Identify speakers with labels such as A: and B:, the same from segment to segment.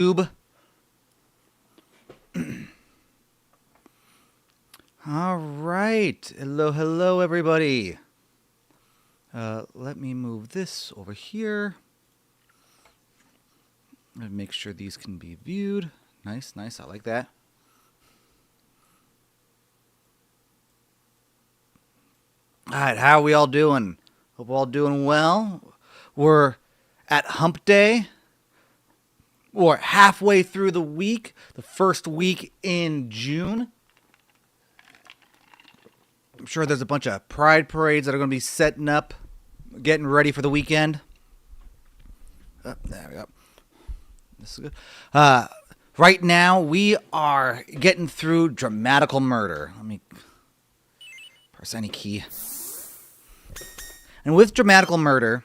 A: All right. Hello, everybody. Let me move this over here. And make sure these can be viewed. Nice. I like that. All right, how are we all doing? Hope we're all doing well. We're at Hump Day. We're halfway through the week, the first week in June. I'm sure there's a bunch of pride parades that are going to be setting up, getting ready for the weekend. Oh, there we go. This is good. Right now, we are getting through Dramatical Murder. Let me press any key. And with Dramatical Murder,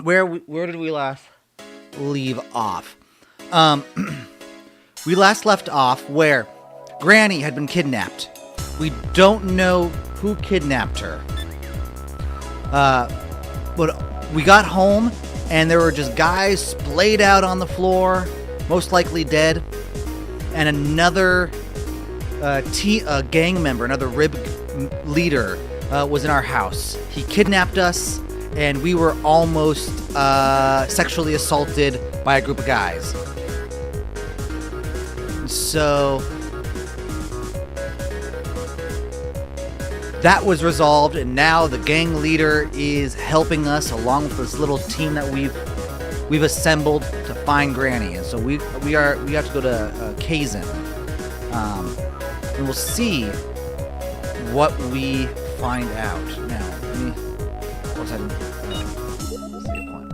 A: where did we last leave off? We last left off where Granny had been kidnapped. We don't know who kidnapped her. But we got home, and there were just guys splayed out on the floor, most likely dead. And another gang member, another rib leader, was in our house. He kidnapped us, and we were almost sexually assaulted by a group of guys. So that was resolved, and now the gang leader is helping us along with this little team that we've assembled to find Granny. And so we have to go to Kazan, and we'll see what we find out. Now, let me go ahead and see a point.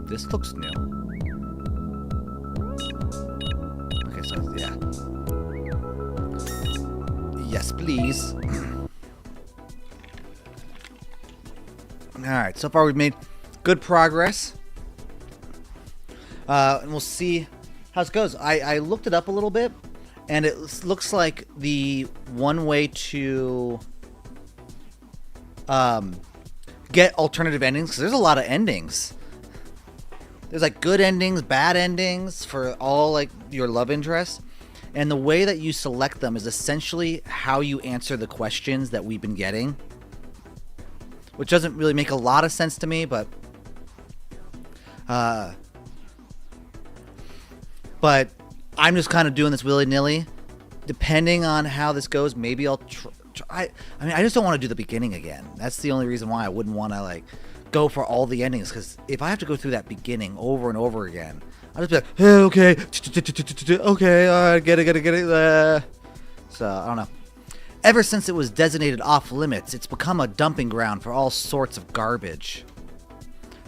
A: This looks new. Okay, so yeah. Yes, please. Alright, so far we've made good progress. And we'll see how it goes. I looked it up a little bit, and it looks like the one way to get alternative endings, because there's a lot of endings. There's like good endings, bad endings for all like your love interests. And the way that you select them is essentially how you answer the questions that we've been getting. Which doesn't really make a lot of sense to me, but I'm just kind of doing this willy-nilly. Depending on how this goes, maybe I'll try. I mean, I just don't want to do the beginning again. That's the only reason why I wouldn't want to like go for all the endings, because if I have to go through that beginning over and over again, I'll just be like, hey, okay, all right, get it. So, I don't know. Ever since it was designated off limits, it's become a dumping ground for all sorts of garbage.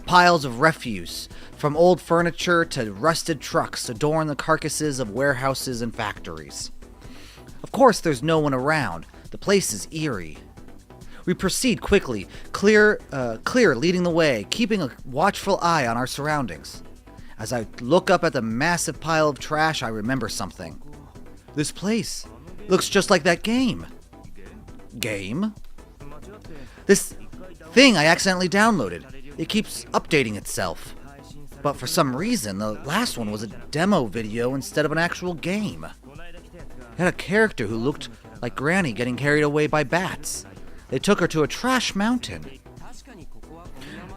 A: Piles of refuse, from old furniture to rusted trucks, adorn the carcasses of warehouses and factories. Of course, there's no one around. The place is eerie. We proceed quickly, clear leading the way, keeping a watchful eye on our surroundings. As I look up at the massive pile of trash, I remember something. This place looks just like that game. Game? This thing I accidentally downloaded. It keeps updating itself. But for some reason, the last one was a demo video instead of an actual game. It had a character who looked like Granny getting carried away by bats. They took her to a trash mountain.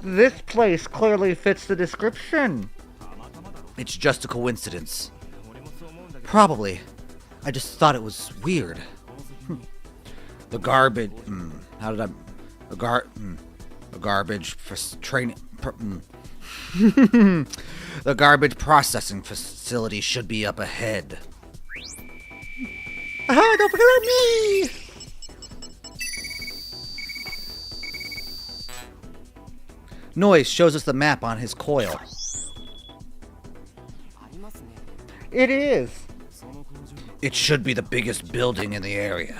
A: This place clearly fits the description. It's just a coincidence. Probably. I just thought it was weird. The garbage... The garbage for training... The garbage processing facility should be up ahead. Ah, don't forget me! Noise shows us the map on his coil. It is. It should be the biggest building in the area.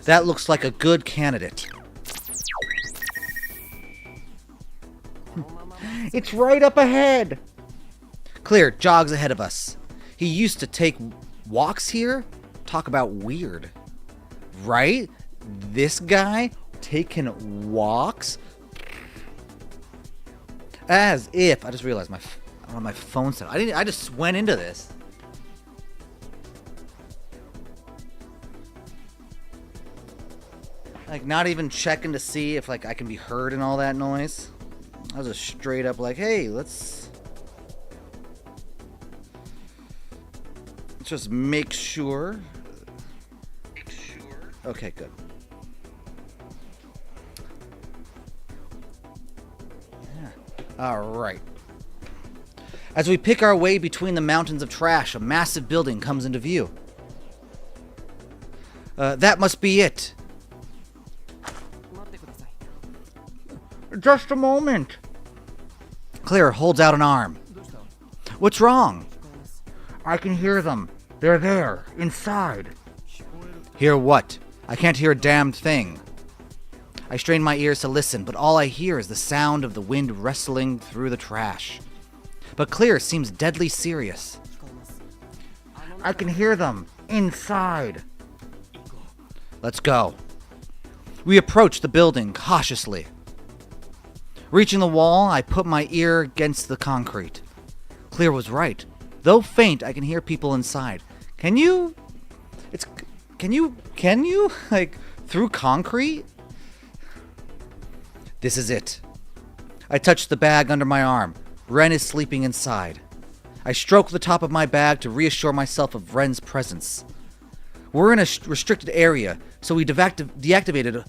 A: That looks like a good candidate. It's right up ahead. Clear jogs ahead of us. He used to take walks here. Talk about weird. Right? This guy taking walks? As if I just realized I don't have my phone set. I just went into this. Like, not even checking to see if, like, I can be heard in all that noise. I was just straight up like, hey, let's just make sure. Okay, good. Yeah. All right. As we pick our way between the mountains of trash, a massive building comes into view. That must be it. Just a moment. Claire holds out an arm. What's wrong? I can hear them. They're there, inside. Hear what? I can't hear a damned thing. I strain my ears to listen, but all I hear is the sound of the wind wrestling through the trash. But Claire seems deadly serious. I can hear them, inside. Let's go. We approach the building cautiously. Reaching the wall, I put my ear against the concrete. Claire was right. Though faint, I can hear people inside. Can you? Like, through concrete? This is it. I touch the bag under my arm. Ren is sleeping inside. I stroke the top of my bag to reassure myself of Ren's presence. We're in a restricted area, so we deactivated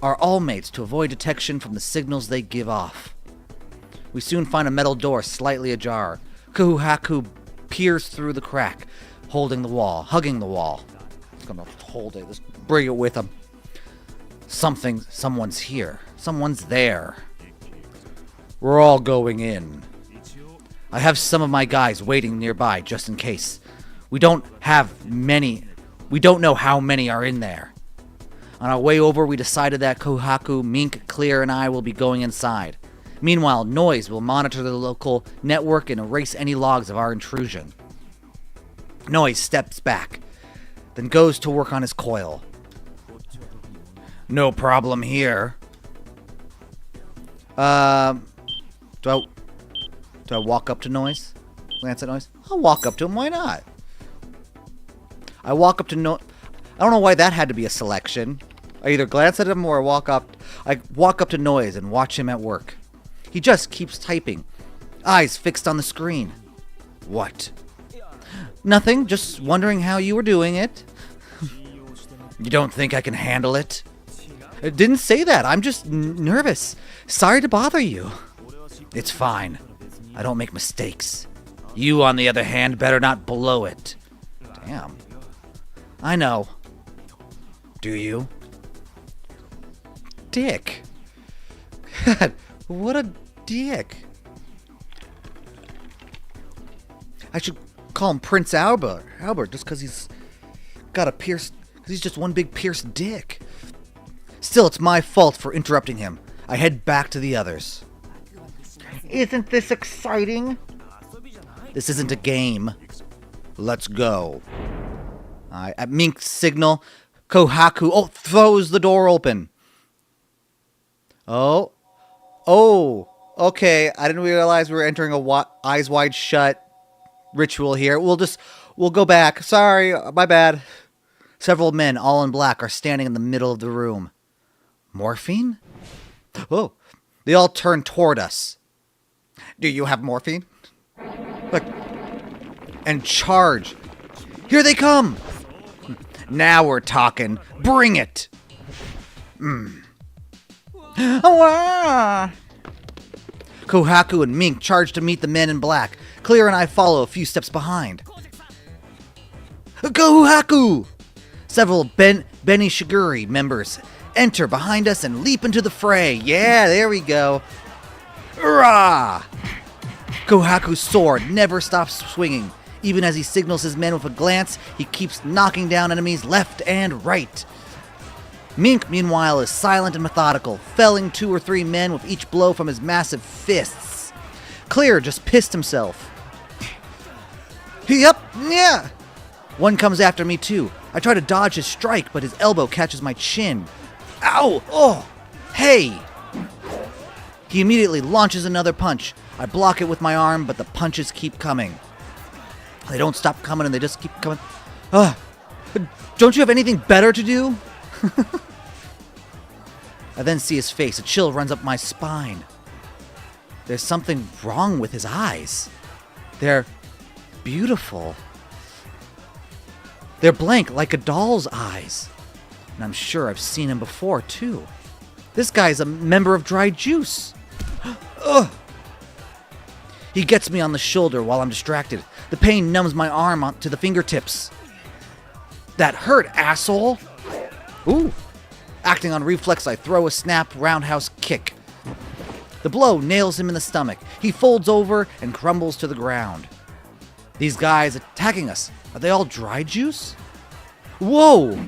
A: our all-mates to avoid detection from the signals they give off. We soon find a metal door slightly ajar. Kuhaku peers through the crack, hugging the wall. He's gonna hold it. Let's bring it with him. Someone's here. Someone's there. We're all going in. I have some of my guys waiting nearby just in case. We don't know how many are in there. On our way over, we decided that Kohaku, Mink, Clear, and I will be going inside. Meanwhile, Noise will monitor the local network and erase any logs of our intrusion. Noise steps back, then goes to work on his coil. No problem here. Do I walk up to Noise? Glance at Noise? I'll walk up to him, why not? I walk up to Noise. I don't know why that had to be a selection. I either glance at him or I walk up to Noise and watch him at work. He just keeps typing, eyes fixed on the screen. What? Nothing, just wondering how you were doing it. You don't think I can handle it? I didn't say that, I'm just nervous. Sorry to bother you. It's fine. I don't make mistakes. You, on the other hand, better not blow it. Damn. I know. Do you? Dick. God, what a dick. I should call him Prince Albert just because he's got a pierced... Because he's just one big pierced dick. Still, it's my fault for interrupting him. I head back to the others. Isn't this exciting? This isn't a game. Let's go. At Mink's signal, Kohaku throws the door open. Oh, okay. I didn't realize we were entering a eyes wide shut ritual here. We'll go back. Sorry, my bad. Several men, all in black, are standing in the middle of the room. Morphine? Oh, they all turn toward us. Do you have morphine? Look, and charge. Here they come. Now we're talking. Bring it. Kohaku and Mink charge to meet the men in black. Clear and I follow a few steps behind. Kohaku! Several Beni Shiguri members enter behind us and leap into the fray. Yeah, there we go. Hurrah! Kohaku's sword never stops swinging. Even as he signals his men with a glance, he keeps knocking down enemies left and right. Mink, meanwhile, is silent and methodical, felling 2 or 3 men with each blow from his massive fists. Clear just pissed himself. Yep, yeah. One comes after me too. I try to dodge his strike, but his elbow catches my chin. Ow! Oh! Hey! He immediately launches another punch. I block it with my arm, but the punches keep coming. They don't stop coming and they just keep coming. Ugh. Don't you have anything better to do? I then see his face. A chill runs up my spine. There's something wrong with his eyes. They're beautiful. They're blank like a doll's eyes. And I'm sure I've seen him before, too. This guy's a member of Dry Juice. Ugh. He gets me on the shoulder while I'm distracted. The pain numbs my arm to the fingertips. That hurt, asshole! Ooh. Acting on reflex, I throw a snap roundhouse kick. The blow nails him in the stomach. He folds over and crumbles to the ground. These guys attacking us, are they all Dry Juice? Whoa!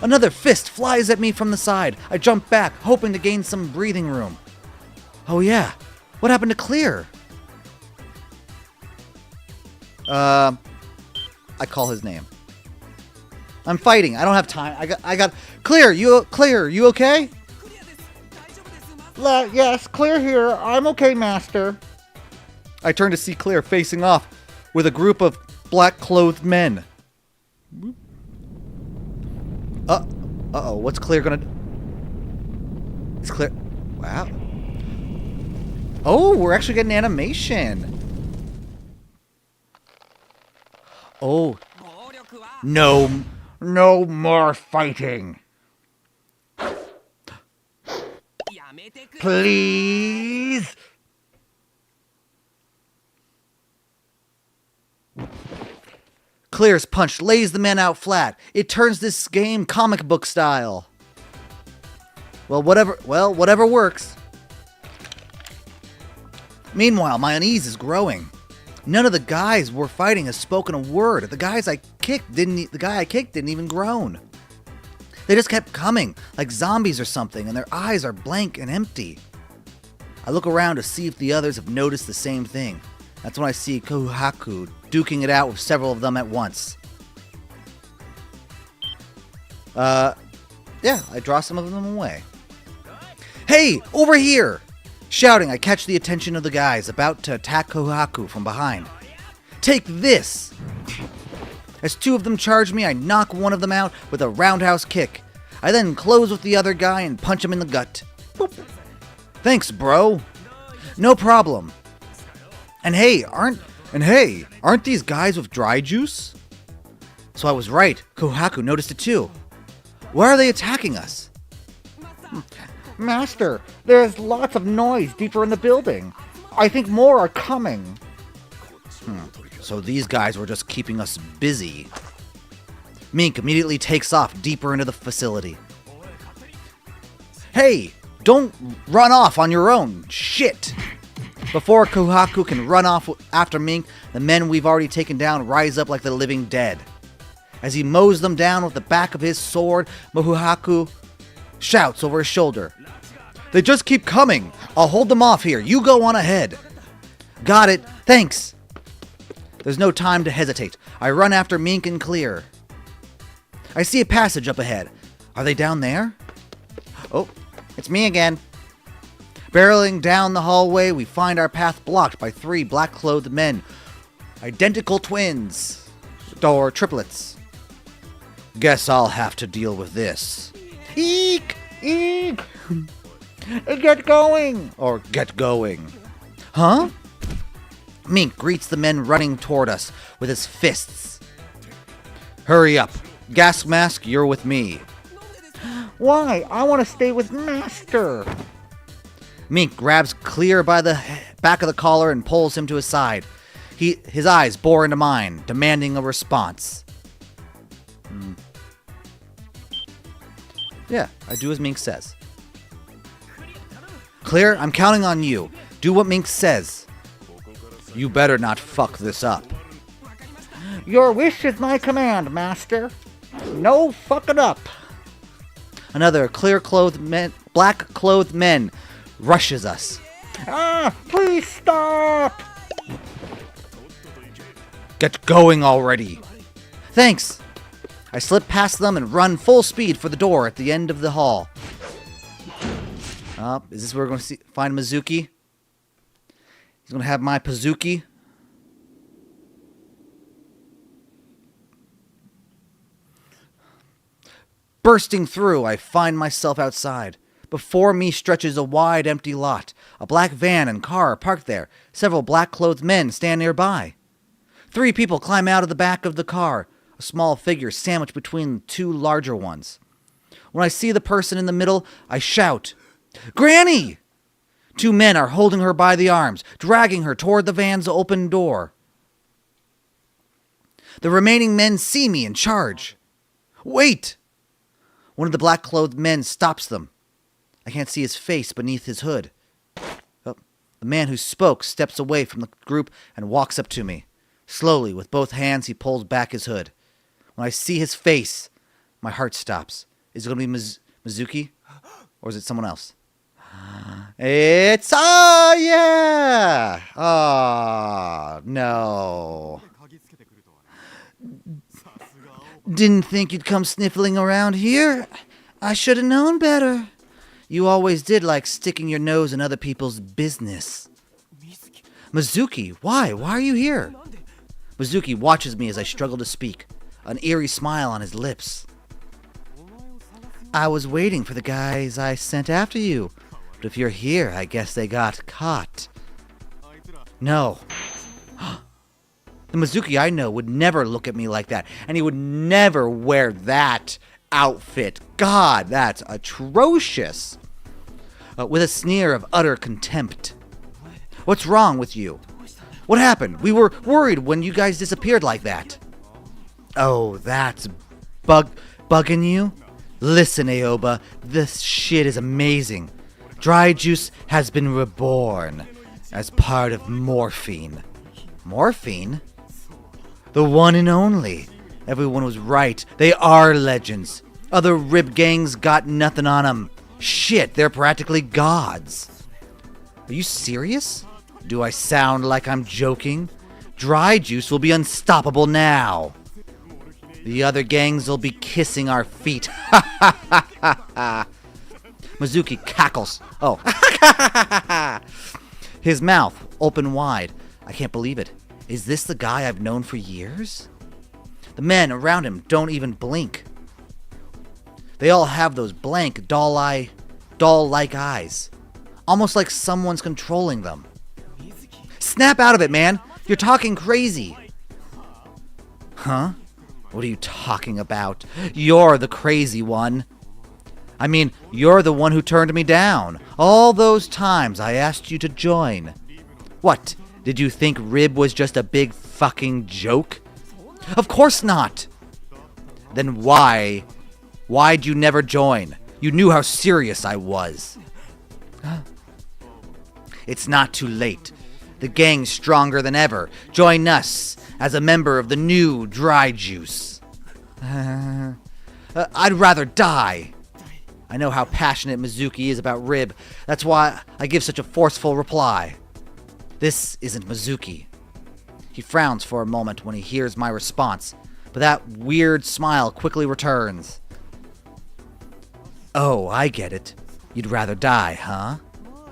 A: Another fist flies at me from the side. I jump back, hoping to gain some breathing room. Oh yeah, what happened to Clear? I call his name. I'm fighting. I don't have time. I got Clear. You okay? Yes, Clear here. I'm okay, Master. I turn to see Clear facing off with a group of black-clothed men. Uh-oh. What's Clear gonna do? It's Clear. Wow. Oh, we're actually getting animation. Oh. No more fighting. Please. Clear's punch lays the man out flat. It turns this game comic book style. Well, whatever works. Meanwhile, my unease is growing. None of the guys we're fighting has spoken a word. The guy I kicked didn't even groan. They just kept coming, like zombies or something, and their eyes are blank and empty. I look around to see if the others have noticed the same thing. That's when I see Kohaku duking it out with several of them at once. Yeah, I draw some of them away. Hey, over here! Shouting, I catch the attention of the guys about to attack Kohaku from behind. Take this! As two of them charge me, I knock one of them out with a roundhouse kick. I then close with the other guy and punch him in the gut. Boop. Thanks, bro. No problem. And hey, aren't these guys with Dry Juice? So I was right. Kohaku noticed it too. Why are they attacking us? Master, there's lots of noise deeper in the building. I think more are coming. So these guys were just keeping us busy. Mink immediately takes off deeper into the facility. Hey, don't run off on your own. Shit. Before Kohaku can run off after Mink, the men we've already taken down rise up like the living dead. As he mows them down with the back of his sword, Kohaku shouts over his shoulder. They just keep coming. I'll hold them off here. You go on ahead. Got it. Thanks. There's no time to hesitate. I run after Mink and Clear. I see a passage up ahead. Are they down there? Oh, it's me again. Barreling down the hallway, we find our path blocked by three black-clothed men. Identical twins. Or triplets. Guess I'll have to deal with this. Eek! Eek! Get going! Or get going. Huh? Mink greets the men running toward us with his fists. Hurry up. Gas Mask, you're with me. Why? I want to stay with Master. Mink grabs Clear by the back of the collar and pulls him to his side. His eyes bore into mine, demanding a response. Yeah, I do as Mink says. Clear, I'm counting on you. Do what Mink says. You better not fuck this up. Your wish is my command, Master. No fucking up. Another black-clothed men rushes us. Please stop! Get going already. Thanks. I slip past them and run full speed for the door at the end of the hall. Is this where we're going to find Mizuki? He's going to have my Pazuki. Bursting through, I find myself outside. Before me stretches a wide, empty lot. A black van and car are parked there. Several black-clothed men stand nearby. 3 people climb out of the back of the car, a small figure sandwiched between 2 larger ones. When I see the person in the middle, I shout, "Granny!" 2 men are holding her by the arms, dragging her toward the van's open door. The remaining men see me and charge. "Wait!" One of the black-clothed men stops them. I can't see his face beneath his hood. Oh, the man who spoke steps away from the group and walks up to me. Slowly, with both hands, he pulls back his hood. When I see his face, my heart stops. Is it going to be Mizuki? Or is it someone else? It's... Oh, yeah! Oh, no. Didn't think you'd come sniffling around here. I should have known better. You always did like sticking your nose in other people's business. Mizuki, why? Why are you here? Mizuki watches me as I struggle to speak, an eerie smile on his lips. I was waiting for the guys I sent after you, but if you're here, I guess they got caught. No. The Mizuki I know would never look at me like that, and he would never wear that outfit. God, that's atrocious. With a sneer of utter contempt. What's wrong with you? What happened? We were worried when you guys disappeared like that. Oh, that's bugging you? Listen, Aoba, this shit is amazing. Dry Juice has been reborn as part of Morphine. Morphine? The one and only. Everyone was right. They are legends. Other rib gangs got nothing on them. Shit, they're practically gods. Are you serious? Do I sound like I'm joking? Dry Juice will be unstoppable now. The other gangs will be kissing our feet. Mizuki cackles. Oh. His mouth open wide. I can't believe it. Is this the guy I've known for years? The men around him don't even blink. They all have those blank, doll-like eyes. Almost like someone's controlling them. Snap out of it, man! You're talking crazy! Huh? What are you talking about? You're the crazy one. I mean, you're the one who turned me down. All those times I asked you to join. What? Did you think Rib was just a big fucking joke? Of course not! Then why? Why'd you never join? You knew how serious I was. It's not too late. The gang's stronger than ever. Join us as a member of the new Dry Juice. I'd rather die. I know how passionate Mizuki is about Rib. That's why I give such a forceful reply. This isn't Mizuki. He frowns for a moment when he hears my response, but that weird smile quickly returns. Oh, I get it. You'd rather die, huh?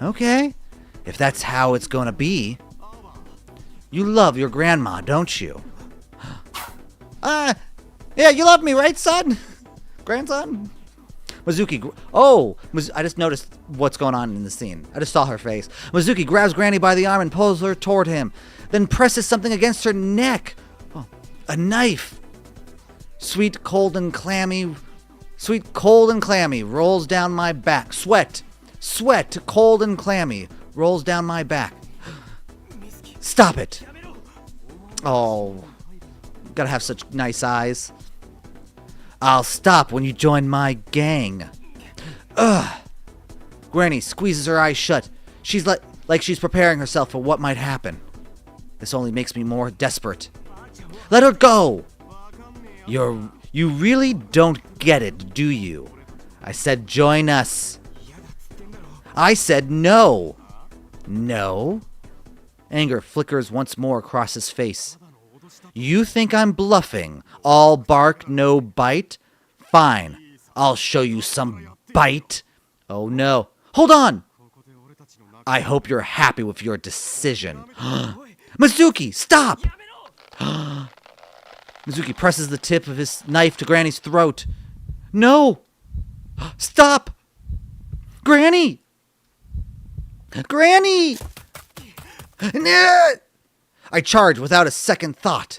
A: Okay, if that's how it's gonna be. You love your grandma, don't you? Yeah, you love me, right, son? Grandson? Mizuki, I just noticed what's going on in the scene. I just saw her face. Mizuki grabs Granny by the arm and pulls her toward him, then presses something against her neck. Oh, a knife. Sweet, cold, and clammy, rolls down my back. Sweat, cold and clammy, rolls down my back. Stop it. Oh, gotta have such nice eyes. I'll stop when you join my gang. Ugh. Granny squeezes her eyes shut. She's like she's preparing herself for what might happen. This only makes me more desperate. Let her go! You really don't get it, do you? I said join us. I said no. No? Anger flickers once more across his face. You think I'm bluffing? All bark, no bite? Fine. I'll show you some bite. Oh no. hold on! I hope you're happy with your decision. Mizuki, stop! Mizuki presses the tip of his knife to Granny's throat. No! Stop! Granny! Granny! I charge without a second thought.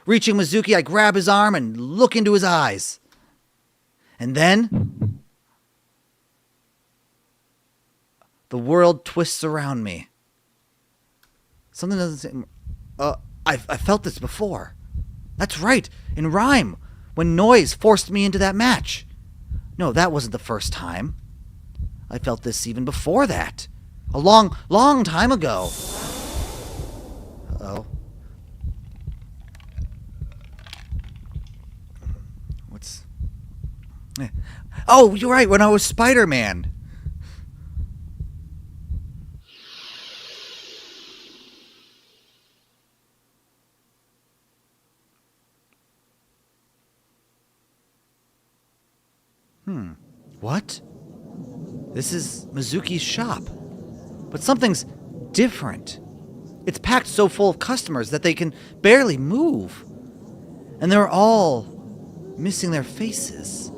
A: Reaching Mizuki, I grab his arm and look into his eyes. And then the world twists around me. Something doesn't seem... I felt this before. That's right, in Rhyme, when Noise forced me into that match. No, that wasn't the first time. I felt this even before that. A long, long time ago. Uh-oh. What's... Oh, you're right, when I was Spider-Man. What? This is Mizuki's shop. But something's different. It's packed so full of customers that they can barely move. And they're all missing their faces.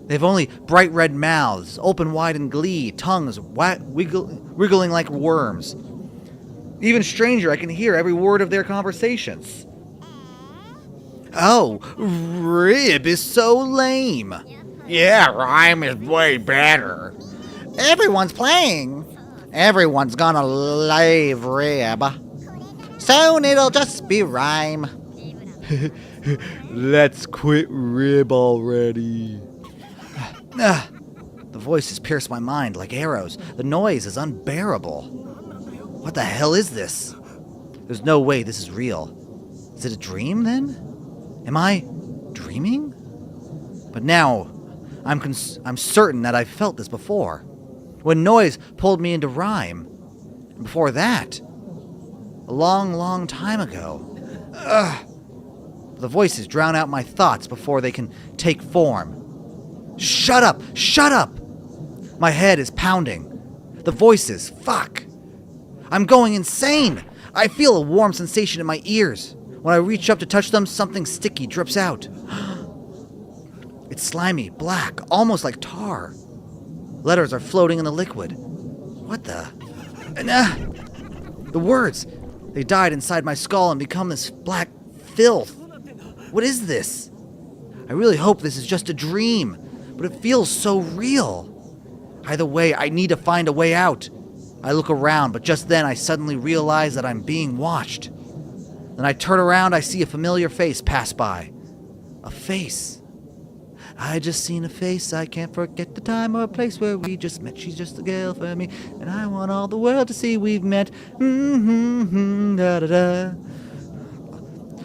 A: They've only bright red mouths, open wide in glee, tongues wriggling like worms. Even stranger, I can hear every word of their conversations. Oh, Rib is so lame.
B: Yeah, Rhyme is way better.
A: Everyone's playing. Everyone's gonna lave Rib. Soon it'll just be Rhyme. Let's quit Rib already. The voices pierce my mind like arrows. The noise is unbearable. What the hell is this? There's no way this is real. Is it a dream then? Am I dreaming? But now, I'm certain that I've felt this before. When Noise pulled me into Rhyme. And before that, a long, long time ago. The voices drown out my thoughts before they can take form. Shut up! Shut up! My head is pounding. The voices, fuck! I'm going insane! I feel a warm sensation in my ears. When I reach up to touch them, something sticky drips out. It's slimy, black, almost like tar. Letters are floating in the liquid. What the... The words! They died inside my skull and become this black filth. What is this? I really hope this is just a dream, but it feels so real. Either way, I need to find a way out. I look around, but just then I suddenly realize that I'm being watched. Then I turn around, I see a familiar face pass by. A face. I just seen a face, I can't forget the time or place where we just met. She's just a girl for me, and I want all the world to see we've met. Da-da-da.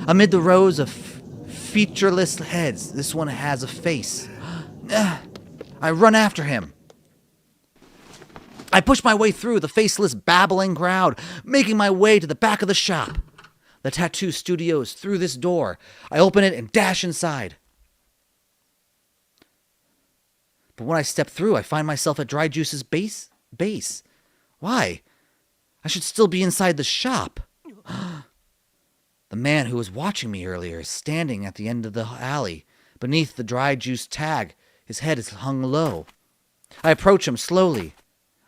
A: Amid the rows of featureless heads, this one has a face. I run after him. I push my way through the faceless, babbling crowd, making my way to the back of the shop. The tattoo studio is through this door. I open it and dash inside. But when I step through, I find myself at Dry Juice's base. Why? I should still be inside the shop. The man who was watching me earlier is standing at the end of the alley, beneath the Dry Juice tag. His head is hung low. I approach him slowly.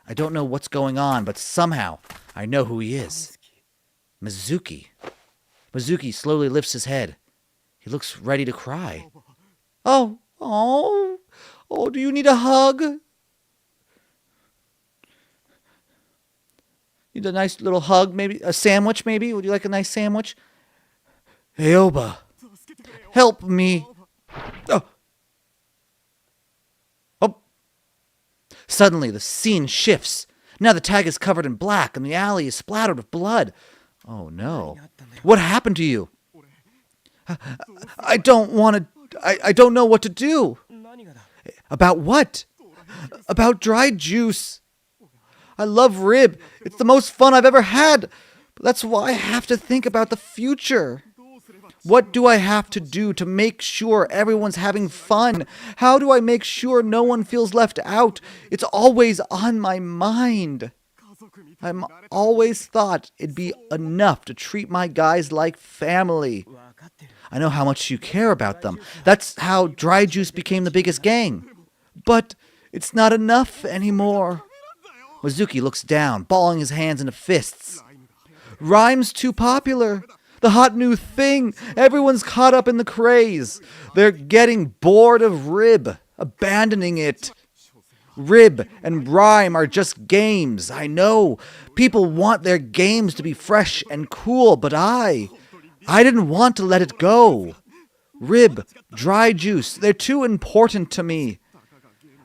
A: I don't know what's going on, but somehow I know who he is. Mizuki. Mizuki slowly lifts his head. He looks ready to cry. Oh, do you need a hug? Need a nice little hug, maybe? A sandwich, maybe? Would you like a nice sandwich? Aoba, help me. Oh. Suddenly, the scene shifts. Now the tag is covered in black, and the alley is splattered with blood. Oh, no. What happened to you? I don't want to... I don't know what to do. About what? About Dry Juice. I love Rib. It's the most fun I've ever had. But that's why I have to think about the future. What do I have to do to make sure everyone's having fun? How do I make sure no one feels left out? It's always on my mind. I'm always thought it'd be enough to treat my guys like family. I know how much you care about them. That's how Dry Juice became the biggest gang. But it's not enough anymore. Mizuki looks down, balling his hands into fists. Rhyme's too popular. The hot new thing. Everyone's caught up in the craze. They're getting bored of Rib, abandoning it. Rib and Rhyme are just games. I know. People want their games to be fresh and cool, but I didn't want to let it go. Rib, Dry Juice, they're too important to me.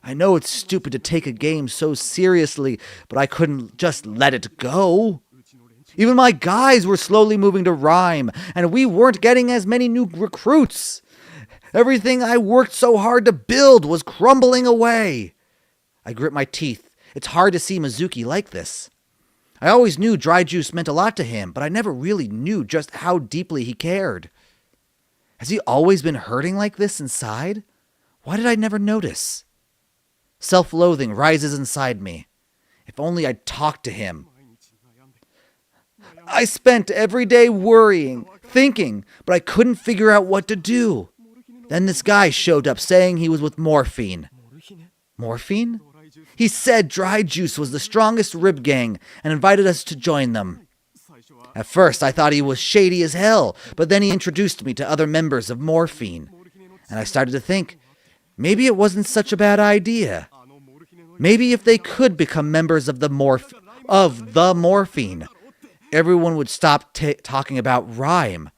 A: I know it's stupid to take a game so seriously, but I couldn't just let it go. Even my guys were slowly moving to Rhyme, and we weren't getting as many new recruits. Everything I worked so hard to build was crumbling away. I grit my teeth. It's hard to see Mizuki like this. I always knew Dry Juice meant a lot to him, but I never really knew just how deeply he cared. Has he always been hurting like this inside? Why did I never notice? Self-loathing rises inside me. If only I'd talked to him. I spent every day worrying, thinking, but I couldn't figure out what to do. Then this guy showed up saying he was with Morphine. Morphine? He said Dry Juice was the strongest Rib gang and invited us to join them. At first, I thought he was shady as hell, but then he introduced me to other members of Morphine. And I started to think, maybe it wasn't such a bad idea. Maybe if they could become members of the Morphine, everyone would stop talking about Rhyme.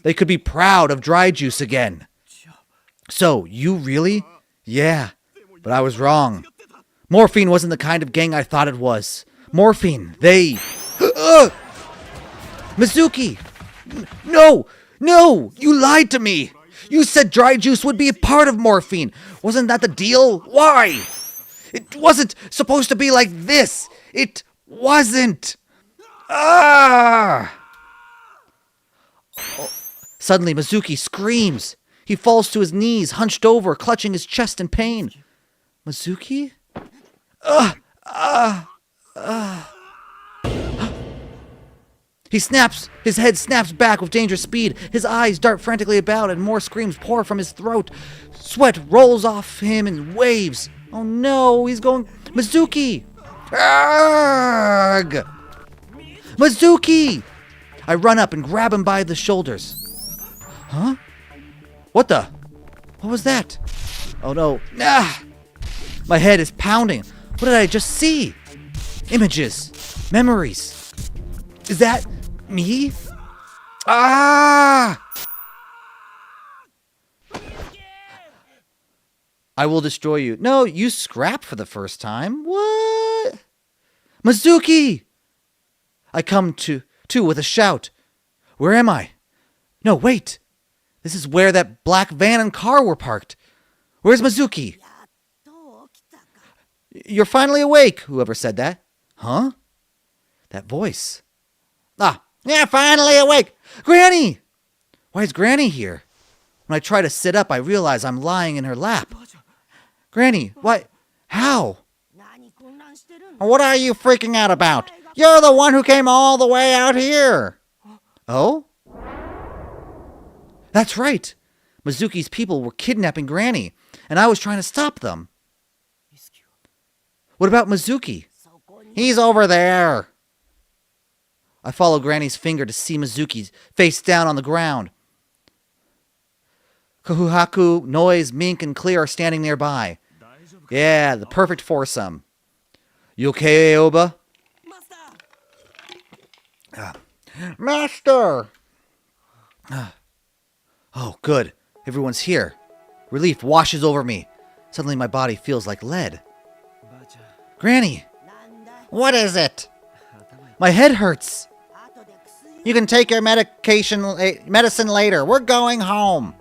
A: They could be proud of Dry Juice again. So, you really? Yeah, but I was wrong. Morphine wasn't the kind of gang I thought it was. Morphine, they... Mizuki! No! No! You lied to me! You said Dry Juice would be a part of Morphine! Wasn't that the deal? Why? It wasn't supposed to be like this! It wasn't! Ah! Oh. Suddenly, Mizuki screams. He falls to his knees, hunched over, clutching his chest in pain. Mizuki? He snaps. His head snaps back with dangerous speed. His eyes dart frantically about, and more screams pour from his throat. Sweat rolls off him in waves. Oh no, he's going... Mizuki! Arrgh! Mizuki! I run up and grab him by the shoulders. Huh? What the? What was that? Oh no. Ah! My head is pounding. What did I just see? Images. Memories. Is that me? Ah! I will destroy you. No, you scrapped for the first time. What? Mizuki! I come to with a shout. Where am I? No, wait. This is where that black van and car were parked. Where's Mizuki? You're finally awake, whoever said that. Huh? That voice. Ah, yeah, finally awake. Granny! Why is Granny here? When I try to sit up, I realize I'm lying in her lap. Granny, why? How?
B: What are you freaking out about? You're the one who came all the way out here.
A: Oh? That's right. Mizuki's people were kidnapping Granny, and I was trying to stop them. What about Mizuki?
B: He's over there.
A: I follow Granny's finger to see Mizuki face down on the ground. Kahuhaku, Noise, Mink, and Clear are standing nearby. Yeah, the perfect foursome. You okay, Aoba?
B: Master!
A: Oh, good. Everyone's here. Relief washes over me. Suddenly my body feels like lead. Granny!
B: What is it?
A: My head hurts.
B: You can take your medicine later. We're going home.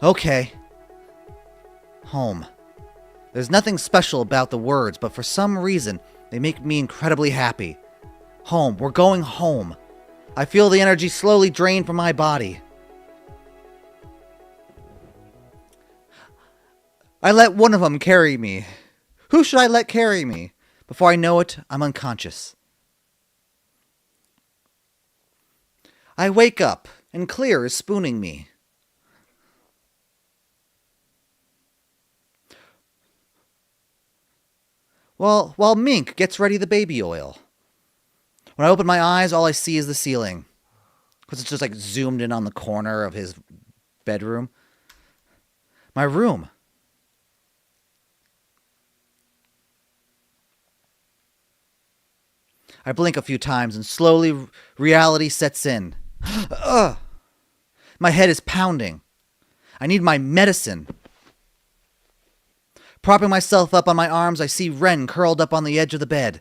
A: Okay. Home. There's nothing special about the words, but for some reason, they make me incredibly happy. Home. We're going home. I feel the energy slowly drain from my body. I let one of them carry me. Who should I let carry me? Before I know it, I'm unconscious. I wake up, and Clear is spooning me. While Mink gets ready the baby oil. When I open my eyes, all I see is the ceiling. Because it's just like zoomed in on the corner of his bedroom. My room. I blink a few times and slowly reality sets in. Ugh. My head is pounding. I need my medicine. Propping myself up on my arms, I see Ren curled up on the edge of the bed.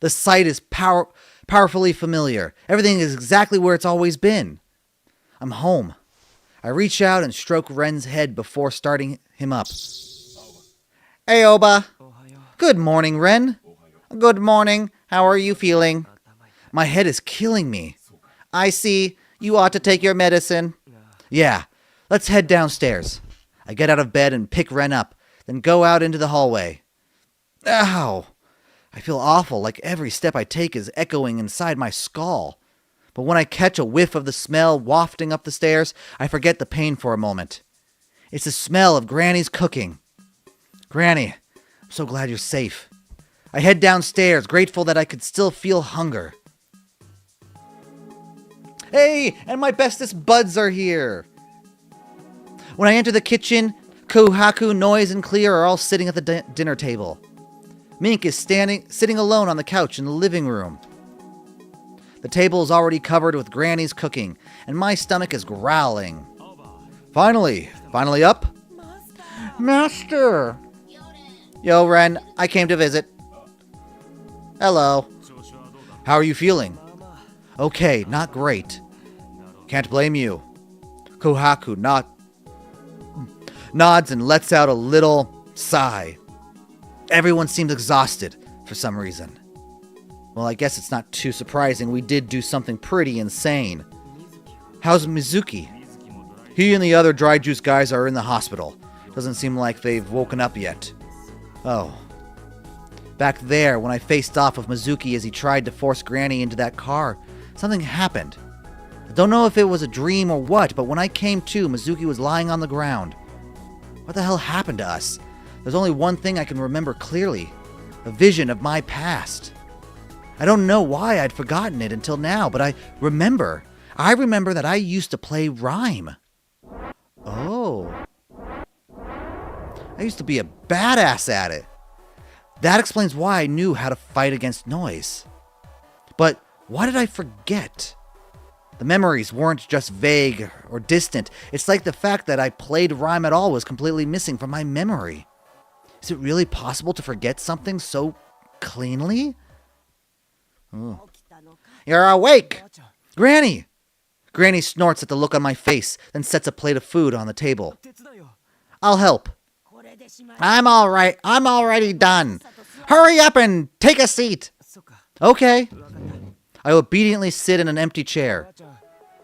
A: The sight is powerfully familiar. Everything is exactly where it's always been. I'm home. I reach out and stroke Ren's head before starting him up. Hey, Oba. Good morning, Ren. Good morning. How are you feeling? My head is killing me. I see. You ought to take your medicine. Yeah. Let's head downstairs. I get out of bed and pick Ren up, then go out into the hallway. Ow! I feel awful, like every step I take is echoing inside my skull. But when I catch a whiff of the smell wafting up the stairs, I forget the pain for a moment. It's the smell of Granny's cooking. Granny, I'm so glad you're safe. I head downstairs, grateful that I could still feel hunger. Hey, and my bestest buds are here. When I enter the kitchen, Kohaku, Noise, and Clear are all sitting at the dinner table. Mink is sitting alone on the couch in the living room. The table is already covered with Granny's cooking, and my stomach is growling. Finally up? Master! Yo, Ren, I came to visit. Hello. How are you feeling? Okay, not great. Can't blame you. Kohaku nods and lets out a little sigh. Everyone seems exhausted for some reason. Well, I guess it's not too surprising. We did do something pretty insane. How's Mizuki? He and the other dry juice guys are in the hospital. Doesn't seem like they've woken up yet. Oh. Back there, when I faced off with Mizuki as he tried to force Granny into that car, something happened. I don't know if it was a dream or what, but when I came to, Mizuki was lying on the ground. What the hell happened to us? There's only one thing I can remember clearly. A vision of my past. I don't know why I'd forgotten it until now, but I remember. I remember that I used to play rhyme. Oh. I used to be a badass at it. That explains why I knew how to fight against Noise. But why did I forget? The memories weren't just vague or distant. It's like the fact that I played rhyme at all was completely missing from my memory. Is it really possible to forget something so cleanly? Ooh. You're awake! Granny! Granny snorts at the look on my face, then sets a plate of food on the table. I'll help. I'm all right. I'm already done. Hurry up and take a seat. Okay. I obediently sit in an empty chair.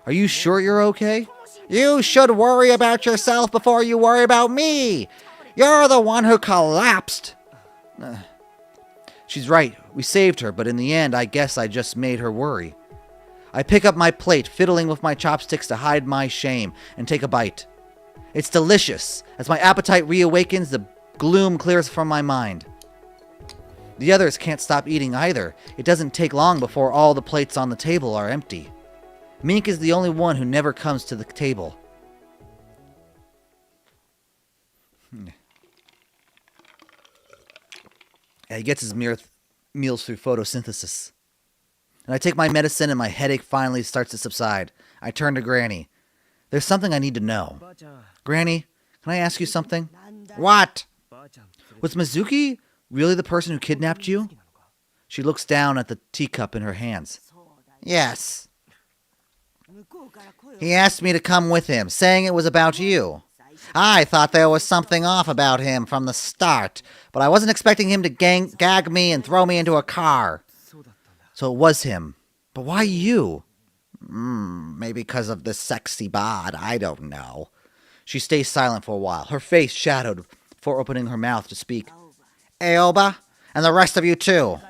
A: Are you sure you're okay? You should worry about yourself before you worry about me. You're the one who collapsed. She's right. We saved her, but in the end, I guess I just made her worry. I pick up my plate, fiddling with my chopsticks to hide my shame, and take a bite. It's delicious. As my appetite reawakens, the gloom clears from my mind. The others can't stop eating either. It doesn't take long before all the plates on the table are empty. Mink is the only one who never comes to the table. Yeah, he gets his meals through photosynthesis. And I take my medicine and my headache finally starts to subside. I turn to Granny. There's something I need to know. Granny, can I ask you something? What? Was Mizuki really the person who kidnapped you? She looks down at the teacup in her hands. Yes. He asked me to come with him, saying it was about you. I thought there was something off about him from the start, but I wasn't expecting him to gag me and throw me into a car. So it was him. But why you? Maybe because of the sexy bod, I don't know. She stays silent for a while, her face shadowed before opening her mouth to speak.
B: Aoba, and the rest of you too.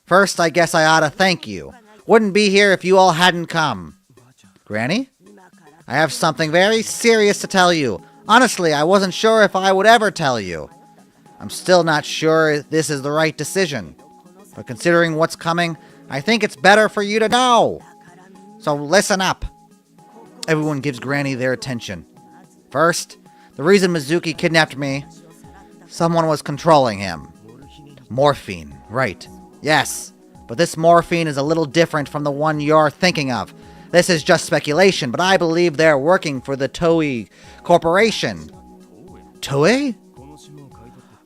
B: First, I guess I ought to thank you. Wouldn't be here if you all hadn't come.
A: Granny?
B: I have something very serious to tell you. Honestly, I wasn't sure if I would ever tell you. I'm still not sure if this is the right decision. But considering what's coming, I think it's better for you to know. So listen up.
A: Everyone gives Granny their attention.
B: First, the reason Mizuki kidnapped me, someone was controlling him.
A: Morphine, right.
B: Yes, but this morphine is a little different from the one you're thinking of. This is just speculation, but I believe they're working for the Toei Corporation.
A: Toei?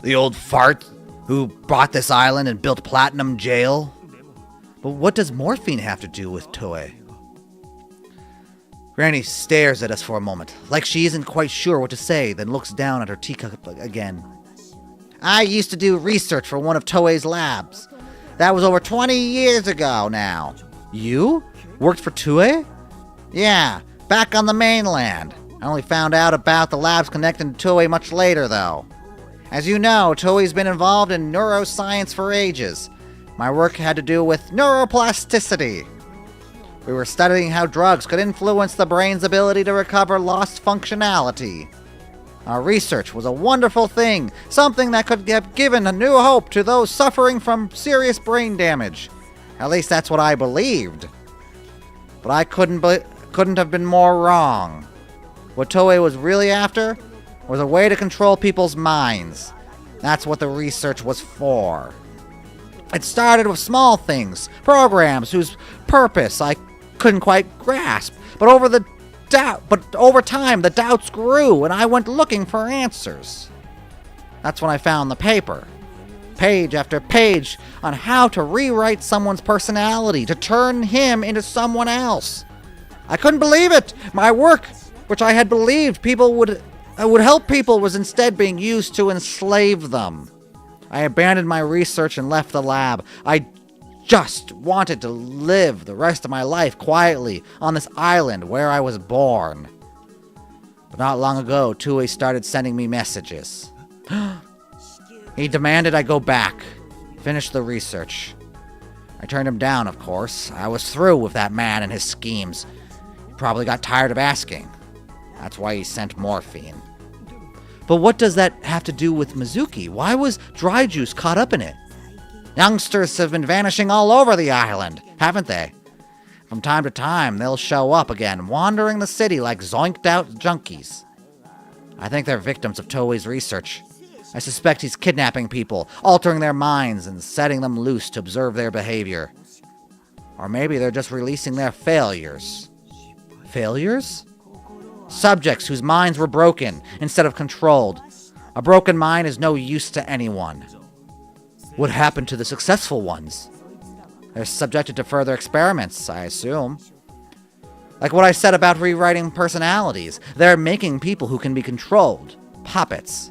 A: The old fart who bought this island and built Platinum Jail? But what does morphine have to do with Toei? Granny stares at us for a moment, like she isn't quite sure what to say, then looks down at her teacup again.
B: I used to do research for one of Toei's labs. That was over 20 years ago now.
A: You? Worked for Toei?
B: Yeah, back on the mainland. I only found out about the labs connected to Toei much later, though. As you know, Toei's been involved in neuroscience for ages. My work had to do with neuroplasticity. We were studying how drugs could influence the brain's ability to recover lost functionality. Our research was a wonderful thing, something that could have given a new hope to those suffering from serious brain damage. At least that's what I believed. But I couldn't have been more wrong. What Toei was really after was a way to control people's minds. That's what the research was for. It started with small things, programs whose purpose I couldn't quite grasp. But over time, the doubts grew, and I went looking for answers. That's when I found the paper. Page after page on how to rewrite someone's personality to turn him into someone else. I couldn't believe it. My work, which I had believed people would help people, was instead being used to enslave them. I abandoned my research and left the lab. I just wanted to live the rest of my life quietly on this island where I was born. But not long ago, Toei started sending me messages. He demanded I go back, finish the research. I turned him down, of course. I was through with that man and his schemes. He probably got tired of asking. That's why he sent morphine.
A: But what does that have to do with Mizuki? Why was Dry Juice caught up in it?
B: Youngsters have been vanishing all over the island, haven't they? From time to time, they'll show up again, wandering the city like zoinked-out junkies. I think they're victims of Toei's research. I suspect he's kidnapping people, altering their minds, and setting them loose to observe their behavior. Or maybe they're just releasing their failures.
A: Failures?
B: Subjects whose minds were broken instead of controlled. A broken mind is no use to anyone.
A: What happened to the successful ones?
B: They're subjected to further experiments, I assume. Like what I said about rewriting personalities. They're making people who can be controlled. Puppets.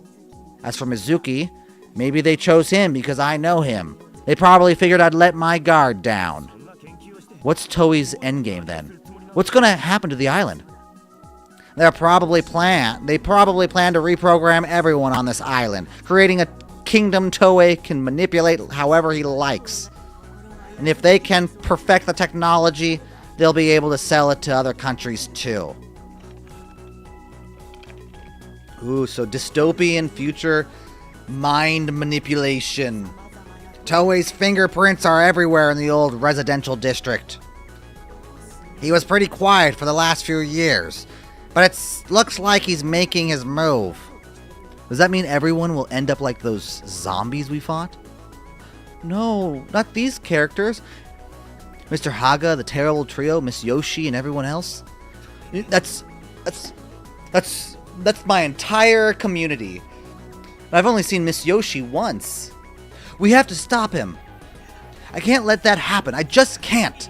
B: As for Mizuki, maybe they chose him because I know him. They probably figured I'd let my guard down.
A: What's Toei's endgame then? What's gonna happen to the island?
B: They probably plan to reprogram everyone on this island, creating a kingdom Toei can manipulate however he likes. And if they can perfect the technology, they'll be able to sell it to other countries too.
A: Ooh, so dystopian future mind manipulation.
B: Toei's fingerprints are everywhere in the old residential district. He was pretty quiet for the last few years, but it looks like he's making his move.
A: Does that mean everyone will end up like those zombies we fought? No, not these characters. Mr. Haga, the terrible trio, Miss Yoshi, and everyone else. That's my entire community. I've only seen Miss Yoshi once. We have to stop him. I can't let that happen. I just can't.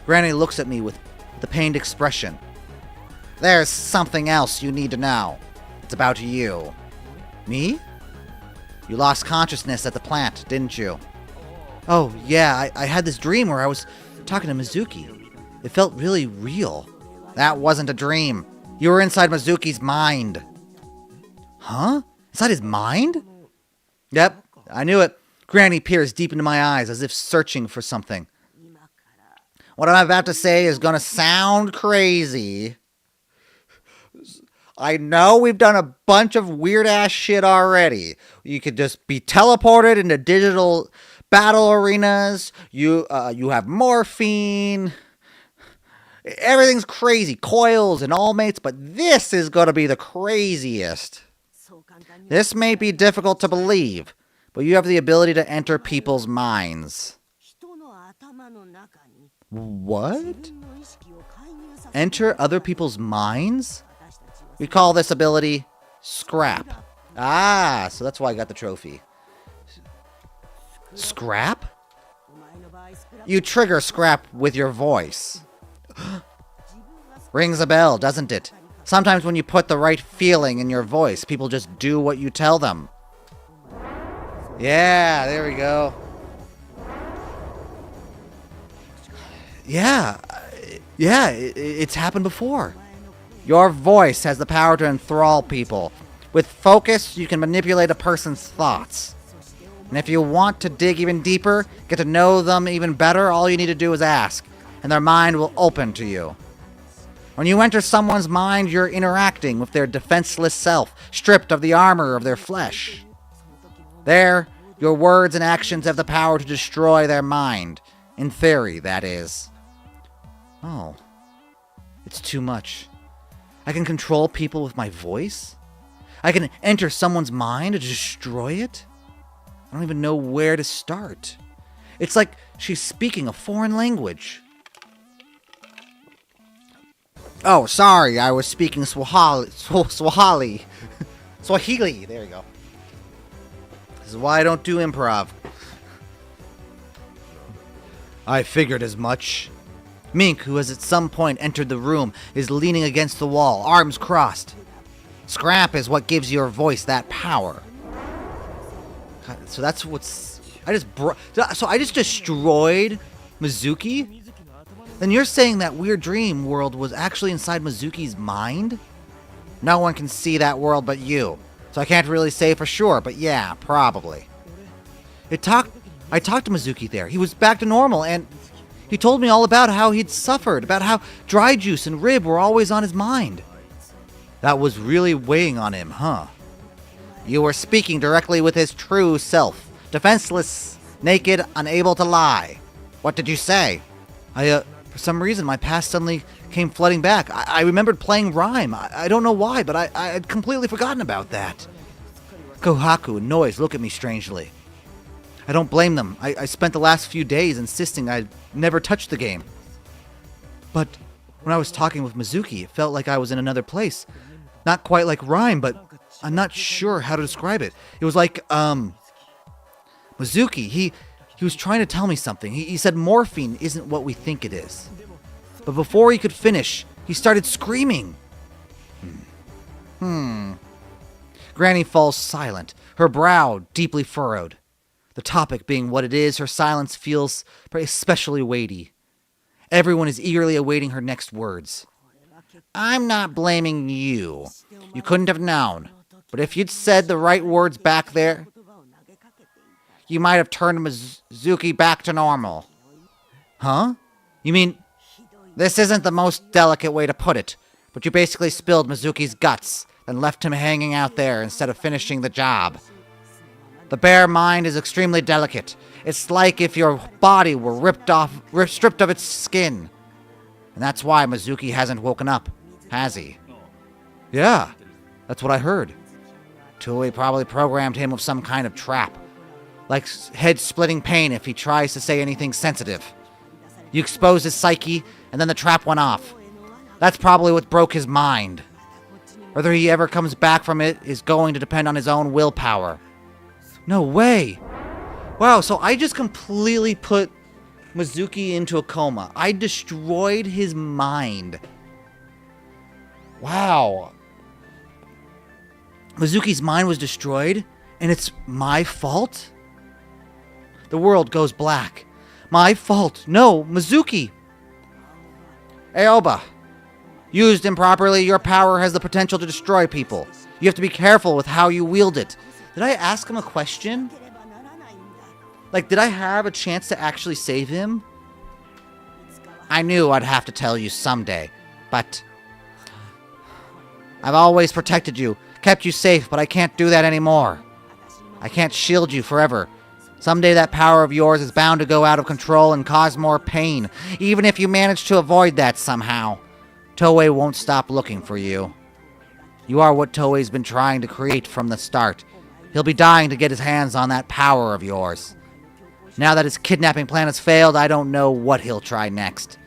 A: Granny looks at me with a pained expression.
B: There's something else you need to know. It's about you.
A: Me?
B: You lost consciousness at the plant, didn't you?
A: Oh, yeah, I had this dream where I was talking to Mizuki. It felt really real.
B: That wasn't a dream. You were inside Mizuki's mind.
A: Huh? Inside his mind? Yep, I knew it. Granny peers deep into my eyes as if searching for something. What I'm about to say is gonna sound crazy. I know we've done a bunch of weird-ass shit already. You could just be teleported into digital battle arenas. You have morphine. Everything's crazy. Coils and all mates, but this is gonna be the craziest. This may be difficult to believe, but you have the ability to enter people's minds. What? Enter other people's minds? We call this ability Scrap. Ah, so that's why I got the trophy. Scrap? You trigger Scrap with your voice. Rings a bell, doesn't it? Sometimes when you put the right feeling in your voice, people just do what you tell them. Yeah, there we go. Yeah, it's happened before. Your voice has the power to enthrall people. With focus, you can manipulate a person's thoughts. And if you want to dig even deeper, get to know them even better, all you need to do is ask, and their mind will open to you. When you enter someone's mind, you're interacting with their defenseless self, stripped of the armor of their flesh. There, your words and actions have the power to destroy their mind. In theory, that is. Oh. It's too much. I can control people with my voice? I can enter someone's mind to destroy it? I don't even know where to start. It's like she's speaking a foreign language. Oh, sorry, I was speaking Swahili. Swahili, there you go. This is why I don't do improv. I figured as much. Mink, who has at some point entered the room, is leaning against the wall, arms crossed. Scrap is what gives your voice that power. So that's what's... So I just destroyed Mizuki? Then you're saying that weird dream world was actually inside Mizuki's mind? No one can see that world but you. So I can't really say for sure, but yeah, probably. I talked to Mizuki there. He was back to normal, and he told me all about how he'd suffered, about how dry juice and rib were always on his mind. That was really weighing on him, huh? You were speaking directly with his true self. Defenseless, naked, unable to lie. What did you say? For some reason, my past suddenly came flooding back. I remembered playing Rhyme. I don't know why, but I had completely forgotten about that. Kohaku and Noise look at me strangely. I don't blame them. I spent the last few days insisting I'd never touched the game. But when I was talking with Mizuki, it felt like I was in another place. Not quite like Rhyme, but I'm not sure how to describe it. It was like, Mizuki, he was trying to tell me something. He said morphine isn't what we think it is. But before he could finish, he started screaming. Granny falls silent, her brow deeply furrowed. The topic being what it is, her silence feels especially weighty. Everyone is eagerly awaiting her next words. I'm not blaming you. You couldn't have known. But if you'd said the right words back there, you might have turned Mizuki back to normal. Huh? You mean... This isn't the most delicate way to put it, but you basically spilled Mizuki's guts, then left him hanging out there instead of finishing the job. The bare mind is extremely delicate. It's like if your body were stripped of its skin. And that's why Mizuki hasn't woken up, has he? Yeah, that's what I heard. Toei probably programmed him with some kind of trap. Like head-splitting pain if he tries to say anything sensitive. You exposed his psyche, and then the trap went off. That's probably what broke his mind. Whether he ever comes back from it is going to depend on his own willpower. No way! Wow, so I just completely put Mizuki into a coma. I destroyed his mind. Wow. Mizuki's mind was destroyed, and it's my fault? The world goes black. My fault. No, Mizuki. Aoba. Used improperly, your power has the potential to destroy people.
B: You have to be careful with how you wield it. Did I ask him a question? Like, did I have a chance to actually save him? I knew I'd have to tell you someday, but I've always protected you, kept you safe, but I can't do that anymore. I can't shield you forever. Someday that power of yours is bound to go out of control and cause more pain, even if you manage to avoid that somehow. Toei won't stop looking for you. You are what Toei's been trying to create from the start. He'll be dying to get his hands on that power of yours. Now that his kidnapping plan has failed, I don't know what he'll try next.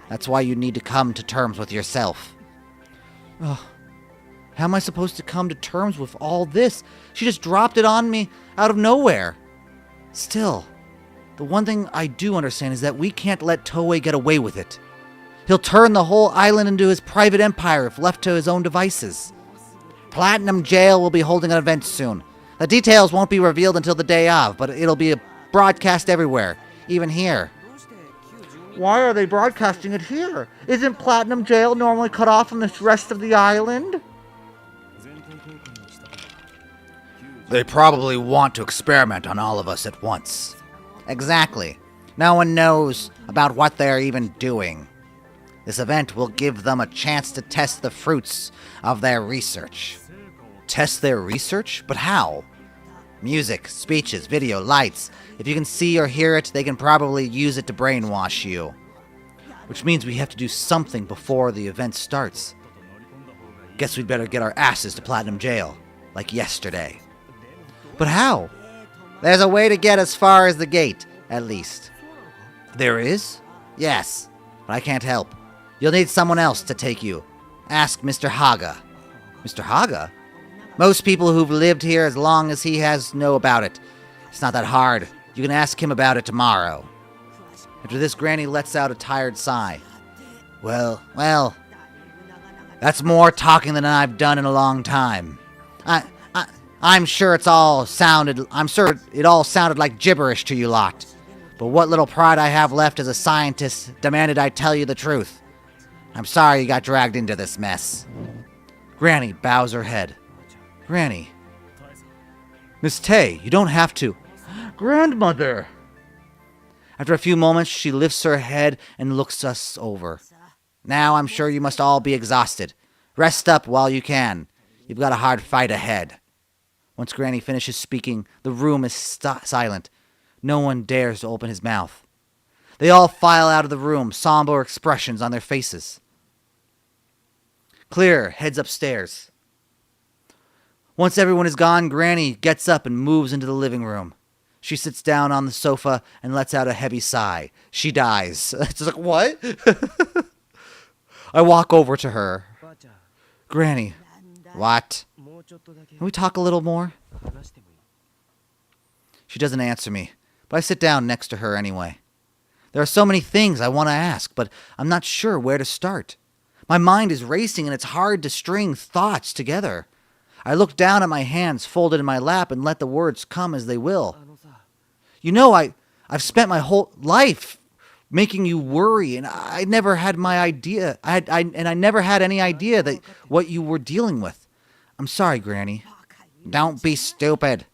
B: That's why you need to come to terms with yourself. Ugh. How am I supposed to come to terms with all this? She just dropped it on me out of nowhere. Still, the one thing I do understand is that we can't let Toei get away with it. He'll turn the whole island into his private empire if left to his own devices. Platinum Jail will be holding an event soon. The details won't be revealed until the day of, but it'll be broadcast everywhere, even here. Why are they broadcasting it here? Isn't Platinum Jail normally cut off from the rest of the island?
A: They probably want to experiment on all of us at once.
B: Exactly. No one knows about what they're even doing. This event will give them a chance to test the fruits of their research.
A: Test their research? But how?
B: Music, speeches, video, lights. If you can see or hear it, they can probably use it to brainwash you.
A: Which means we have to do something before the event starts. Guess we'd better get our asses to Platinum Jail, like yesterday.
B: But how? There's a way to get as far as the gate, at least.
A: There is?
B: Yes, but I can't help. You'll need someone else to take you. Ask Mr. Haga.
A: Mr. Haga?
B: Most people who've lived here as long as he has know about it. It's not that hard. You can ask him about it tomorrow.
A: After this, Granny lets out a tired sigh.
B: Well, that's more talking than I've done in a long time. I'm sure it all sounded like gibberish to you lot. But what little pride I have left as a scientist demanded I tell you the truth. I'm sorry you got dragged into this mess.
A: Granny bows her head. Granny. Miss Tay, you don't have to.
B: Grandmother!
A: After a few moments, she lifts her head and looks us over.
B: Now I'm sure you must all be exhausted. Rest up while you can. You've got a hard fight ahead.
A: Once Granny finishes speaking, the room is silent. No one dares to open his mouth. They all file out of the room, somber expressions on their faces. Clear heads upstairs. Once everyone is gone, Granny gets up and moves into the living room. She sits down on the sofa and lets out a heavy sigh. She dies. It's like, what? I walk over to her. Granny.
B: What?
A: Can we talk a little more? She doesn't answer me, but I sit down next to her anyway. There are so many things I want to ask, but I'm not sure where to start. My mind is racing and it's hard to string thoughts together. I look down at my hands folded in my lap and let the words come as they will. You know, I've spent my whole life making you worry, and I never had my idea. I never had any idea that what you were dealing with. I'm sorry, Granny.
B: Don't be stupid.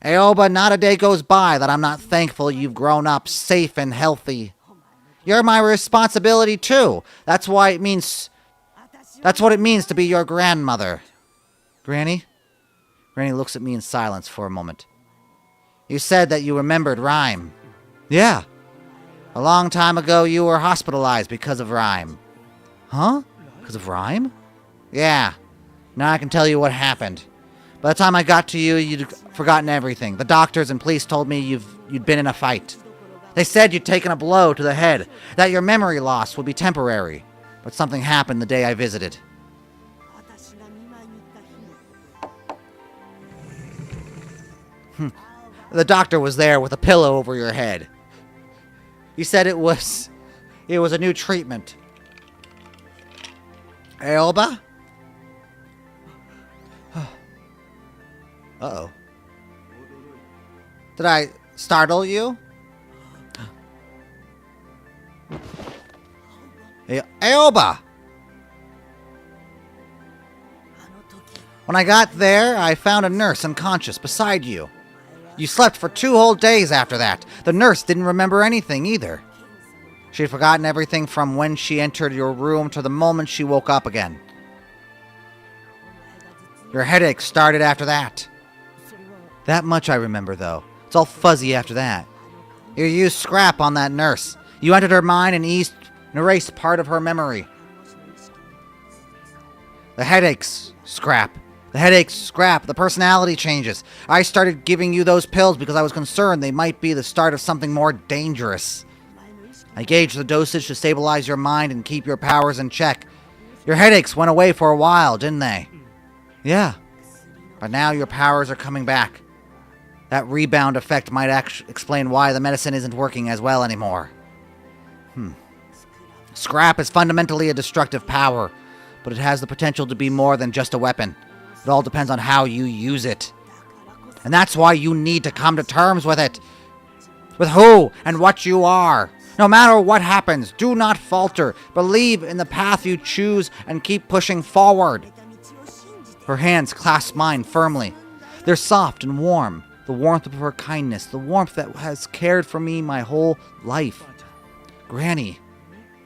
B: Aoba, not a day goes by that I'm not thankful you've grown up safe and healthy. You're my responsibility, too. That's what it means to be your grandmother.
A: Granny? Granny looks at me in silence for a moment.
B: You said that you remembered Rhyme.
A: Yeah.
B: A long time ago, you were hospitalized because of Rhyme.
A: Huh? Because of Rhyme?
B: Yeah. Now I can tell you what happened. By the time I got to you, you'd forgotten everything. The doctors and police told me you'd been in a fight. They said you'd taken a blow to the head, that your memory loss would be temporary. But something happened the day I visited. The doctor was there with a pillow over your head. He said it was a new treatment. Aoba?
A: Uh-oh.
B: Did I startle you? Aoba! When I got there, I found a nurse unconscious beside you. You slept for 2 whole days after that. The nurse didn't remember anything either. She had forgotten everything from when she entered your room to the moment she woke up again. Your headache started after that. That much I remember, though. It's all fuzzy after that. You used scrap on that nurse. You entered her mind and erased part of her memory. The headaches, scrap. The headaches, scrap. The personality changes. I started giving you those pills because I was concerned they might be the start of something more dangerous. I gauged the dosage to stabilize your mind and keep your powers in check. Your headaches went away for a while, didn't they? Yeah. But now your powers are coming back. That rebound effect might explain why the medicine isn't working as well anymore. Scrap is fundamentally a destructive power, but it has the potential to be more than just a weapon. It all depends on how you use it. And that's why you need to come to terms with it. With who and what you are. No matter what happens, do not falter. Believe in the path you choose and keep pushing forward. Her hands clasp mine firmly. They're soft and warm. The warmth of her kindness. The warmth that has cared for me my whole life. Granny.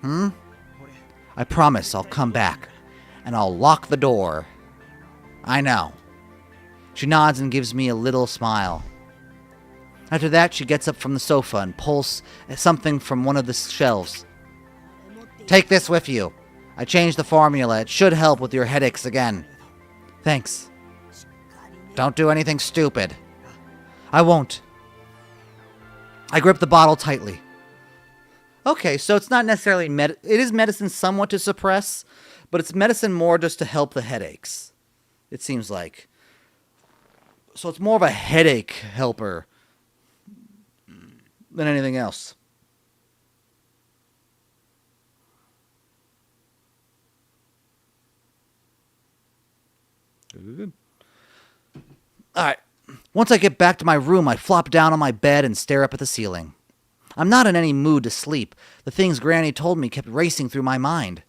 B: I promise I'll come back. And I'll lock the door. I know. She nods and gives me a little smile. After that, she gets up from the sofa and pulls something from one of the shelves. Take this with you. I changed the formula. It should help with your headaches again. Thanks. Don't do anything stupid. I won't. I grip the bottle tightly. Okay, so it's not necessarily it is medicine somewhat to suppress, but it's medicine more just to help the headaches. It seems like. So it's more of a headache helper than anything else. Good. Alright. Once I get back to my room, I flop down on my bed and stare up at the ceiling. I'm not in any mood to sleep. The things Granny told me kept racing through my mind.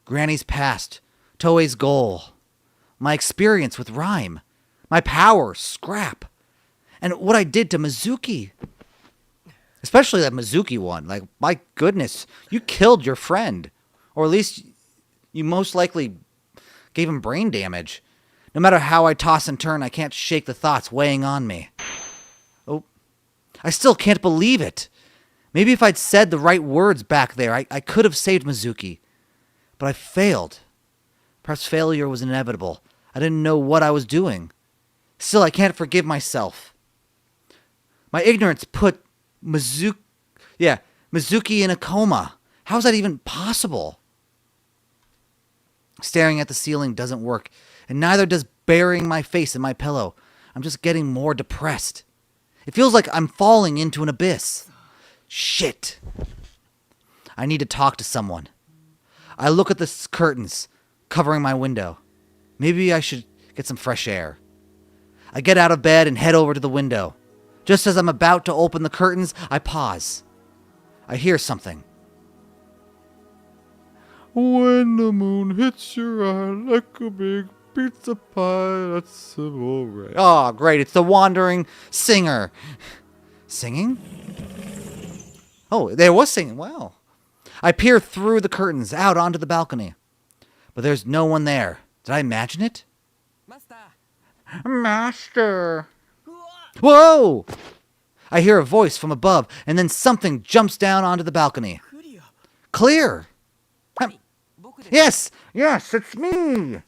B: Granny's past. Toei's goal. My experience with Rhyme. My power, Scrap. And what I did to Mizuki. Especially that Mizuki one. Like, my goodness, you killed your friend. Or at least you most likely gave him brain damage. No matter how I toss and turn, I can't shake the thoughts weighing on me. Oh, I still can't believe it. Maybe if I'd said the right words back there, I could have saved Mizuki. But I failed. Perhaps failure was inevitable. I didn't know what I was doing. Still, I can't forgive myself. My ignorance put Mizuki in a coma. How is that even possible? Staring at the ceiling doesn't work, and neither does burying my face in my pillow. I'm just getting more depressed. It feels like I'm falling into an abyss. Shit. I need to talk to someone. I look at the curtains covering my window. Maybe I should get some fresh air. I get out of bed and head over to the window. Just as I'm about to open the curtains, I pause. I hear something. When the moon hits your eye like a big pizza pie, that's alright. Oh, great. It's the wandering singer. Singing? Oh, there was singing. Wow. I peer through the curtains out onto the balcony. But there's no one there. Did I imagine it? Master. Whoa! I hear a voice from above, and then something jumps down onto the balcony. Clear! Yes, it's me!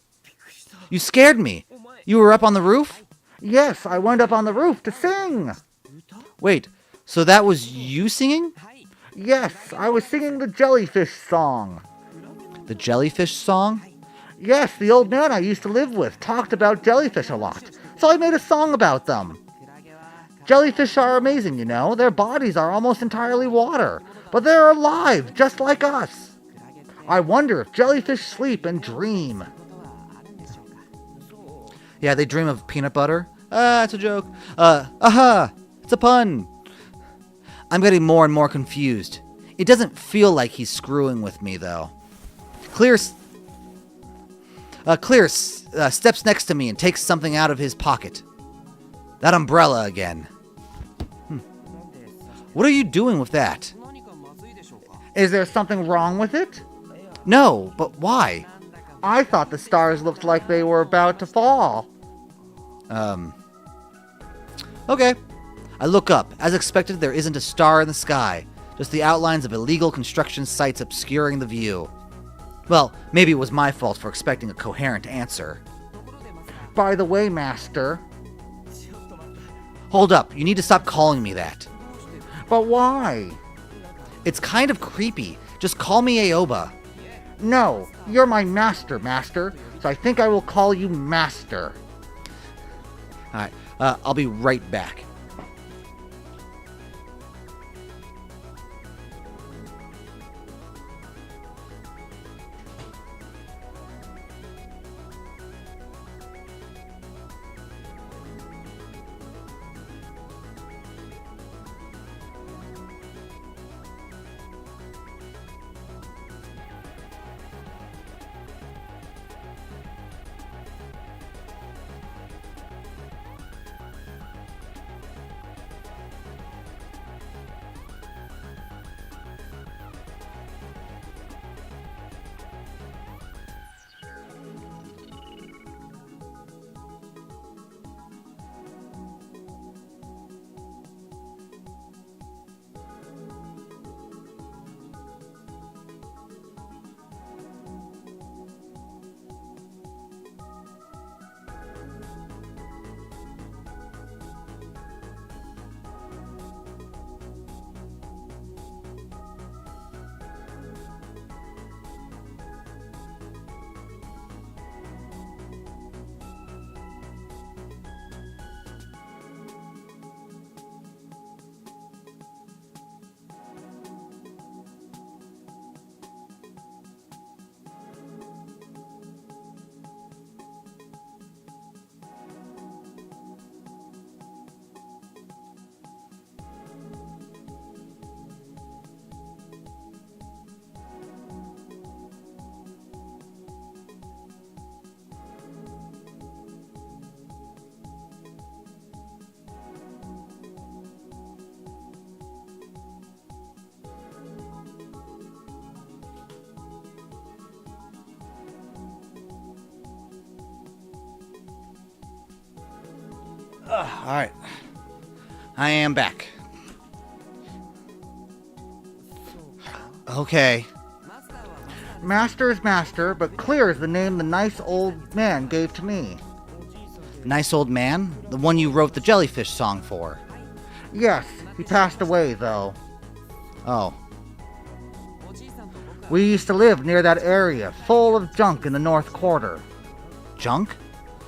B: You scared me. You were up on the roof? Yes, I went up on the roof to sing. Wait, so that was you singing? Yes, I was singing the jellyfish song. The jellyfish song? Yes, the old man I used to live with talked about jellyfish a lot, so I made a song about them. Jellyfish are amazing, you know. Their bodies are almost entirely water, but they're alive, just like us. I wonder if jellyfish sleep and dream. Yeah, they dream of peanut butter. It's a joke. It's a pun. I'm getting more and more confused. It doesn't feel like he's screwing with me, though.
A: Clear steps next to me and takes something out of his pocket. That umbrella again. What are you doing with that?
B: Is there something wrong with it?
A: No, but why?
B: I thought the stars looked like they were about to fall.
A: Okay. I look up. As expected, there isn't a star in the sky. Just the outlines of illegal construction sites obscuring the view. Well, maybe it was my fault for expecting a coherent answer.
B: By the way, Master.
A: Hold up. You need to stop calling me that.
B: But why?
A: It's kind of creepy. Just call me Aoba.
B: No, you're my master, Master. So I think I will call you Master.
A: Alright, I'll be right back. Alright. I am back. Okay.
B: Master is Master, but Clear is the name the nice old man gave to me.
A: Nice old man? The one you wrote the jellyfish song for?
B: Yes, he passed away, though.
A: Oh.
B: We used to live near that area, full of junk in the North Quarter.
A: Junk?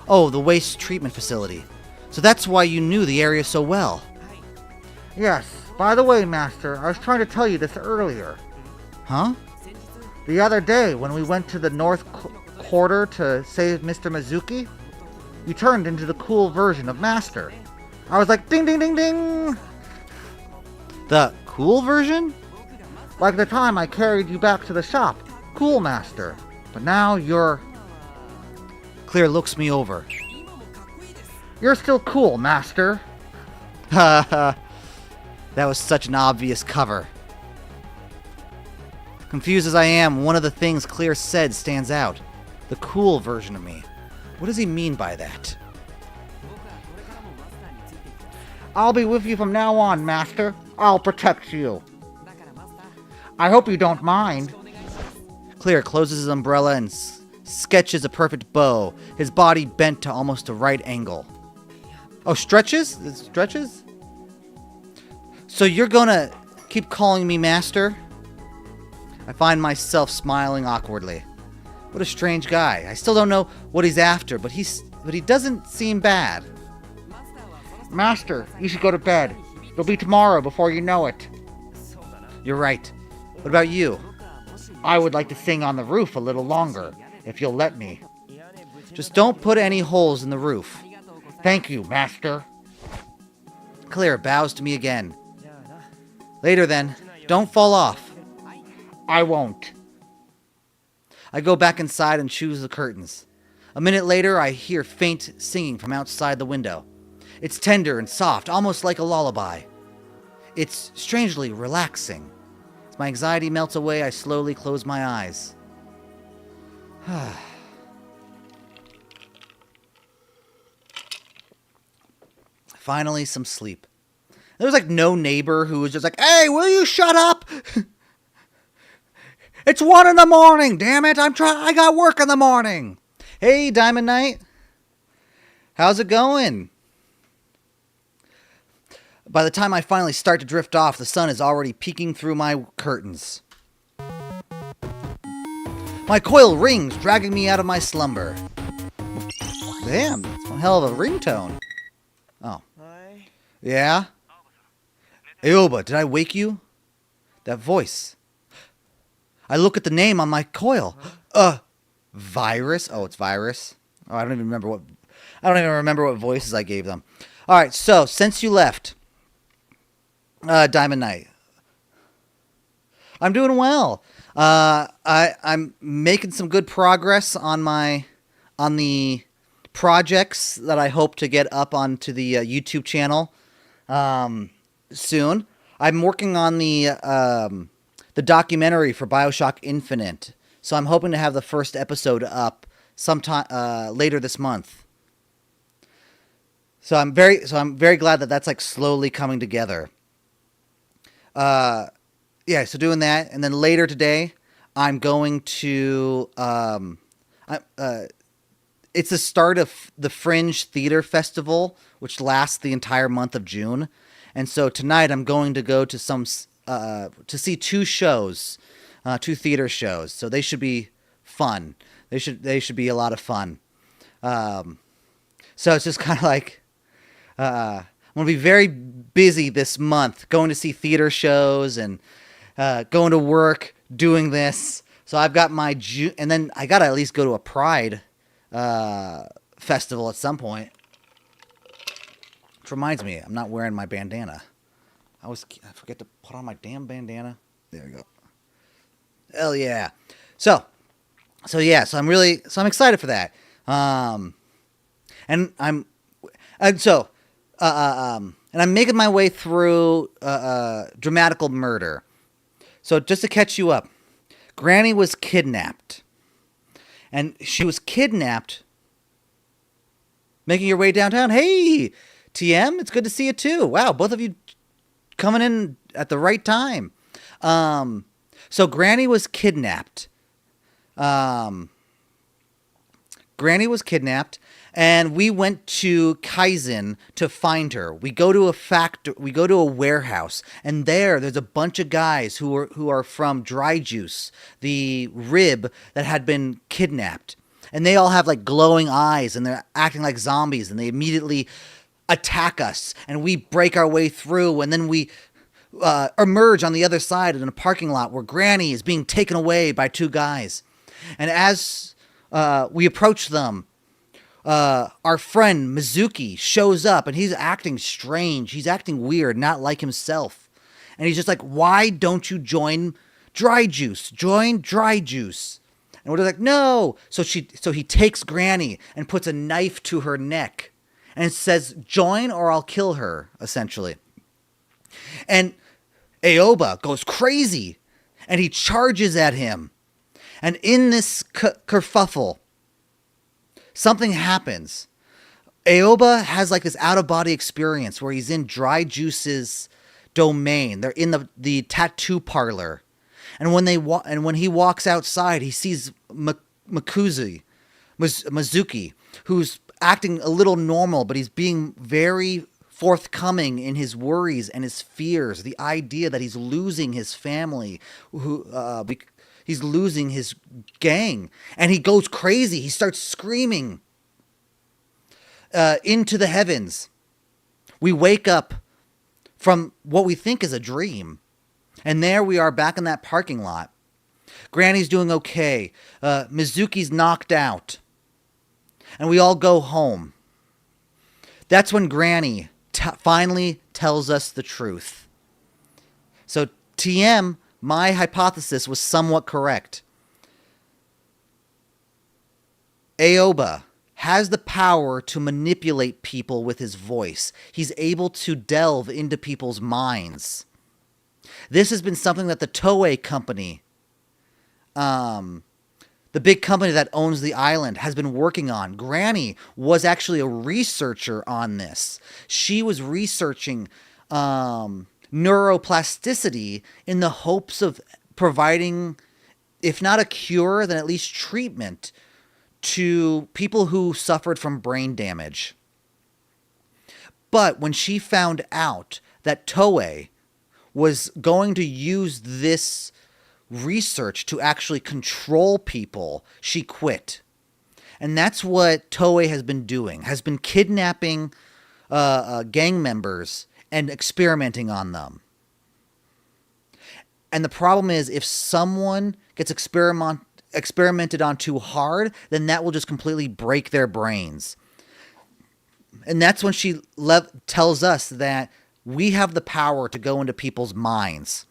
A: Oh, the waste treatment facility. So that's why you knew the area so well.
B: Yes. By the way, Master, I was trying to tell you this earlier.
A: Huh?
B: The other day, when we went to the North Quarter to save Mr. Mizuki, you turned into the cool version of Master. I was like, ding, ding, ding, ding!
A: The cool version?
B: Like the time I carried you back to the shop. Cool, Master. But now you're...
A: Clear looks me over.
B: You're still cool, Master.
A: Haha. That was such an obvious cover. Confused as I am, one of the things Clear said stands out. The cool version of me. What does he mean by that?
B: I'll be with you from now on, Master. I'll protect you. I hope you don't mind.
A: Clear closes his umbrella and sketches a perfect bow, his body bent to almost a right angle. Oh, stretches? It stretches? So you're gonna keep calling me Master? I find myself smiling awkwardly. What a strange guy. I still don't know what he's after, but he doesn't seem bad.
B: Master, you should go to bed. It'll be tomorrow before you know it.
A: You're right. What about you?
B: I would like to sing on the roof a little longer, if you'll let me.
A: Just don't put any holes in the roof.
B: Thank you, Master.
A: Clear bows to me again. Later then. Don't fall off.
B: I won't.
A: I go back inside and choose the curtains. A minute later, I hear faint singing from outside the window. It's tender and soft, almost like a lullaby. It's strangely relaxing. As my anxiety melts away, I slowly close my eyes. Finally, some sleep. There was like no neighbor who was just like, "Hey, will you shut up? It's 1 a.m, damn it! I got work in the morning." Hey, Diamond Knight. How's it going? By the time I finally start to drift off, the sun is already peeking through my curtains. My coil rings, dragging me out of my slumber. Damn, that's one hell of a ringtone. Oh. Yeah? Aoba, did I wake you? That voice. I look at the name on my coil. Virus? Oh, it's Virus? Oh, I don't even remember what voices I gave them. Alright, so, since you left, Diamond Knight, I'm doing well. I'm making some good progress on the projects that I hope to get up onto the YouTube channel soon. I'm working on the documentary for BioShock Infinite, so I'm hoping to have the first episode up sometime later this month. So I'm very glad that that's like slowly coming together. Yeah, so doing that, and then later today, I'm going to it's the start of the Fringe Theater Festival, which lasts the entire month of June. And so tonight I'm going to go to to see 2 shows, 2 theater shows. So they should be fun. They should be a lot of fun. So it's just kind of like, I'm going to be very busy this month going to see theater shows and going to work, doing this. So I've got my June, and then I got to at least go to a Pride festival at some point. Which reminds me, I'm not wearing my bandana. I forget to put on my damn bandana. There we go. Hell yeah. So I'm excited for that. And I'm making my way through DRAMAtical Murder. So just to catch you up, Granny was kidnapped. And she was kidnapped making your way downtown. Hey, TM, it's good to see you too. Wow, both of you coming in at the right time. So Granny was kidnapped. And we went to Kaizen to find her. We go to a warehouse, and there's a bunch of guys who are from Dry Juice, the rib that had been kidnapped. And they all have like glowing eyes, and they're acting like zombies, and they immediately attack us, and we break our way through, and then we emerge on the other side in a parking lot where Granny is being taken away by 2 guys. And as we approach them, our friend Mizuki shows up, and he's acting strange. He's acting weird, not like himself. And he's just like, "Why don't you join Dry Juice? Join Dry Juice." And we're like, "No." So he takes Granny and puts a knife to her neck, and it says, "Join or I'll kill her," essentially. And Aoba goes crazy, and he charges at him. And in this kerfuffle, something happens. Aoba has like this out-of-body experience where he's in Dry Juice's domain. They're in the tattoo parlor. And when he walks outside, he sees Mizuki, who's acting a little normal, but he's being very forthcoming in his worries and his fears. The idea that he's losing his family, he's losing his gang, and he goes crazy. He starts screaming into the heavens. We wake up from what we think is a dream, and there we are back in that parking lot. Granny's doing okay. Mizuki's knocked out, and we all go home. That's when Granny finally tells us the truth. So TM, my hypothesis was somewhat correct. Aoba has the power to manipulate people with his voice. He's able to delve into people's minds. This has been something that the Toei company, the big company that owns the island, has been working on. Granny was actually a researcher on this. She was researching neuroplasticity in the hopes of providing, if not a cure, then at least treatment to people who suffered from brain damage. But when she found out that Toei was going to use this research to actually control people, she quit. And that's what Toei has been doing, has been kidnapping gang members and experimenting on them. And the problem is, if someone gets experimented on too hard, then that will just completely break their brains. And that's when she tells us that we have the power to go into people's minds.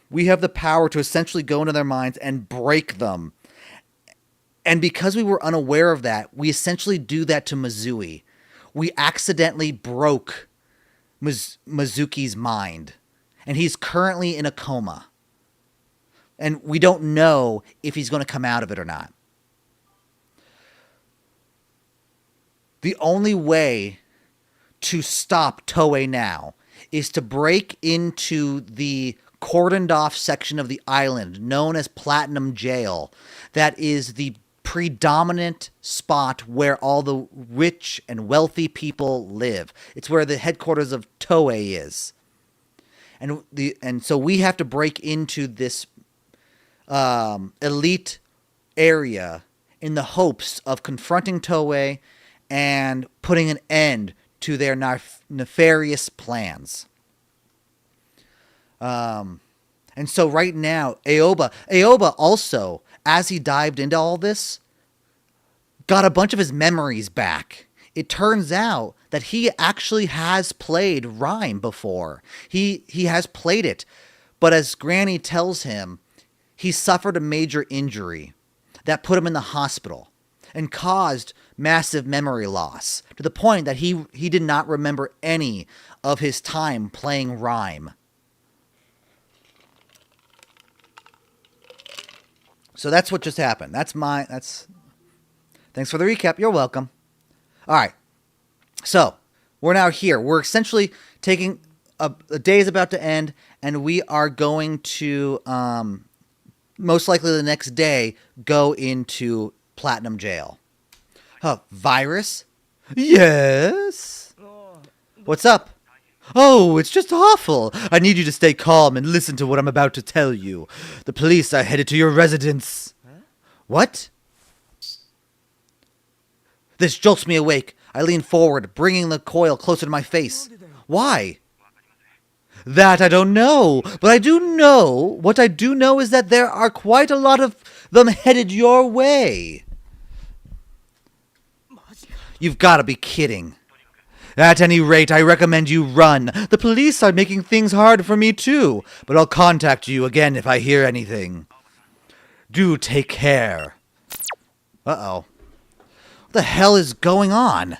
A: We have the power to essentially go into their minds and break them. And because we were unaware of that, we essentially do that to Mizui. We accidentally broke Mizuki's mind. And he's currently in a coma. And we don't know if he's going to come out of it or not. The only way to stop Toei now is to break into the cordoned off section of the island known as Platinum Jail. That is the predominant spot where all the rich and wealthy people live. It's where the headquarters of Toei is. And so we have to break into this elite area in the hopes of confronting Toei and putting an end to their nefarious plans. And so right now, Aoba also, as he dived into all this, got a bunch of his memories back. It turns out that he actually has played Rhyme before. He has played it. But as Granny tells him, he suffered a major injury that put him in the hospital and caused massive memory loss to the point that he did not remember any of his time playing Rhyme. So that's what just happened. Thanks for the recap. You're welcome. All right. So we're now here. We're essentially taking the day is about to end, and we are going to most likely the next day go into Platinum Jail. Virus? Yes? What's up? Oh, it's just awful. I need you to stay calm and listen to what I'm about to tell you. The police are headed to your residence. Huh? What? This jolts me awake. I lean forward, bringing the coil closer to my face. Why? That I don't know, but I do know, what I do know is that there are quite a lot of them headed your way. You've got to be kidding. At any rate, I recommend you run. The police are making things hard for me too, but I'll contact you again if I hear anything. Do take care. Uh-oh. What the hell is going on?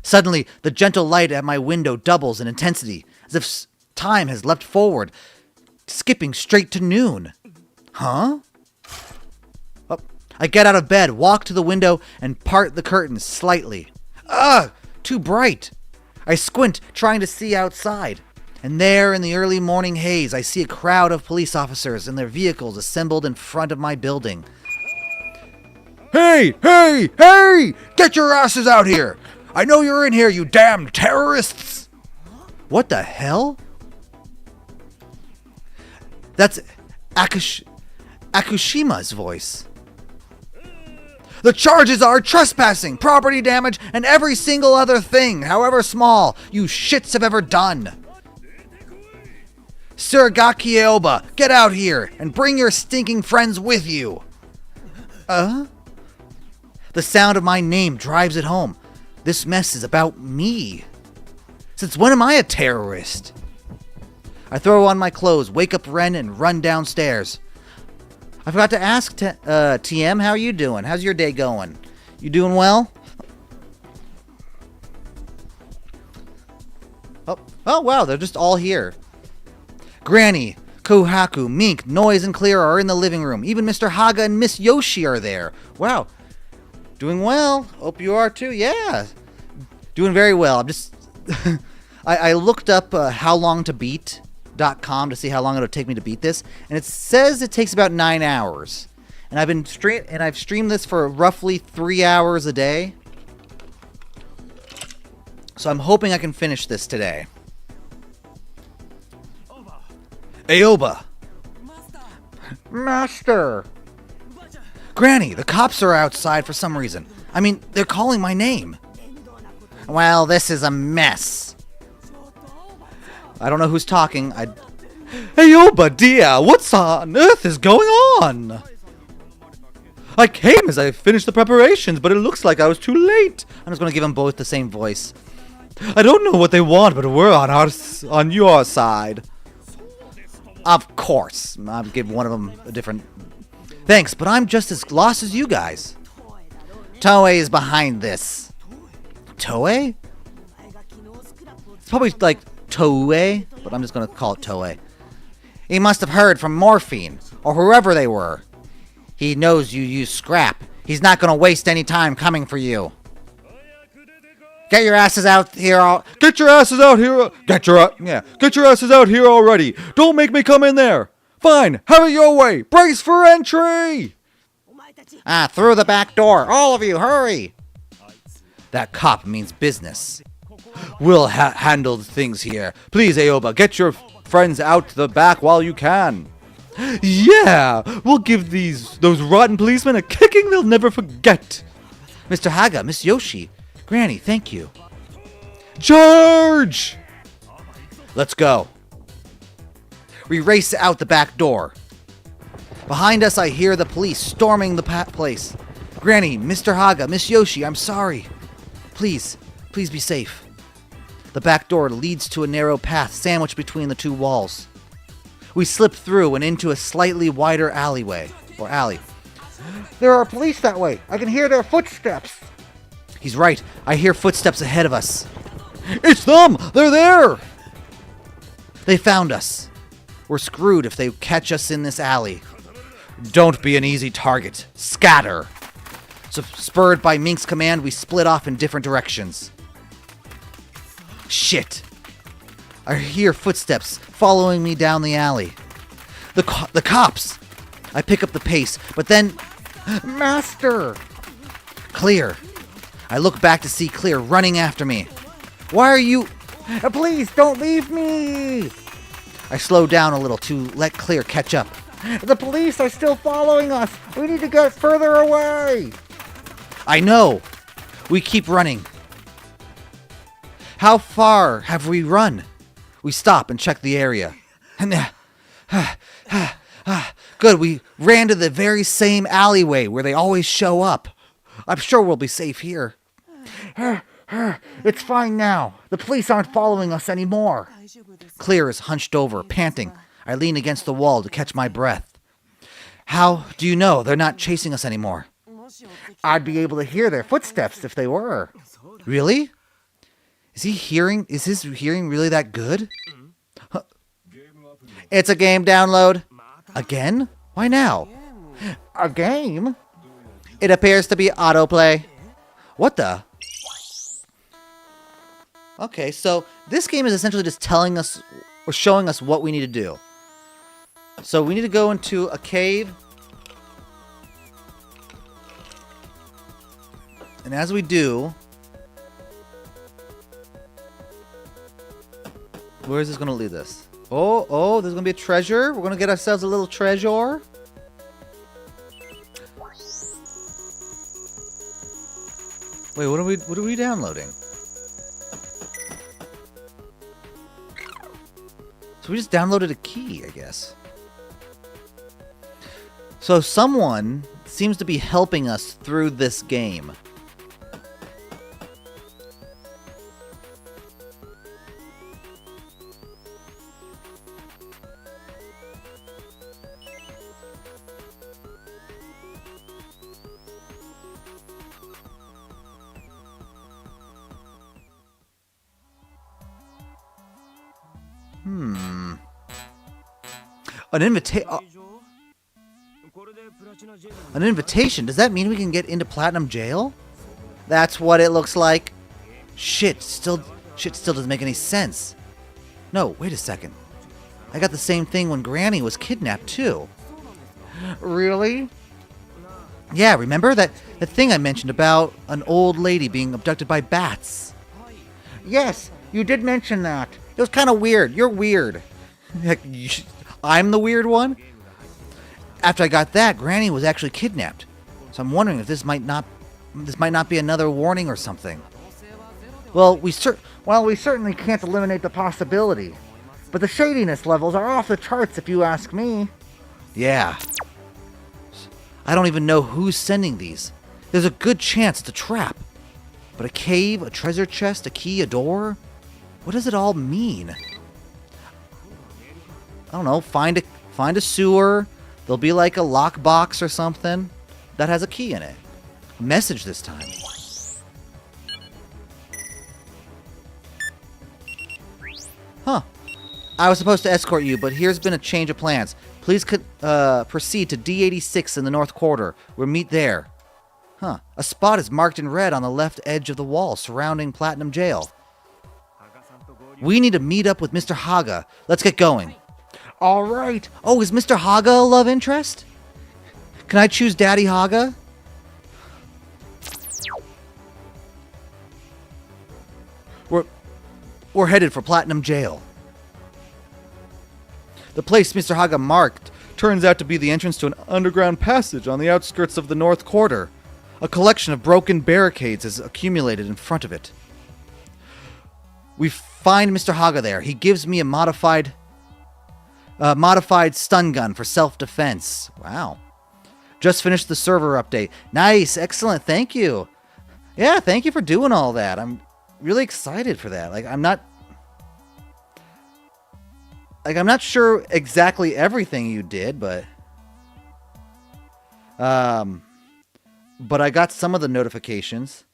A: Suddenly, the gentle light at my window doubles in intensity, as if time has leapt forward, skipping straight to noon. Huh? Oh, I get out of bed, walk to the window, and part the curtains slightly. Ugh! Too bright. I squint, trying to see outside. And there, in the early morning haze, I see a crowd of police officers and their vehicles assembled in front of my building. Hey! Hey! Hey! Get your asses out here! I know you're in here, you damn terrorists! What the hell? That's Akushima's voice. The charges are trespassing, property damage, and every single other thing, however small, you shits have ever done. Surigaki Aoba, get out here, and bring your stinking friends with you. The sound of my name drives it home. This mess is about me. Since when am I a terrorist? I throw on my clothes, wake up Ren, and run downstairs. I forgot to ask TM, how are you doing? How's your day going? You doing well? Oh wow, they're just all here. Granny, Kohaku, Mink, Noise, and Clear are in the living room. Even Mr. Haga and Miss Yoshi are there. Wow. Doing well. Hope you are too. Yeah. Doing very well. I'm just... I looked up howlongtobeat.com to see how long it'll take me to beat this, and it says it takes about 9 hours. And I've streamed this for roughly 3 hours a day. So I'm hoping I can finish this today. Aoba! Master! Granny, the cops are outside for some reason. I mean, they're calling my name.
B: Well, this is a mess.
A: I don't know who's talking. Aoba, dear, what on earth is going on? I came as I finished the preparations, but it looks like I was too late. I'm just going to give them both the same voice. I don't know what they want, but we're on your side.
B: Of course.
A: I'll give one of them a different... Thanks, but I'm just as lost as you guys.
B: Toei is behind this.
A: Toei? It's probably like Toei, but I'm just going to call it Toei.
B: He must have heard from Morphine, or whoever they were. He knows you use scrap. He's not going to waste any time coming for you. Get your asses out here.
C: Get your asses out here. Get your asses out here already. Don't make me come in there. Fine, have it your way. Brace for entry.
B: Through the back door. All of you, hurry.
A: That cop means business. We'll handle things here. Please, Aoba, get your friends out the back while you can. Yeah, we'll give those rotten policemen a kicking they'll never forget. Mr. Haga, Miss Yoshi, Granny, thank you.
C: Charge!
A: Let's go. We race out the back door. Behind us, I hear the police storming the place. Granny, Mr. Haga, Miss Yoshi, I'm sorry. Please be safe. The back door leads to a narrow path sandwiched between the two walls. We slip through and into a slightly wider alleyway, or alley.
B: There are police that way. I can hear their footsteps.
A: He's right. I hear footsteps ahead of us.
C: It's them! They're there!
A: They found us. We're screwed if they catch us in this alley. Don't be an easy target. Scatter. So, spurred by Mink's command, we split off in different directions. Shit. I hear footsteps following me down the alley. The cops! I pick up the pace, but then...
B: Master!
A: Clear. I look back to see Clear running after me. Why are you...
B: Please, don't leave me!
A: I slow down a little to let Clear catch up.
B: The police are still following us. We need to get further away.
A: I know. We keep running. How far have we run? We stop and check the area. Good, we ran to the very same alleyway where they always show up. I'm sure we'll be safe here.
B: It's fine now. The police aren't following us anymore.
A: Clear is hunched over, panting. I lean against the wall to catch my breath. How do you know they're not chasing us anymore?
B: I'd be able to hear their footsteps if they were.
A: Really? Is his hearing really that good? Huh.
B: It's a game download.
A: Again? Why now?
B: A game?
A: It appears to be autoplay. What the? Okay, so this game is essentially just telling us or showing us what we need to do. So we need to go into a cave. And as we do... Where is this going to lead us? Oh, there's going to be a treasure. We're going to get ourselves a little treasure. Wait, what are we downloading? So we just downloaded a key, I guess. So someone seems to be helping us through this game. An invitation? Does that mean we can get into Platinum Jail? That's what it looks like. Shit still doesn't make any sense. No, wait a second. I got the same thing when Granny was kidnapped too. Really? Yeah, remember that thing I mentioned about an old lady being abducted by bats? Yes, you did mention that. It was kind of weird. You're weird. I'm the weird one? After I got that, Granny was actually kidnapped. So I'm wondering if this might not be another warning or something. Well, we certainly can't eliminate the possibility. But the shadiness levels are off the charts if you ask me. Yeah. I don't even know who's sending these. There's a good chance it's a trap. But a cave, a treasure chest, a key, a door? What does it all mean? I don't know, find a sewer. There'll be like a lockbox or something that has a key in it. A message this time. Huh. I was supposed to escort you, but here's been a change of plans. Please proceed to D86 in the North Quarter. We'll meet there. Huh. A spot is marked in red on the left edge of the wall surrounding Platinum Jail. We need to meet up with Mr. Haga. Let's get going. All right. Oh, is Mr. Haga a love interest? Can I choose Daddy Haga? We're headed for Platinum Jail. The place Mr. Haga marked turns out to be the entrance to an underground passage on the outskirts of the North Quarter. A collection of broken barricades has accumulated in front of it. We find Mr. Haga there. He gives me a modified stun gun for self-defense. Wow. Just finished the server update. Nice. Excellent. Thank you. Yeah, thank you for doing all that. I'm really excited for that. I'm not sure exactly everything you did, but I got some of the notifications.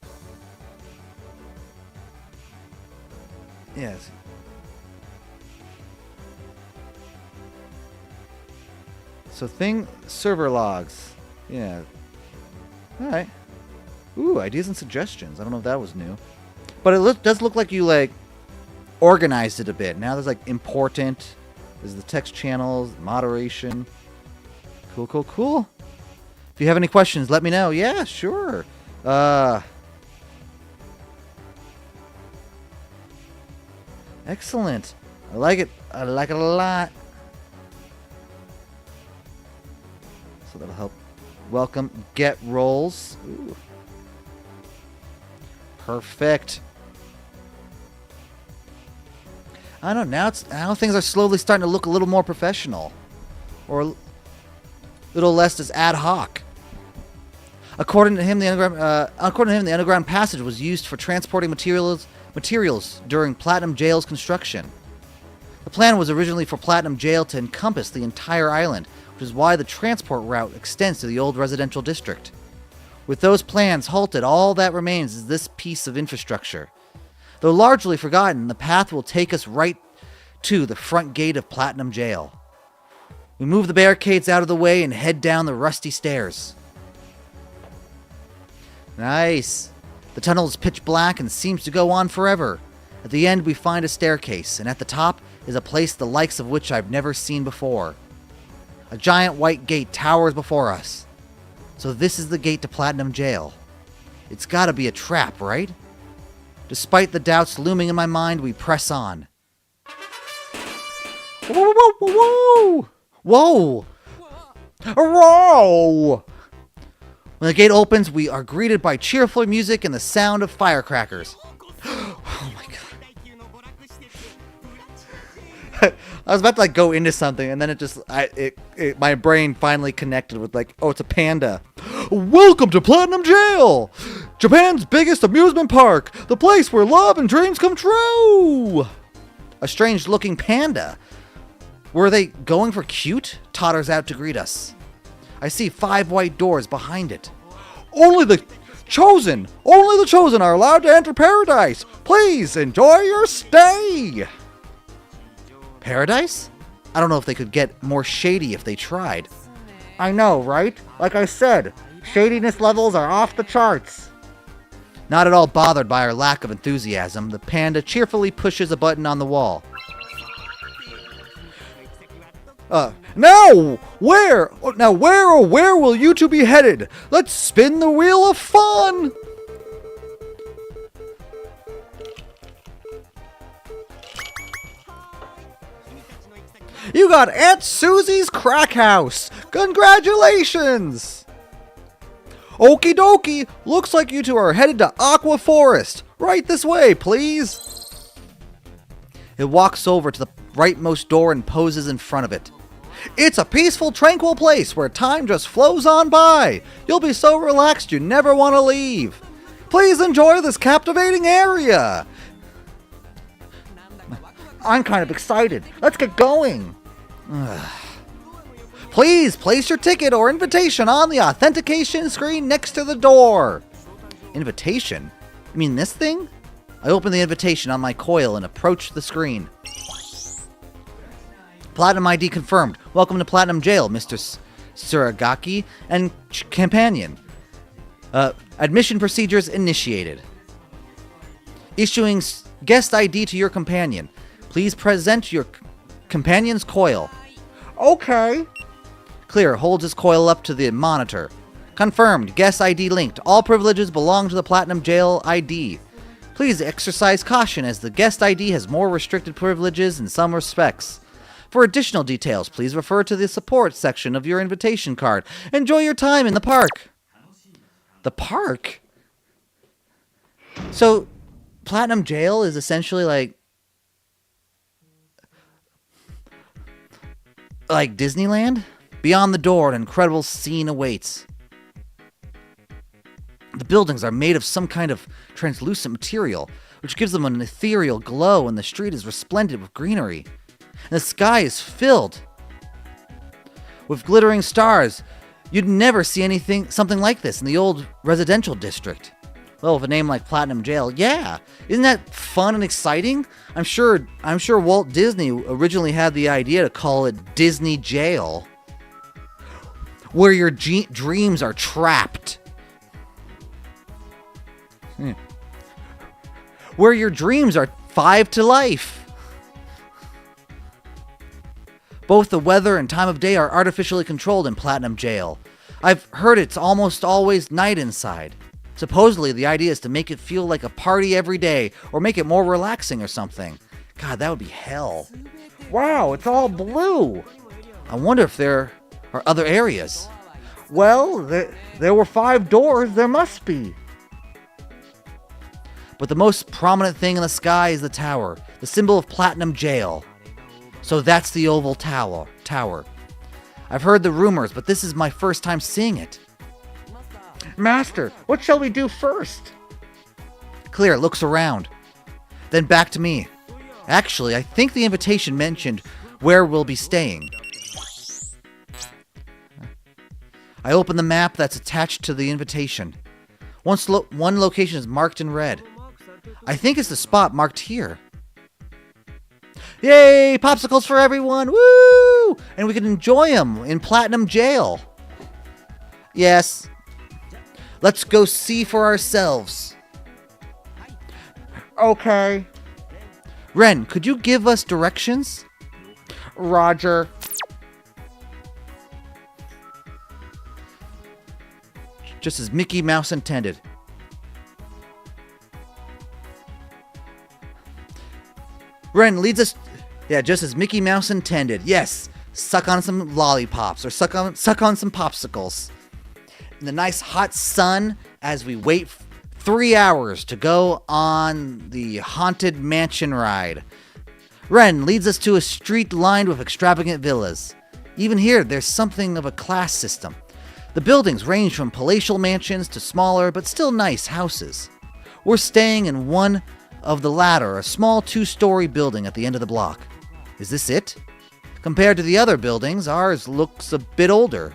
A: Yes. So server logs. Yeah. All right. Ooh, ideas and suggestions. I don't know if that was new. But it does look like you organized it a bit. Now there's important. There's the text channels, moderation. Cool, cool, cool. If you have any questions, let me know. Yeah, sure. Excellent. I like it. I like it a lot. So that'll help. Welcome. Get rolls. Ooh. Perfect. I don't know. Now things are slowly starting to look a little more professional. Or a little less as ad hoc. According to him, the underground passage was used for transporting materials during Platinum Jail's construction. The plan was originally for Platinum Jail to encompass the entire island, which is why the transport route extends to the old residential district. With those plans halted, all that remains is this piece of infrastructure. Though largely forgotten, the path will take us right to the front gate of Platinum Jail. We move the barricades out of the way and head down the rusty stairs. Nice. The tunnel is pitch black and seems to go on forever. At the end, we find a staircase, and at the top is a place the likes of which I've never seen before. A giant white gate towers before us. So this is the gate to Platinum Jail. It's gotta be a trap, right? Despite the doubts looming in my mind, we press on. Whoa! Whoa! Whoa! Whoa! Whoa! When the gate opens, we are greeted by cheerful music and the sound of firecrackers. Oh my god. I was about to go into something, and then my brain finally connected with oh, it's a panda. Welcome to Platinum Jail, Japan's biggest amusement park, the place where love and dreams come true. A strange-looking panda. Were they going for cute? Totters out to greet us. I see 5 white doors behind it. Only the chosen are allowed to enter paradise. Please enjoy your stay. Paradise? I don't know if they could get more shady if they tried.
B: I know, right? Like I said, shadiness levels are off the charts.
A: Not at all bothered by our lack of enthusiasm, the panda cheerfully pushes a button on the wall.
C: Now, where or where will you two be headed? Let's spin the wheel of fun!
A: You got Aunt Susie's Crack House! Congratulations! Okie dokie, looks like you two are headed to Aqua Forest. Right this way, please. It walks over to the rightmost door and poses in front of it. It's a peaceful, tranquil place where time just flows on by. You'll be so relaxed you never want to leave. Please enjoy this captivating area.
B: I'm kind of excited. Let's get going.
A: Please place your ticket or invitation on the authentication screen next to the door. Invitation? You mean this thing? I open the invitation on my coil and approach the screen. Platinum ID confirmed. Welcome to Platinum Jail, Mr. Suragaki and companion. Admission procedures initiated. Issuing guest ID to your companion. Please present your companion's coil.
B: Okay.
A: Clear holds his coil up to the monitor. Confirmed. Guest ID linked. All privileges belong to the Platinum Jail ID. Please exercise caution as the guest ID has more restricted privileges in some respects. For additional details, please refer to the support section of your invitation card. Enjoy your time in the park. The park? So, Platinum Jail is essentially like Disneyland? Beyond the door, an incredible scene awaits. The buildings are made of some kind of translucent material, which gives them an ethereal glow, and the street is resplendent with greenery. And the sky is filled with glittering stars. You'd never see something like this in the old residential district. Well, with a name like Platinum Jail, yeah. Isn't that fun and exciting? I'm sure Walt Disney originally had the idea to call it Disney Jail, where your dreams are trapped. Where your dreams are 5 to life. Both the weather and time of day are artificially controlled in Platinum Jail. I've heard it's almost always night inside. Supposedly, the idea is to make it feel like a party every day, or make it more relaxing or something. God, that would be hell.
B: Wow, it's all blue.
A: I wonder if there are other areas.
B: Well, there were 5 doors. There must be.
A: But the most prominent thing in the sky is the tower, the symbol of Platinum Jail. So that's the oval tower. I've heard the rumors, but this is my first time seeing it.
B: Master, what shall we do first?
A: Clear looks around, then back to me. Actually, I think the invitation mentioned where we'll be staying. I open the map that's attached to the invitation. One location is marked in red. I think it's the spot marked here. Yay! Popsicles for everyone! Woo! And we can enjoy them in Platinum Jail. Yes. Let's go see for ourselves.
B: Okay.
A: Ren, could you give us directions?
B: Roger.
A: Just as Mickey Mouse intended. Ren leads us... Yeah, just as Mickey Mouse intended. Yes, suck on some lollipops or suck on some popsicles. In the nice hot sun as we wait 3 hours to go on the Haunted Mansion ride. Ren leads us to a street lined with extravagant villas. Even here, there's something of a class system. The buildings range from palatial mansions to smaller but still nice houses. We're staying in one of the latter, a small 2-story building at the end of the block. Is this it? Compared to the other buildings, ours looks a bit older.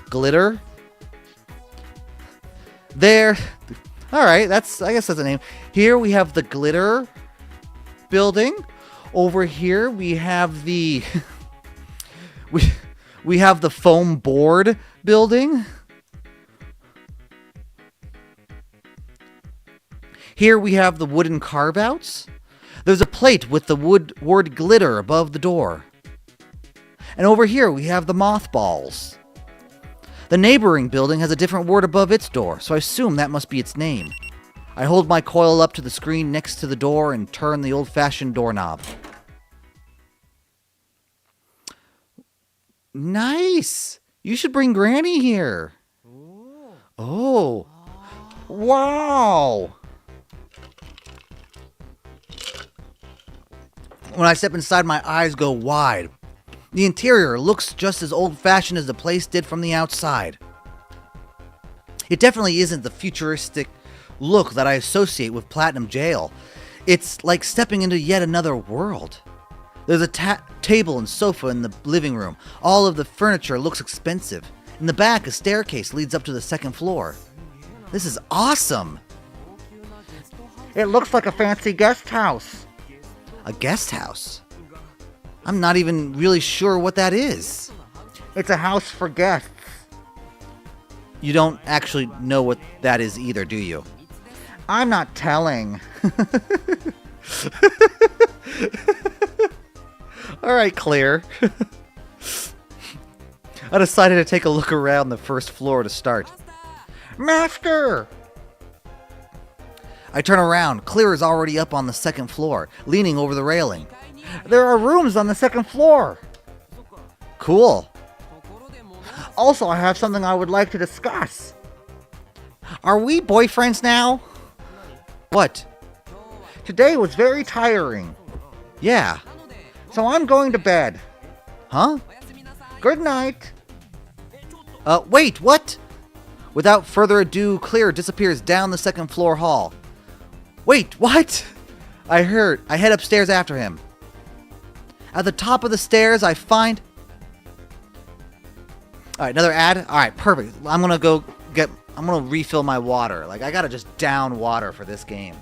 A: Glitter? There. Alright, I guess that's the name. Here we have the Glitter building. Over here we have the we have the foam board building. Here we have the wooden carve-outs. There's a plate with the word glitter above the door. And over here we have the mothballs. The neighboring building has a different word above its door, so I assume that must be its name. I hold my coil up to the screen next to the door and turn the old-fashioned doorknob. Nice! You should bring Granny here. Oh. Wow! When I step inside, my eyes go wide. The interior looks just as old-fashioned as the place did from the outside. It definitely isn't the futuristic look that I associate with Platinum Jail. It's like stepping into yet another world. There's a table and sofa in the living room. All of the furniture looks expensive. In the back, a staircase leads up to the second floor. This is awesome!
B: It looks like a fancy guest house.
A: A guest house? I'm not even really sure what that is.
B: It's a house for guests.
A: You don't actually know what that is either, do you?
B: I'm not telling.
A: Alright, Claire. I decided to take a look around the first floor to start.
B: Master!
A: I turn around. Claire is already up on the second floor, leaning over the railing.
B: There are rooms on the second floor.
A: Cool.
B: Also, I have something I would like to discuss.
A: Are we boyfriends now? What?
B: Today was very tiring,
A: Yeah.
B: so I'm going to bed.
A: Huh?
B: Good night.
A: Wait, what? Without further ado, Claire disappears down the second floor hall. Wait, what? I head upstairs after him. At the top of the stairs, I find... Alright, another ad? Alright, perfect. I'm gonna refill my water. Like, I gotta just down water for this game.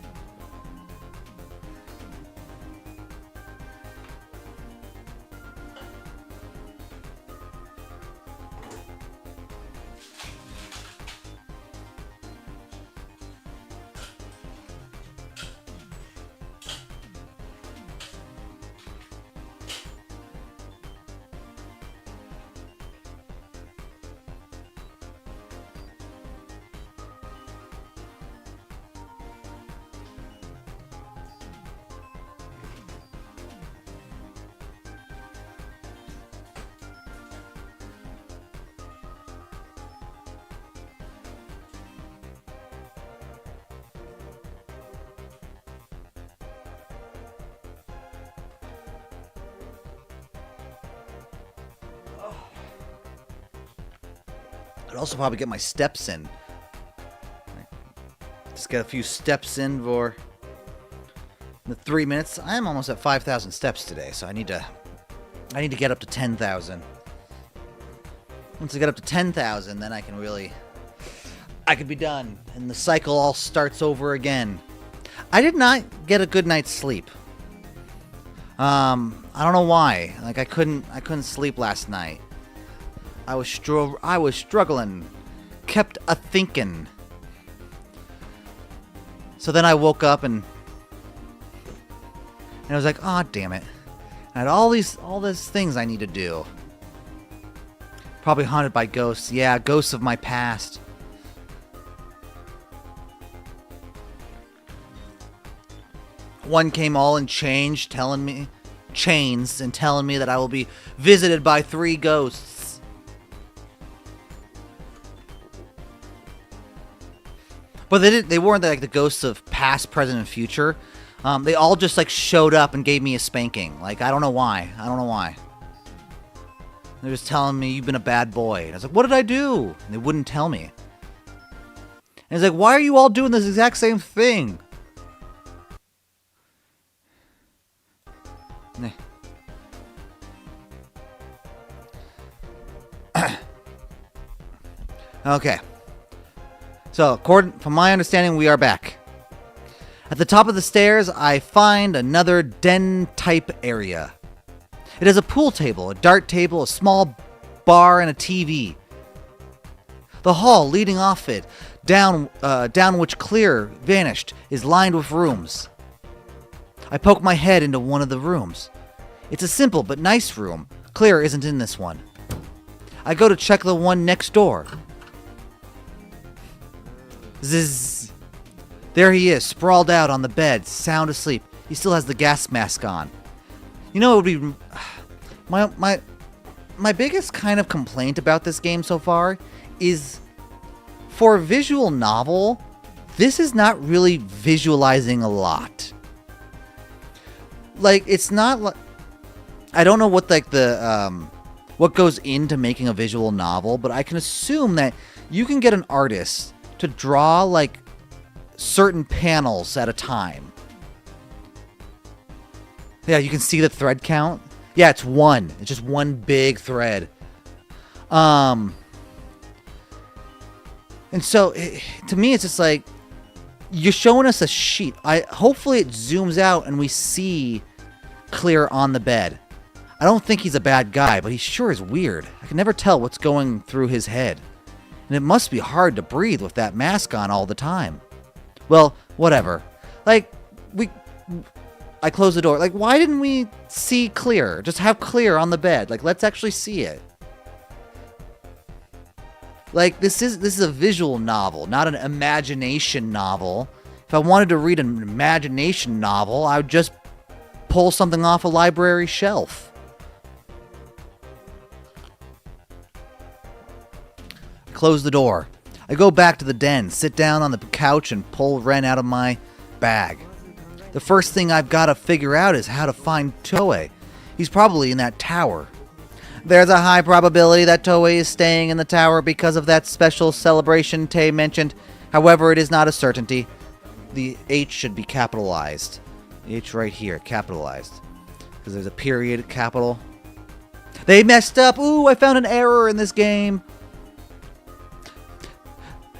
A: I'd also probably get my steps in. Just get a few steps in for the 3 minutes. I am almost at 5,000 steps today, so I need to get up to 10,000. Once I get up to 10,000, then I could be done, and the cycle all starts over again. I did not get a good night's sleep. I don't know why. Like I couldn't sleep last night. I was struggling, kept a thinking. So then I woke up and I was like, "Ah, damn it! I had all these things I need to do." Probably haunted by ghosts. Yeah, ghosts of my past. One came all in chains, telling me that I will be visited by 3 ghosts. But they weren't like the ghosts of past, present, and future. They all just like showed up and gave me a spanking. Like, I don't know why. They're just telling me, "You've been a bad boy." And I was like, "What did I do?" And they wouldn't tell me. And it's like, "Why are you all doing this exact same thing?" Okay. So, from my understanding, we are back. At the top of the stairs, I find another den-type area. It has a pool table, a dart table, a small bar, and a TV. The hall leading off it, down which Clear vanished, is lined with rooms. I poke my head into one of the rooms. It's a simple but nice room. Clear isn't in this one. I go to check the one next door. Zzz. There he is, sprawled out on the bed, sound asleep. He still has the gas mask on. You know, it would be... My biggest kind of complaint about this game so far is, for a visual novel, this is not really visualizing a lot. Like, it's not like... I don't know what, like, what goes into making a visual novel, but I can assume that you can get an artist to draw, like, certain panels at a time. Yeah, you can see the thread count. Yeah, it's one. It's just one big thread. And so, to me, it's just like, you're showing us a sheet. Hopefully it zooms out and we see Clear on the bed. I don't think he's a bad guy, but he sure is weird. I can never tell what's going through his head. And it must be hard to breathe with that mask on all the time. Well, whatever. Like, I close the door. Like, why didn't we see Clear? Just have Clear on the bed. Like, let's actually see it. Like, this is a visual novel, not an imagination novel. If I wanted to read an imagination novel, I would just pull something off a library shelf. I close the door. I go back to the den, sit down on the couch, and pull Ren out of my bag. The first thing I've got to figure out is how to find Toei. He's probably in that tower. There's a high probability that Toei is staying in the tower because of that special celebration Tay mentioned. However, it is not a certainty. The H should be capitalized. The H right here, capitalized. Because there's a period capital. They messed up! Ooh, I found an error in this game!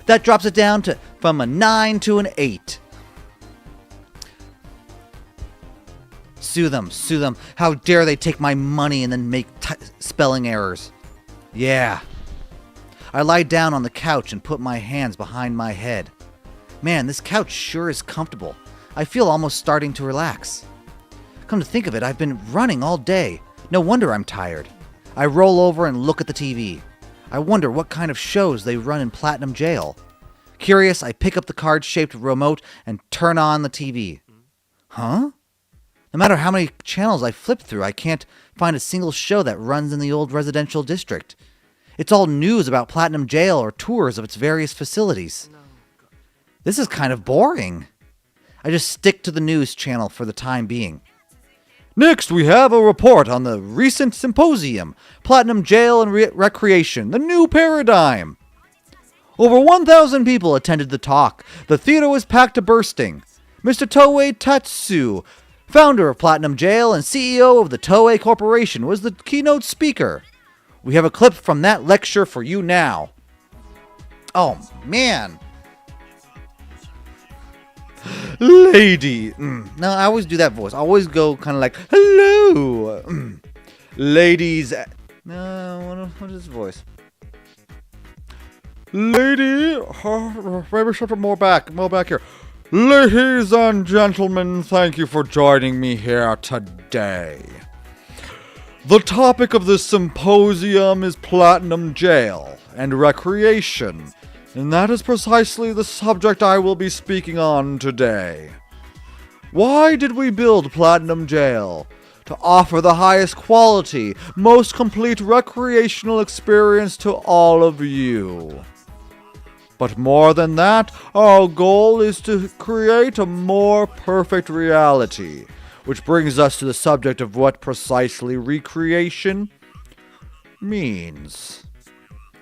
A: That drops it down from a 9 to an 8. Sue them. How dare they take my money and then make spelling errors. Yeah. I lie down on the couch and put my hands behind my head. Man, this couch sure is comfortable. I feel almost starting to relax. Come to think of it, I've been running all day. No wonder I'm tired. I roll over and look at the TV. I wonder what kind of shows they run in Platinum Jail. Curious, I pick up the card-shaped remote and turn on the TV. Huh? No matter how many channels I flip through, I can't find a single show that runs in the old residential district. It's all news about Platinum Jail or tours of its various facilities. This is kind of boring. I just stick to the news channel for the time being.
C: Next, we have a report on the recent symposium, Platinum Jail and Recreation, the New Paradigm. Over 1,000 people attended the talk. The theater was packed to bursting. Mr. Toei Tatsu, founder of Platinum Jail and CEO of the Toei Corporation, was the keynote speaker. We have a clip from that lecture for you now.
A: Oh, man.
C: Lady.
A: No, I always do that voice. I always go kind of like, hello.
C: Ladies.
A: No, what is his voice?
C: Lady. Maybe shift it more back here. Ladies and gentlemen, thank you for joining me here today. The topic of this symposium is Platinum Jail and Recreation, and that is precisely the subject I will be speaking on today. Why did we build Platinum Jail? To offer the highest quality, most complete recreational experience to all of you. But more than that, our goal is to create a more perfect reality, which brings us to the subject of what precisely recreation means.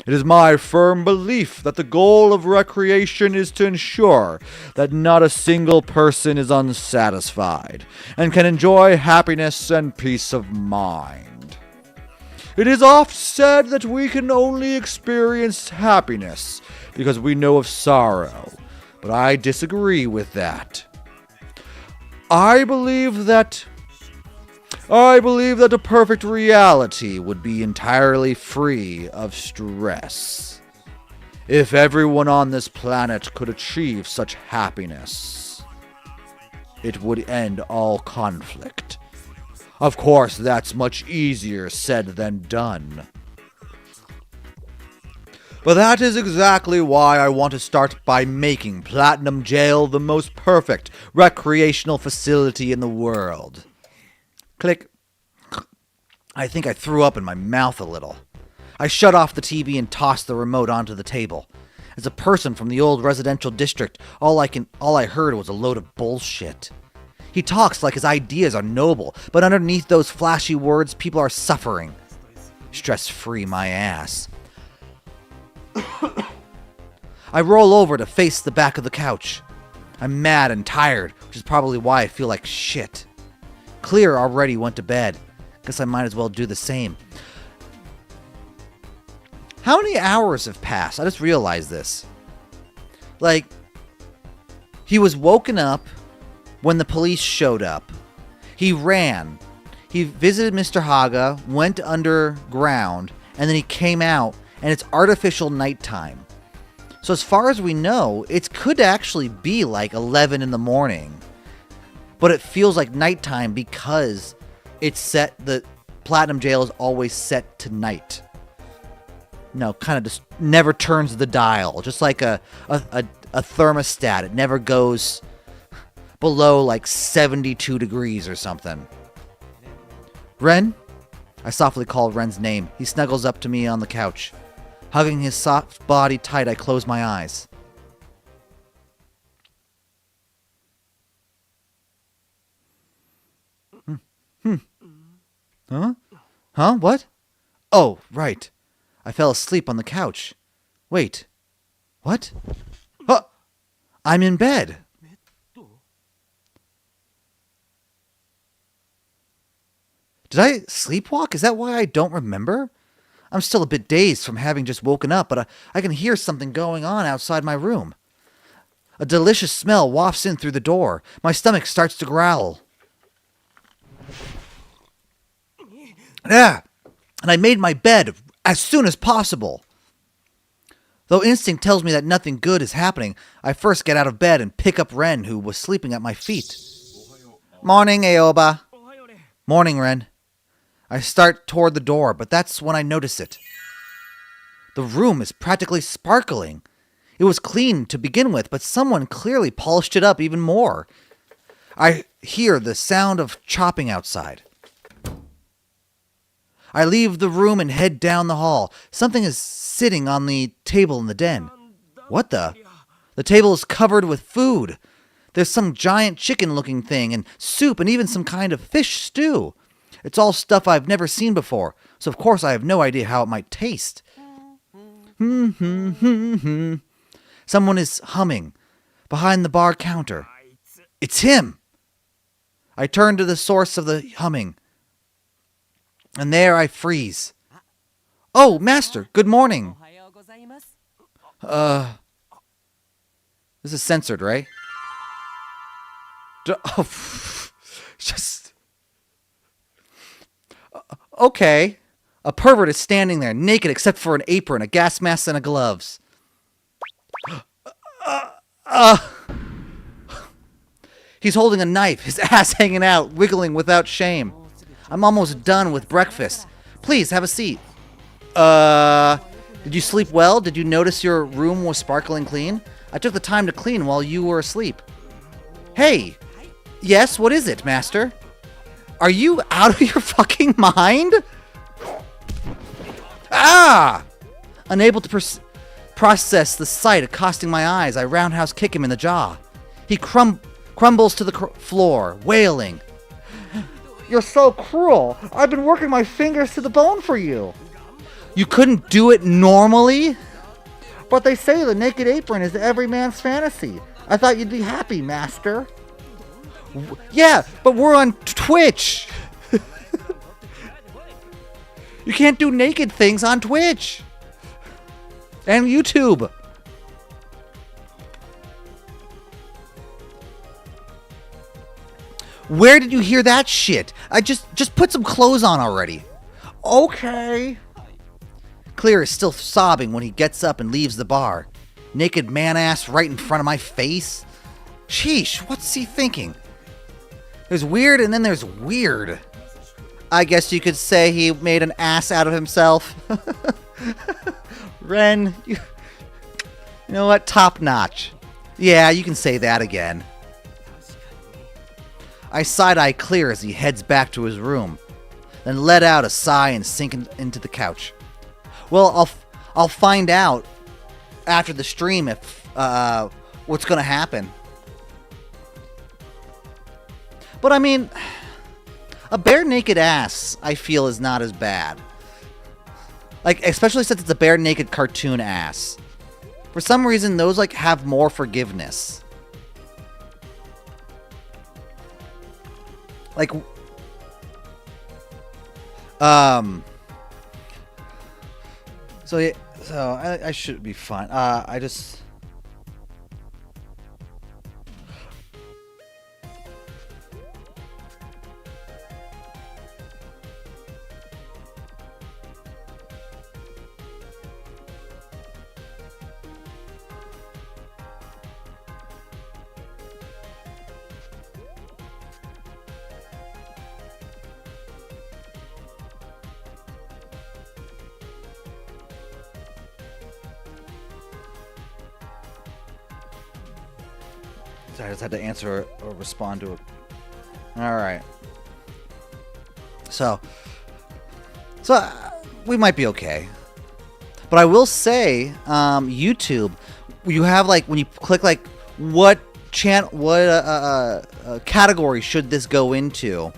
C: It is my firm belief that the goal of recreation is to ensure that not a single person is unsatisfied and can enjoy happiness and peace of mind. It is oft said that we can only experience happiness because we know of sorrow, but I disagree with that. I believe that a perfect reality would be entirely free of stress. If everyone on this planet could achieve such happiness, it would end all conflict. Of course, that's much easier said than done. But that is exactly why I want to start by making Platinum Jail the most perfect recreational facility in the world. Click. I think I threw up in my mouth a little. I shut off the TV and tossed the remote onto the table. As a person from the old residential district, all I heard was a load of bullshit. He talks like his ideas are noble, but underneath those flashy words, people are suffering. Stress-free my ass. I roll over to face the back of the couch. I'm mad and tired, which is probably why I feel like shit. Clear already went to bed. Guess I might as well do the same. How many hours have passed? I just realized this. Like, he was woken up when the police showed up. He ran. He visited Mr. Haga, went underground, and then he came out, and it's artificial nighttime. So as far as we know, it could actually be like 11 in the morning. But it feels like nighttime because it's set, the Platinum Jail is always set to night. No, kind of just never turns the dial. Just like a thermostat. It never goes below like 72 degrees or something. Ren? I softly call Ren's name. He snuggles up to me on the couch. Hugging his soft body tight, I close my eyes. Huh? Huh? What? Oh, right. I fell asleep on the couch. Wait. What? Huh! I'm in bed. Did I sleepwalk? Is that why I don't remember? I'm still a bit dazed from having just woken up, but I can hear something going on outside my room. A delicious smell wafts in through the door. My stomach starts to growl. Yeah, and I made my bed as soon as possible. Though instinct tells me that nothing good is happening, I first get out of bed and pick up Ren, who was sleeping at my feet. Morning, Aoba. Morning, Ren. I start toward the door, but that's when I notice it. The room is practically sparkling. It was clean to begin with, but someone clearly polished it up even more. I hear the sound of chopping outside. I leave the room and head down the hall. Something is sitting on the table in the den. What the? The table is covered with food. There's some giant chicken-looking thing, and soup, and even some kind of fish stew. It's all stuff I've never seen before, so of course I have no idea how it might taste. Someone is humming behind the bar counter. It's him! I turn to the source of the humming. And there I freeze. Oh, Master, good morning. This is censored, right? Just... Okay. A pervert is standing there, naked except for an apron, a gas mask, and a gloves. He's holding a knife, his ass hanging out, wiggling without shame. I'm almost done with breakfast. Please, have a seat. Did you sleep well? Did you notice your room was sparkling clean? I took the time to clean while you were asleep. Hey! Yes, what is it, Master? Are you out of your fucking mind? Ah! Unable to process the sight accosting my eyes, I roundhouse kick him in the jaw. He crumbles to the floor, wailing. You're so cruel. I've been working my fingers to the bone for you. You couldn't do it normally? But they say the naked apron is every man's fantasy. I thought you'd be happy, Master. Yeah, but we're on Twitch. You can't do naked things on Twitch. And YouTube.
A: Where did you hear that shit? I just put some clothes on already. Okay. Clear is still sobbing when he gets up and leaves the bar. Naked man-ass right in front of my face. Sheesh, what's he thinking? There's weird and then there's weird. I guess you could say he made an ass out of himself. Ren, you know what? Top notch. Yeah, you can say that again. I side-eye Clear as he heads back to his room, then let out a sigh and sink into the couch. Well, I'll find out after the stream if what's gonna happen. But I mean, a bare naked ass, I feel, is not as bad. Like, especially since it's a bare naked cartoon ass. For some reason, those like have more forgiveness. Like, so yeah, I should be fine. I just. I just had to answer or respond to it. Alright. So we might be okay. But I will say, YouTube, you have like, when you click like, what category should this go into?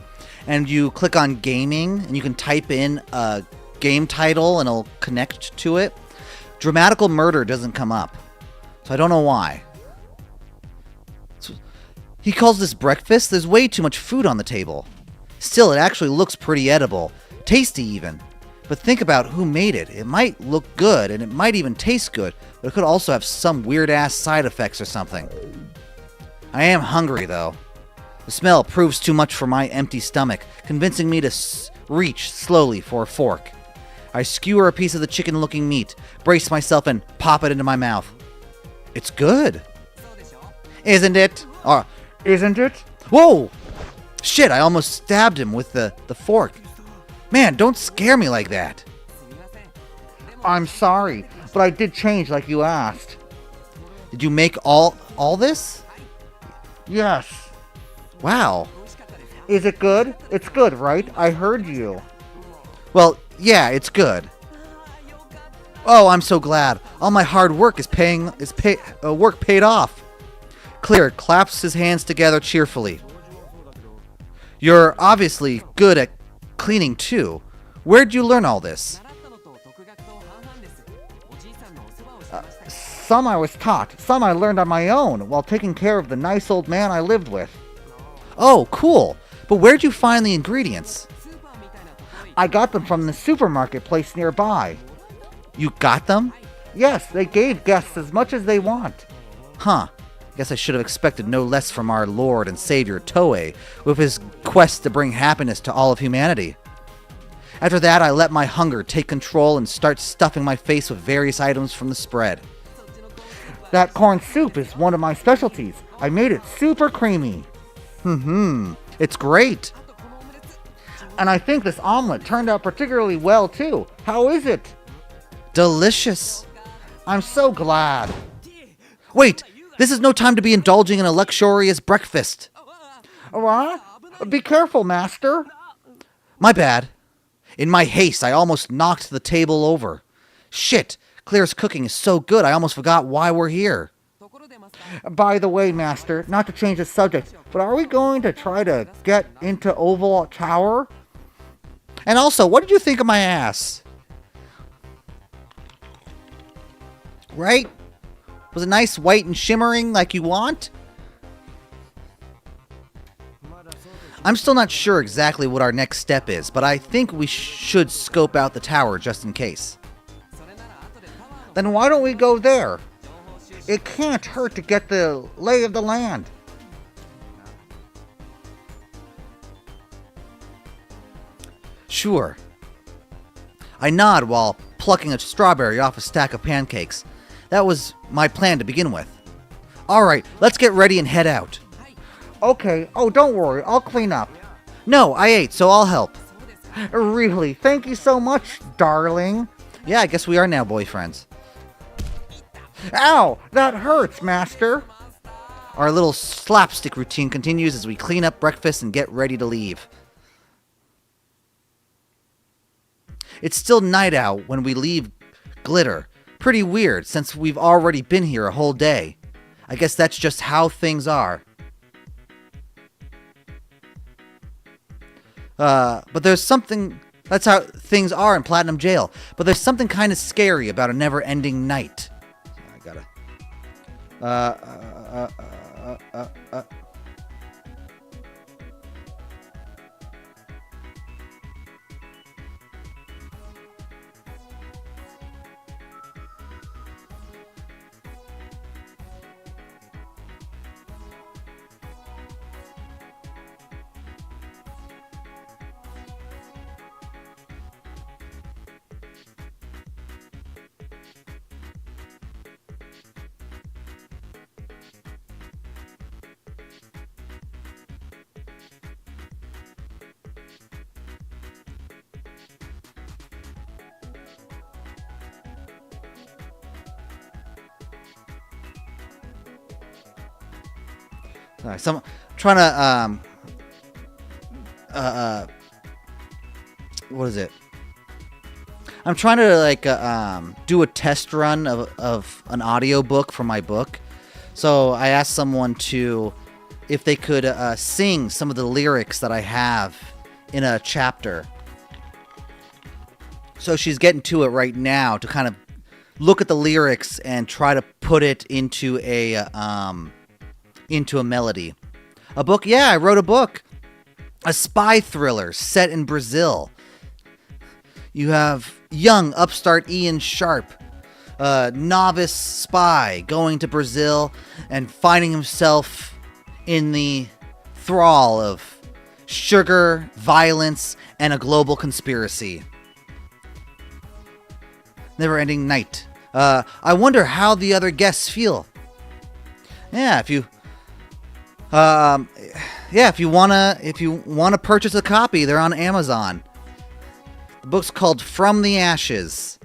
A: And you click on gaming, and you can type in a game title, and it'll connect to it. Dramatical murder doesn't come up. So I don't know why. He calls this breakfast. There's way too much food on the table. Still, it actually looks pretty edible. Tasty, even. But think about who made it. It might look good, and it might even taste good, but it could also have some weird-ass side effects or something. I am hungry, though. The smell proves too much for my empty stomach, convincing me to reach slowly for a fork. I skewer a piece of the chicken-looking meat, brace myself, and pop it into my mouth. It's good. Isn't it? Isn't it? Whoa! Shit, I almost stabbed him with the fork. Man, don't scare me like that. I'm sorry, but I did change like you asked. Did you make all this? Yes. Wow. Is it good? It's good, right? I heard you. Well, yeah, it's good. Oh, I'm so glad. All my hard work work paid off. Clear claps his hands together cheerfully. You're obviously good at cleaning too. Where'd you learn all this? Some I was taught, some I learned on my own while taking care of the nice old man I lived with. Oh, cool. But where'd you find the ingredients? I got them from the supermarket place nearby. You got them? Yes, they gave guests as much as they want. Huh. Guess I should have expected no less from our Lord and Savior Toei, with his quest to bring happiness to all of humanity. After that, I let my hunger take control and start stuffing my face with various items from the spread. That corn soup is one of my specialties. I made it super creamy. It's great. And I think this omelet turned out particularly well, too. How is it? Delicious. I'm so glad. Wait! This is no time to be indulging in a luxurious breakfast. What? Be careful, master. My bad. In my haste, I almost knocked the table over. Shit, Clear's cooking is so good, I almost forgot why we're here. By the way, master, not to change the subject, but are we going to try to get into Oval Tower? And also, what did you think of my ass? Right? Was it nice, white, and shimmering like you want? I'm still not sure exactly what our next step is, but I think we should scope out the tower just in case. Then why don't we go there? It can't hurt to get the lay of the land. Sure. I nod while plucking a strawberry off a stack of pancakes. That was my plan to begin with. Alright, let's get ready and head out.
B: Okay, oh, don't worry, I'll clean up.
A: No, I ate, so I'll help.
B: Really, thank you so much, darling.
A: Yeah, I guess we are now boyfriends.
B: Ow, that hurts, Master.
A: Our little slapstick routine continues as we clean up breakfast and get ready to leave. It's still night out when we leave Glitter. Pretty weird, since we've already been here a whole day. I guess that's just how things are. But there's something... That's how things are in Platinum Jail. But there's something kind of scary about a never-ending night. I gotta... Sorry, trying to, what is it? I'm trying to, like, do a test run of an audiobook for my book. So I asked someone if they could sing some of the lyrics that I have in a chapter. So she's getting to it right now to kind of look at the lyrics and try to put it into a melody. A book? Yeah, I wrote a book. A spy thriller set in Brazil. You have young upstart Ian Sharp, a novice spy going to Brazil and finding himself in the thrall of sugar, violence, and a global conspiracy. Never-ending night. I wonder how the other guests feel. Yeah, if you wanna purchase a copy, they're on Amazon. The book's called From the Ashes.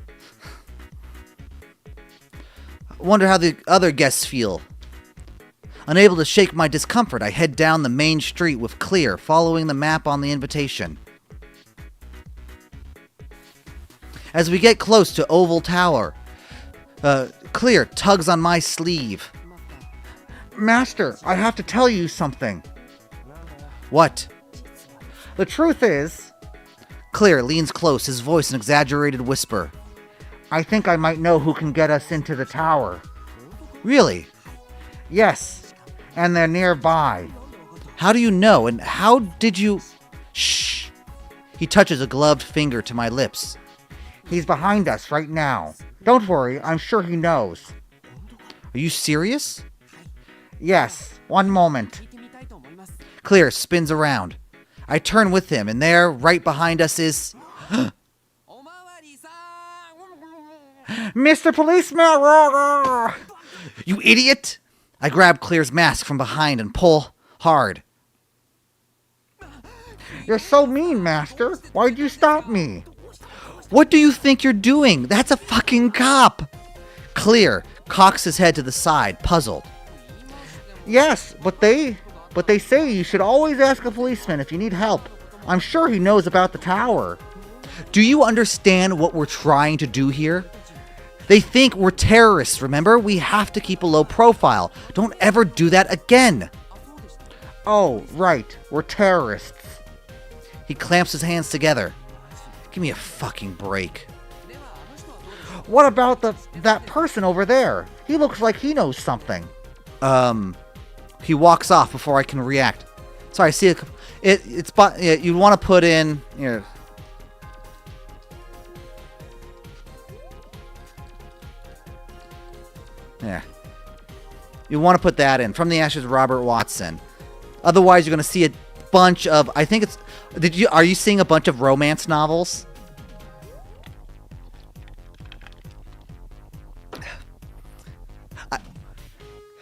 A: I wonder how the other guests feel. Unable to shake my discomfort, I head down the main street with Clear, following the map on the invitation. As we get close to Oval Tower, Clear tugs on my sleeve.
B: Master, I have to tell you something.
A: What?
B: The truth is...
A: Clear leans close, his voice an exaggerated whisper.
B: I think I might know who can get us into the tower.
A: Really?
B: Yes, and they're nearby.
A: How do you know, and how did you... Shh! He touches a gloved finger to my lips.
B: He's behind us right now. Don't worry, I'm sure he knows.
A: Are you serious?
B: Yes, one moment.
A: Clear spins around. I turn with him, and there, right behind us, is...
B: Mr. Policeman!
A: You idiot! I grab Clear's mask from behind and pull hard.
B: You're so mean, Master. Why'd you stop me?
A: What do you think you're doing? That's a fucking cop! Clear cocks his head to the side, puzzled.
B: Yes, but they say you should always ask a policeman if you need help. I'm sure he knows about the tower.
A: Do you understand what we're trying to do here? They think we're terrorists, remember? We have to keep a low profile. Don't ever do that again.
B: Oh, right. We're terrorists.
A: He clamps his hands together. Give me a fucking break.
B: What about that person over there? He looks like he knows something.
A: He walks off before I can react. Sorry, see, you want to put in here. Yeah. You want to put that in. From the Ashes, Robert Watson. Otherwise, you're going to see bunch of, I think it's, are you seeing a bunch of romance novels?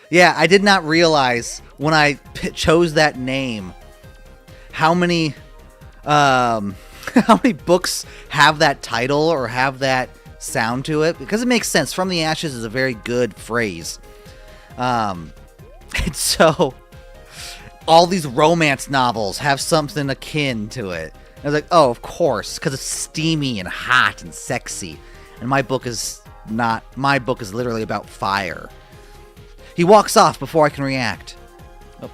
A: Yeah, I did not realize when I chose that name how many how many books have that title or have that sound to it, because it makes sense. From the Ashes is a very good phrase. And so all these romance novels have something akin to it. I was like, oh, of course, because it's steamy and hot and sexy. And my book is not. My book is literally about fire. He walks off before I can react. Oh.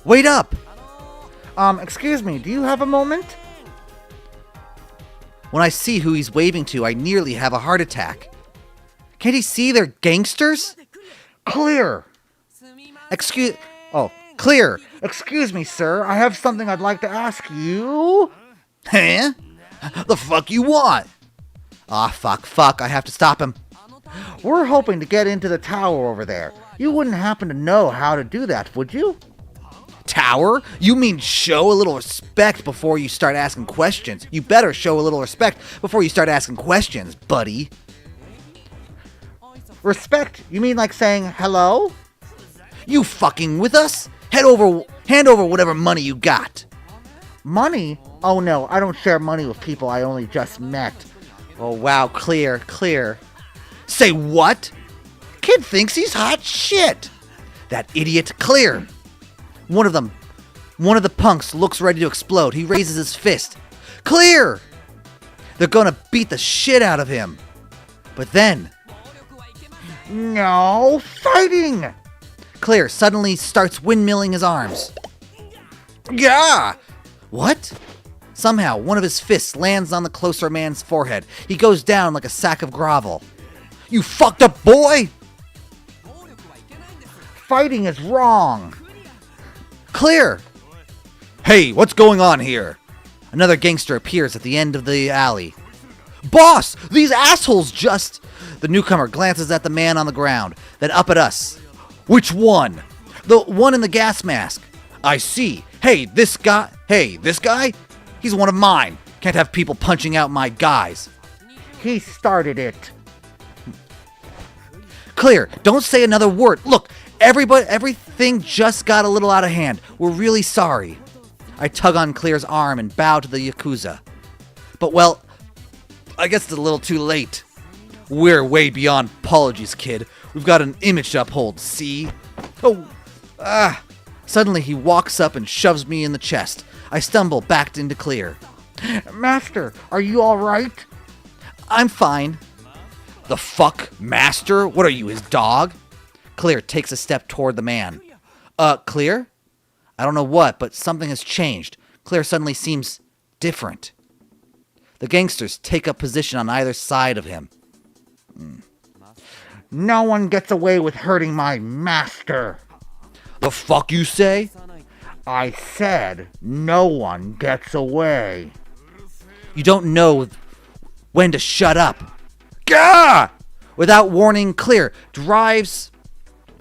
A: Wait up!
B: Excuse me, do you have a moment?
A: When I see who he's waving to, I nearly have a heart attack. Can't he see they're gangsters?
B: Clear!
A: Clear!
B: Excuse me, sir, I have something I'd like to ask you.
A: Huh? The fuck you want? Ah, fuck, I have to stop him.
B: We're hoping to get into the tower over there. You wouldn't happen to know how to do that, would you?
A: Tower? You mean show a little respect before you start asking questions. You better show a little respect before you start asking questions, buddy.
B: Respect? You mean like saying hello?
A: You fucking with us? Hand over whatever money you got.
B: Money? Oh no, I don't share money with people I only just met.
A: Oh wow, clear. Say what? Kid thinks he's hot shit. That idiot, clear. One of the punks looks ready to explode. He raises his fist. Clear! They're gonna beat the shit out of him. But then...
B: No fighting!
A: Clear suddenly starts windmilling his arms. Yeah! What? Somehow, one of his fists lands on the closer man's forehead. He goes down like a sack of gravel. You fucked up boy!
B: Fighting is wrong.
A: Clear! Hey, what's going on here? Another gangster appears at the end of the alley. Boss! These assholes just... The newcomer glances at the man on the ground, then up at us. Which one? The one in the gas mask. I see. Hey, this guy? He's one of mine. Can't have people punching out my guys.
B: He started it.
A: Clear, don't say another word. Look, everything just got a little out of hand. We're really sorry. I tug on Clear's arm and bow to the Yakuza. But well, I guess it's a little too late. We're way beyond apologies, kid. We've got an image to uphold, see? Suddenly he walks up and shoves me in the chest. I stumble back into Clear.
B: Master, are you alright?
A: I'm fine. The fuck? Master? What are you, his dog? Clear takes a step toward the man. Clear? I don't know what, but something has changed. Clear suddenly seems different. The gangsters take up position on either side of him.
B: No one gets away with hurting my master.
A: The fuck you say?
B: I said no one gets away.
A: You don't know when to shut up. Gah! Without warning, Clear drives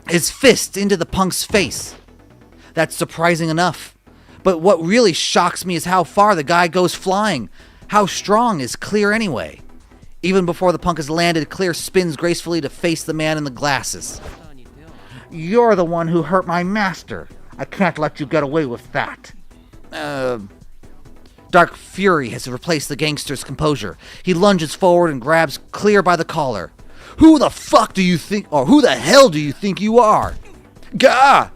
A: his fist into the punk's face. That's surprising enough. But what really shocks me is how far the guy goes flying. How strong is Clear anyway? Even before the punk has landed, Clear spins gracefully to face the man in the glasses.
B: You're the one who hurt my master. I can't let you get away with that.
A: Dark fury has replaced the gangster's composure. He lunges forward and grabs Clear by the collar. Who the fuck do you think, or who the hell do you think you are? Gah!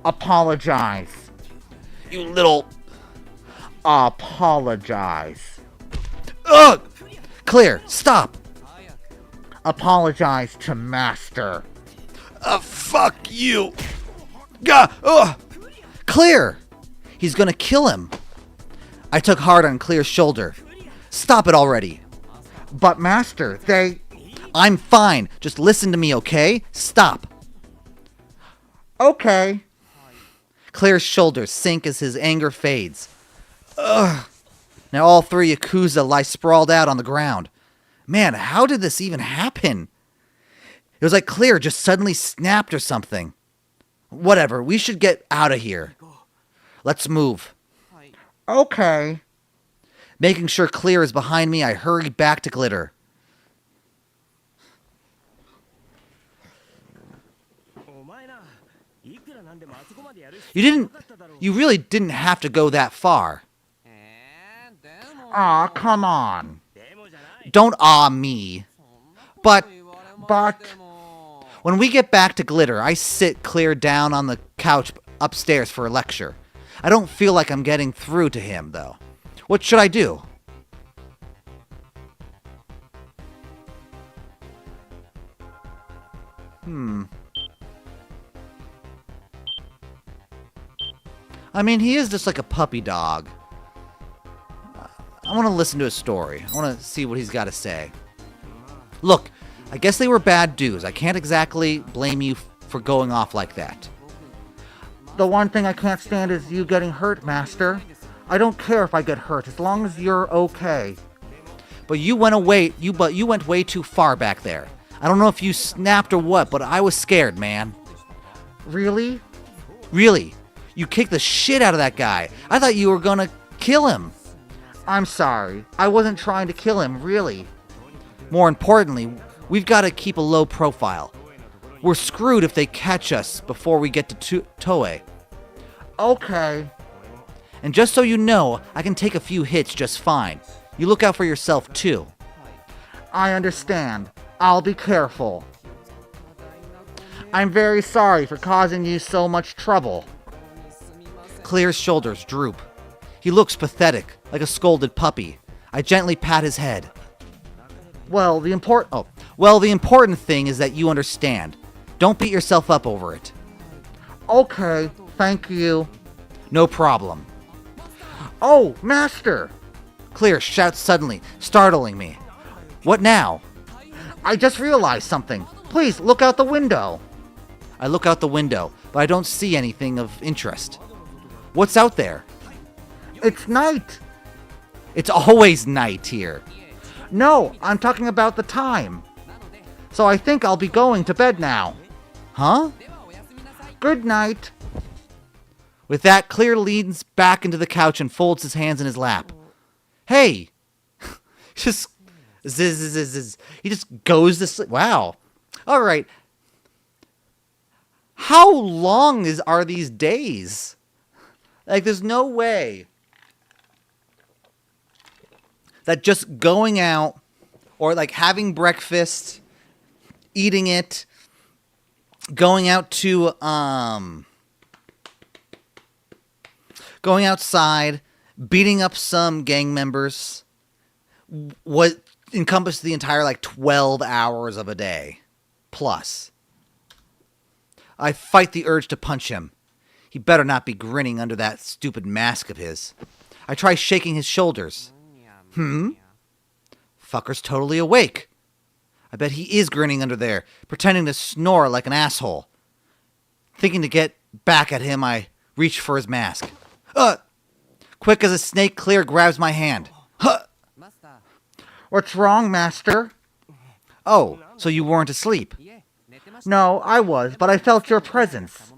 B: Apologize.
A: You little...
B: Apologize.
A: Ugh! Clear, stop!
B: Apologize to master.
A: Fuck you! Gah! Ugh! Clear! He's gonna kill him. I took hard on Clear's shoulder. Stop it already.
B: But master, they...
A: I'm fine. Just listen to me, okay? Stop.
B: Okay.
A: Clear's shoulders sink as his anger fades. Ugh. Now all three Yakuza lie sprawled out on the ground. Man, how did this even happen? It was like Clear just suddenly snapped or something. Whatever, we should get out of here. Let's move.
B: Okay.
A: Making sure Clear is behind me, I hurry back to Glitter. You really didn't have to go that far.
B: Aw, come on.
A: Don't awe me. But when we get back to Glitter, I sit Clear down on the couch upstairs for a lecture. I don't feel like I'm getting through to him, though. What should I do? I mean, he is just like a puppy dog. I want to listen to his story. I want to see what he's got to say. Look, I guess they were bad dudes. I can't exactly blame you for going off like that.
B: The one thing I can't stand is you getting hurt, Master. I don't care if I get hurt, as long as you're okay.
A: But you went way too far back there. I don't know if you snapped or what, but I was scared, man.
B: Really?
A: Really? You kicked the shit out of that guy. I thought you were gonna kill him.
B: I'm sorry. I wasn't trying to kill him, really.
A: More importantly, we've got to keep a low profile. We're screwed if they catch us before we get to Toei.
B: Okay.
A: And just so you know, I can take a few hits just fine. You look out for yourself, too.
B: I understand. I'll be careful. I'm very sorry for causing you so much trouble.
A: Clear's shoulders droop. He looks pathetic, like a scolded puppy. I gently pat his head.
B: Well, the
A: important thing is that you understand. Don't beat yourself up over it.
B: Okay, thank you.
A: No problem.
B: Oh, Master!
A: Clear shouts suddenly, startling me. What now?
B: I just realized something. Please, look out the window.
A: I look out the window, but I don't see anything of interest. What's out there?
B: It's night.
A: It's always night here.
B: No, I'm talking about the time. So I think I'll be going to bed now.
A: Huh?
B: Good night.
A: With that, Clear leans back into the couch and folds his hands in his lap. Hey! Just zzz. He just goes to sleep. Wow. All right. How long are these days? Like, there's no way that just going out or like having breakfast, eating it, going out to going outside, beating up some gang members, what encompassed the entire like 12 hours of a day plus. I fight the urge to punch him. He better not be grinning under that stupid mask of his. I try shaking his shoulders. Fucker's totally awake. I bet he is grinning under there, pretending to snore like an asshole. Thinking to get back at him, I reach for his mask. Quick as a snake, Clear grabs my hand.
B: What's wrong, Master?
A: Oh, so you weren't asleep?
B: No, I was, but I felt your presence.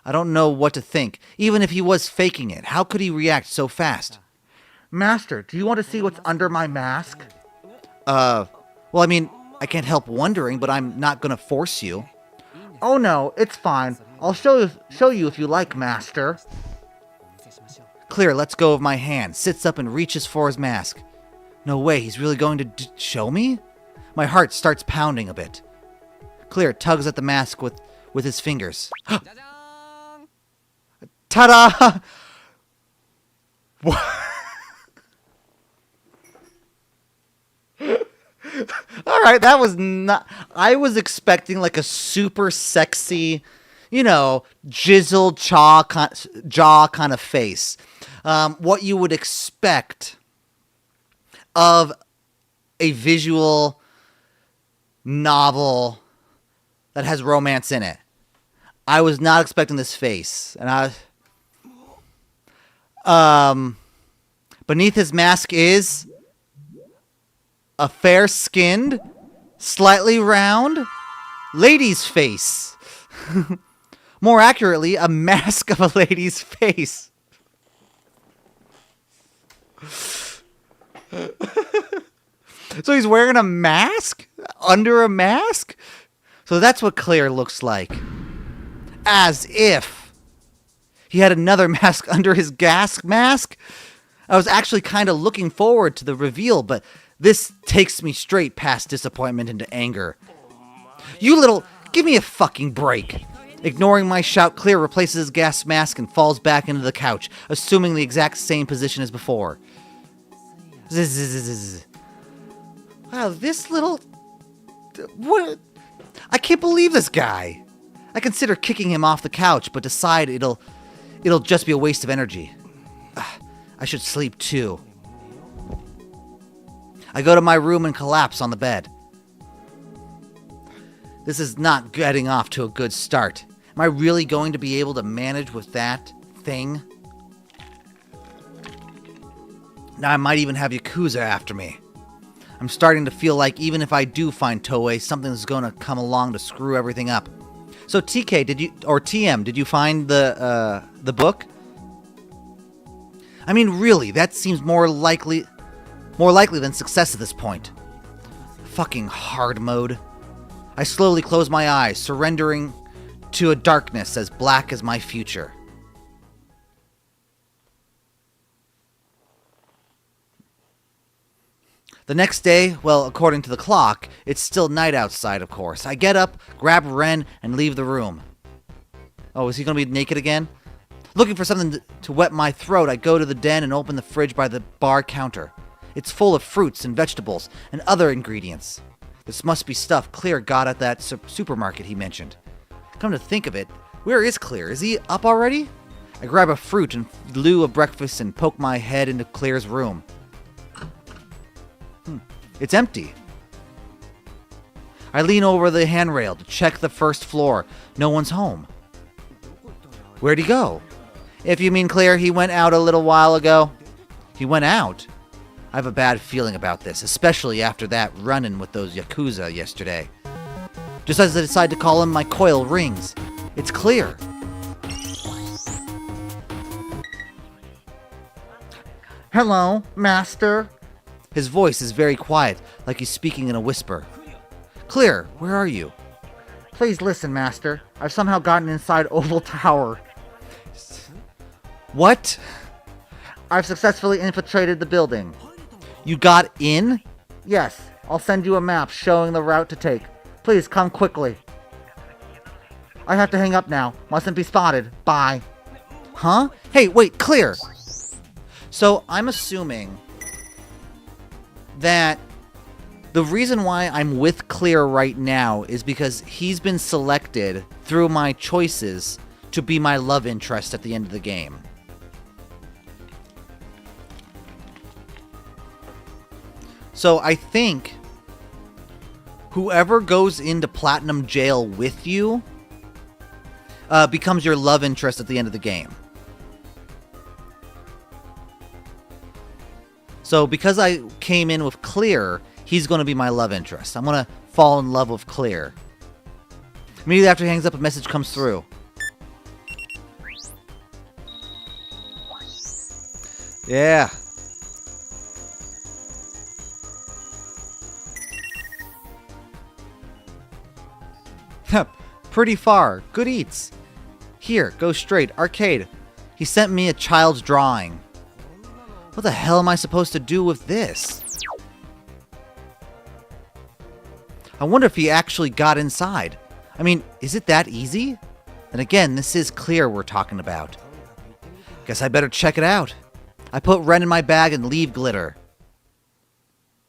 A: I don't know what to think. Even if he was faking it, how could he react so fast?
B: Master, do you want to see what's under my mask?
A: Well, I mean, I can't help wondering, but I'm not gonna force you.
B: Oh no, it's fine. I'll show you if you like, Master.
A: Clear lets go of my hand, sits up and reaches for his mask. No way, he's really going to show me? My heart starts pounding a bit. Clear tugs at the mask with his fingers. Ta-da! Alright, that was not... I was expecting like a super sexy, jizzled jaw kind of face. What you would expect of a visual novel that has romance in it. I was not expecting this face. And beneath his mask is a fair-skinned, slightly round lady's face. More accurately, a mask of a lady's face. So he's wearing a mask? Under a mask? So that's what Claire looks like. As if he had another mask under his gas mask. I was actually kind of looking forward to the reveal, but this takes me straight past disappointment into anger. You little... Give me a fucking break. Ignoring my shout, Claire replaces his gas mask and falls back into the couch, assuming the exact same position as before. Zzz. Wow, this little... What? I can't believe this guy. I consider kicking him off the couch, but decide it'll just be a waste of energy. I should sleep too. I go to my room and collapse on the bed. This is not getting off to a good start. Am I really going to be able to manage with that thing? Now I might even have Yakuza after me. I'm starting to feel like even if I do find Toei, something's going to come along to screw everything up. So TK, TM, did you find the book? I mean, really, that seems more likely than success at this point. Fucking hard mode. I slowly close my eyes, surrendering to a darkness as black as my future. The next day, well, according to the clock, it's still night outside, of course. I get up, grab Ren, and leave the room. Oh, is he going to be naked again? Looking for something to wet my throat, I go to the den and open the fridge by the bar counter. It's full of fruits and vegetables and other ingredients. This must be stuff Clear got at that supermarket he mentioned. Come to think of it, where is Clear? Is he up already? I grab a fruit in lieu of breakfast and poke my head into Clear's room. It's empty. I lean over the handrail to check the first floor. No one's home. Where'd he go? If you mean Clear, he went out a little while ago. He went out? I have a bad feeling about this, especially after that run-in with those Yakuza yesterday. Just as I decide to call him, my coil rings. It's Clear.
B: Hello, Master.
A: His voice is very quiet, like he's speaking in a whisper. Clear, where are you?
B: Please listen, Master. I've somehow gotten inside Oval Tower.
A: What?
B: I've successfully infiltrated the building.
A: You got in?
B: Yes, I'll send you a map showing the route to take. Please come quickly. I have to hang up now. Mustn't be spotted. Bye.
A: Huh? Hey, wait, Clear! So, I'm assuming that the reason why I'm with Clear right now is because he's been selected through my choices to be my love interest at the end of the game. So I think whoever goes into Platinum Jail with you becomes your love interest at the end of the game. So because I came in with Clear, he's going to be my love interest. I'm going to fall in love with Clear. Immediately after he hangs up, a message comes through. Yeah. Pretty far. Good eats. Here, go straight. Arcade. He sent me a child's drawing. What the hell am I supposed to do with this? I wonder if he actually got inside. I mean, is it that easy? And again, this is Clear we're talking about. Guess I better check it out. I put Ren in my bag and leave glitter.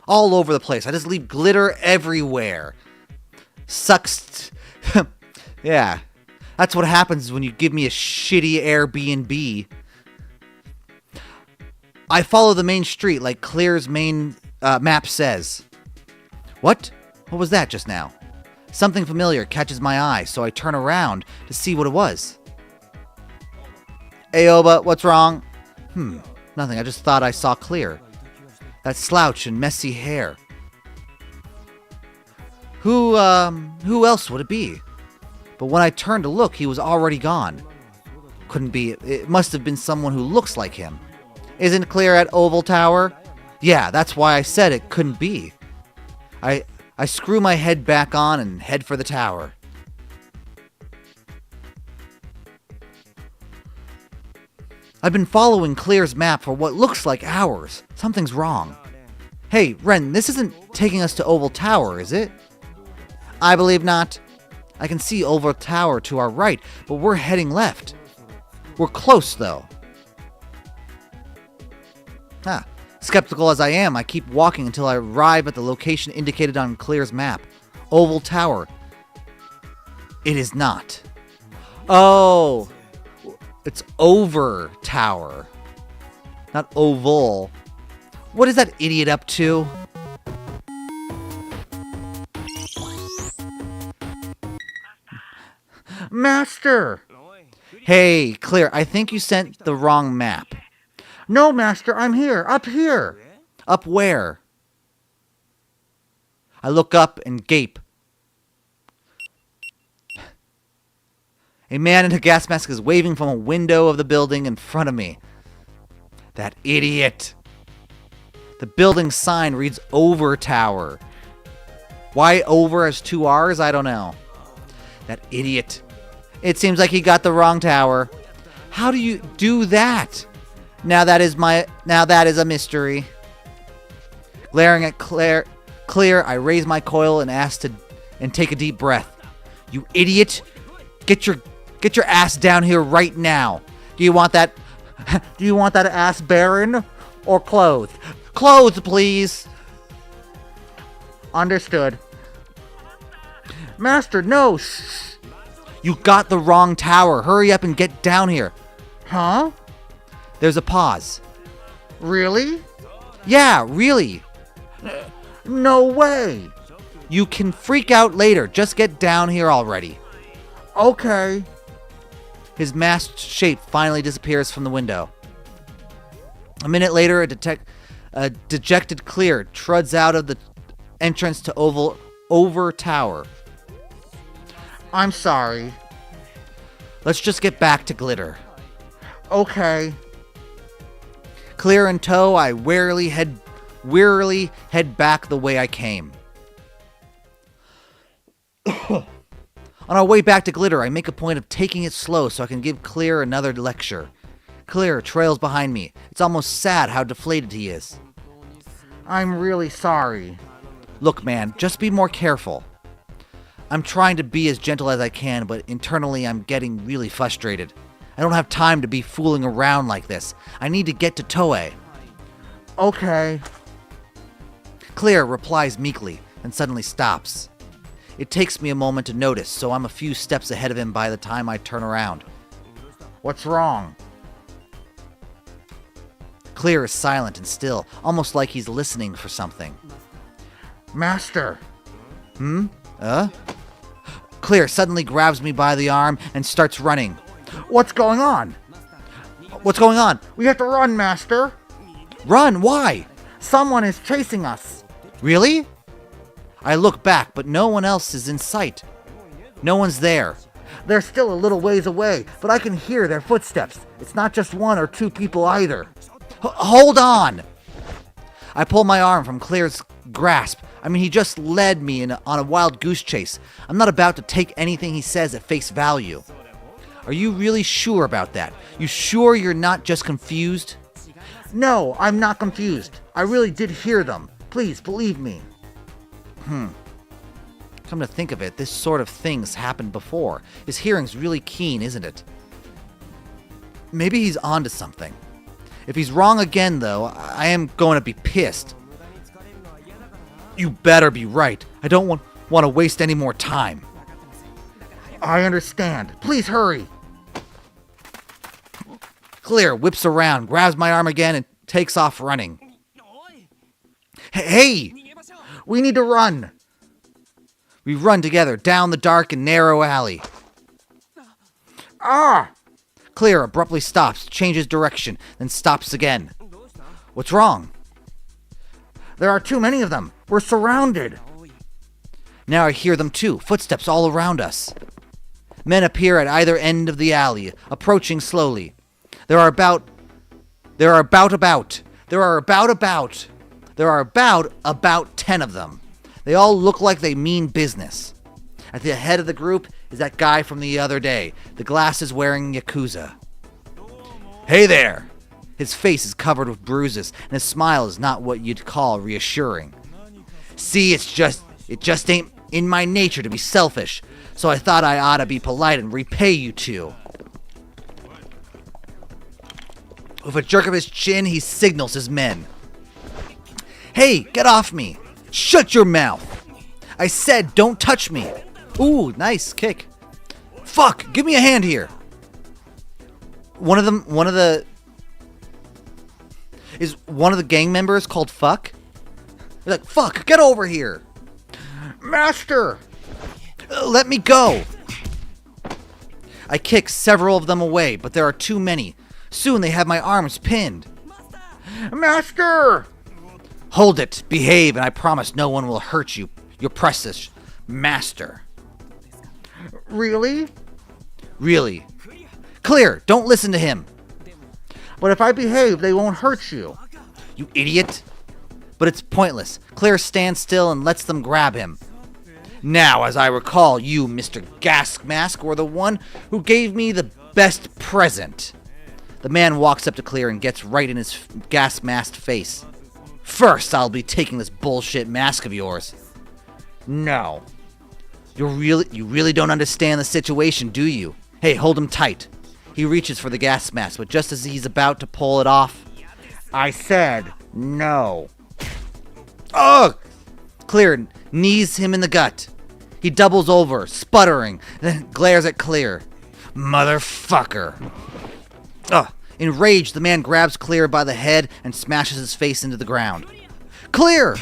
A: All over the place. I just leave glitter everywhere. Sucks. Yeah. That's what happens when you give me a shitty Airbnb. I follow the main street like Clear's main map says. What? What was that just now? Something familiar catches my eye, so I turn around to see what it was. Aoba, what's wrong? Nothing. I just thought I saw Clear. That slouch and messy hair. Who else would it be? But when I turned to look, he was already gone. Couldn't be. It must have been someone who looks like him. Isn't Clear at Oval Tower? Yeah, that's why I said it couldn't be. I screw my head back on and head for the tower. I've been following Clear's map for what looks like hours. Something's wrong. Hey, Ren, this isn't taking us to Oval Tower, is it? I believe not. I can see Oval Tower to our right, but we're heading left. We're close, though. Skeptical as I am, I keep walking until I arrive at the location indicated on Clear's map. Oval Tower. It is not. Oh, it's Over Tower. Not Oval. What is that idiot up to? Master! Hey, Clear, I think you sent the wrong map. No, Master, I'm here. Up here. Up where? I look up and gape. A man in a gas mask is waving from a window of the building in front of me. That idiot. The building sign reads Over Tower. Why Over has 2 R's? I don't know. That idiot. It seems like he got the wrong tower. How do you do that? Now that is a mystery. Glaring at Clear, I raise my coil and take a deep breath. You idiot! Get your ass down here right now. Do you want that ass barren or clothed? Clothed, please. Understood. Master, no. Shh. You got the wrong tower. Hurry up and get down here. Huh? There's a pause. Really? Yeah, really. No way. You can freak out later. Just get down here already. Okay. His masked shape finally disappears from the window. A minute later, a dejected Clear truds out of the entrance to Over Tower. I'm sorry. Let's just get back to Glitter. Okay. Clear in tow, I wearily head back the way I came. On our way back to Glitter, I make a point of taking it slow so I can give Clear another lecture. Clear trails behind me. It's almost sad how deflated he is. I'm really sorry. Look, man, just be more careful. I'm trying to be as gentle as I can, but internally I'm getting really frustrated. I don't have time to be fooling around like this. I need to get to Toei. Okay. Clear replies meekly, and suddenly stops. It takes me a moment to notice, so I'm a few steps ahead of him by the time I turn around. What's wrong? Clear is silent and still, almost like he's listening for something. Master! Clear suddenly grabs me by the arm and starts running. What's going on? What's going on? We have to run, Master. Run? Why? Someone is chasing us. Really? I look back, but no one else is in sight. No one's there. They're still a little ways away, but I can hear their footsteps. It's not just 1 or 2 people either. Hold on! I pull my arm from Clear's grasp. I mean, he just led me on a wild goose chase. I'm not about to take anything he says at face value. Are you really sure about that? You sure you're not just confused? No, I'm not confused. I really did hear them. Please, believe me. Come to think of it, this sort of thing's happened before. His hearing's really keen, isn't it? Maybe he's onto something. If he's wrong again, though, I am going to be pissed. You better be right. I don't want to waste any more time. I understand. Please hurry. Clear whips around, grabs my arm again, and takes off running. Hey! We need to run! We run together down the dark and narrow alley. Ah! Clear abruptly stops, changes direction, then stops again. What's wrong? There are too many of them. We're surrounded. Now I hear them too, footsteps all around us. Men appear at either end of the alley, approaching slowly. There are about 10 of them. They all look like they mean business. At the head of the group is that guy from the other day, the glasses-wearing Yakuza. Hey there! His face is covered with bruises, and his smile is not what you'd call reassuring. See, it just ain't in my nature to be selfish, so I thought I ought to be polite and repay you two. With a jerk of his chin, he signals his men. Hey, get off me! Shut your mouth! I said don't touch me! Ooh, nice kick. Fuck, give me a hand here! One of the gang members called Fuck? They're like, fuck, get over here! Master! Let me go! I kick several of them away, but there are too many. Soon they have my arms pinned. Master! Hold it, behave, and I promise no one will hurt you, your precious master. Really? Really. Clear, don't listen to him. But if I behave, they won't hurt you. You idiot. But it's pointless. Clear stands still and lets them grab him. Now, as I recall, you, Mr. Gas Mask, were the one who gave me the best present. The man walks up to Clear and gets right in his gas-masked face. First, I'll be taking this bullshit mask of yours. No. You really don't understand the situation, do you? Hey, hold him tight. He reaches for the gas mask, but just as he's about to pull it off, I said no. Ugh! Clear knees him in the gut. He doubles over, sputtering, then glares at Clear. Motherfucker. Ugh. Enraged, the man grabs Clear by the head and smashes his face into the ground. Clear!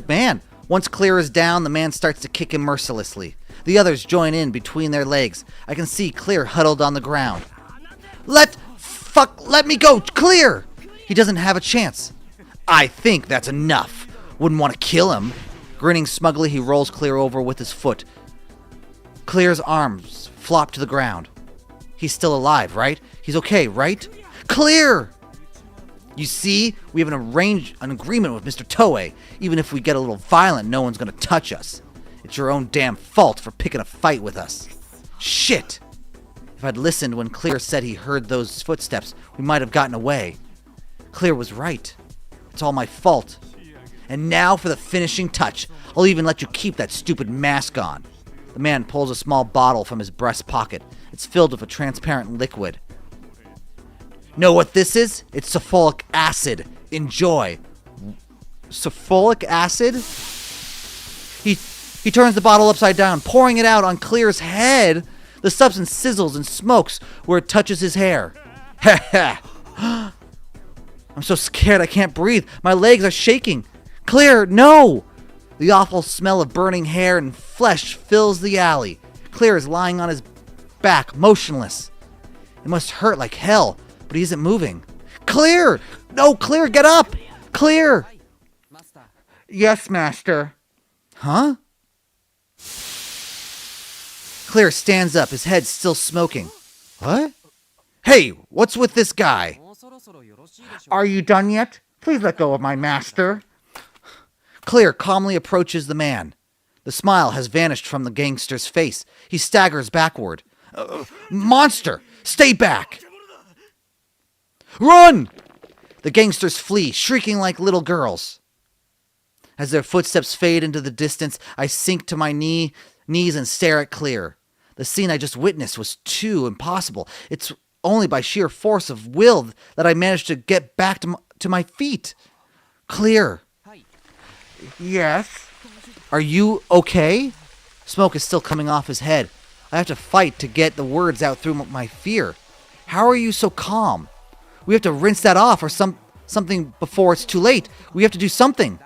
A: Man, once Clear is down, the man starts to kick him mercilessly. The others join in between their legs. I can see Clear huddled on the ground. Let me go! Clear! He doesn't have a chance. I think that's enough. Wouldn't want to kill him. Grinning smugly, he rolls Clear over with his foot. Clear's arms flop to the ground. He's still alive, right? He's okay, right? Clear! You see, we have an agreement with Mr. Toei. Even if we get a little violent, no one's gonna touch us. It's your own damn fault for picking a fight with us. Shit! If I'd listened when Clear said he heard those footsteps, we might have gotten away. Clear was right. It's all my fault. And now for the finishing touch. I'll even let you keep that stupid mask on. The man pulls a small bottle from his breast pocket. It's filled with a transparent liquid. Know what this is? It's sulfuric acid. Enjoy. Sulfuric acid? He turns the bottle upside down, pouring it out on Clear's head. The substance sizzles and smokes where it touches his hair. Ha ha! I'm so scared I can't breathe. My legs are shaking. Clear, no! The awful smell of burning hair and flesh fills the alley. Clear is lying on his back, motionless. It must hurt like hell, but he isn't moving. Clear! No, Clear, get up! Clear! Yes, Master. Huh? Clear stands up, his head still smoking. What? Hey, what's with this guy? Are you done yet? Please let go of my master. Clear calmly approaches the man. The smile has vanished from the gangster's face. He staggers backward. Monster! Stay back! Run! The gangsters flee, shrieking like little girls. As their footsteps fade into the distance, I sink to my knees and stare at Clear. The scene I just witnessed was too impossible. It's only by sheer force of will that I managed to get back to my feet. Clear. Yes? Are you okay? Smoke is still coming off his head. I have to fight to get the words out through my fear. How are you so calm? We have to rinse that off or something before it's too late. We have to do something.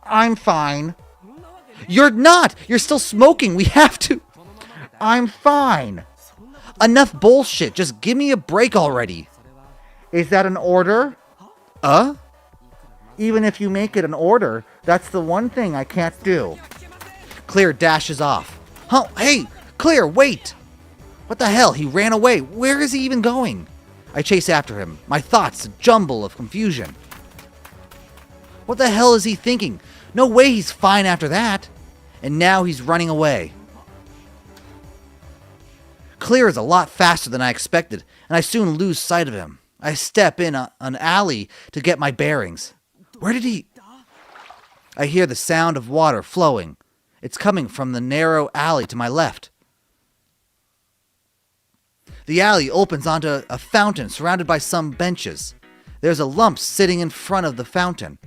A: I'm fine. You're not! You're still smoking. We have to. I'm fine. Enough bullshit. Just give me a break already. Is that an order? Even if you make it an order, that's the one thing I can't do. Clear dashes off. Huh? Hey, Clear, wait! What the hell? He ran away. Where is he even going? I chase after him, my thoughts a jumble of confusion. What the hell is he thinking? No way he's fine after that. And now he's running away. Clear is a lot faster than I expected, and I soon lose sight of him. I step in an alley to get my bearings. Where did he... I hear the sound of water flowing. It's coming from the narrow alley to my left. The alley opens onto a fountain surrounded by some benches. There's a lump sitting in front of the fountain.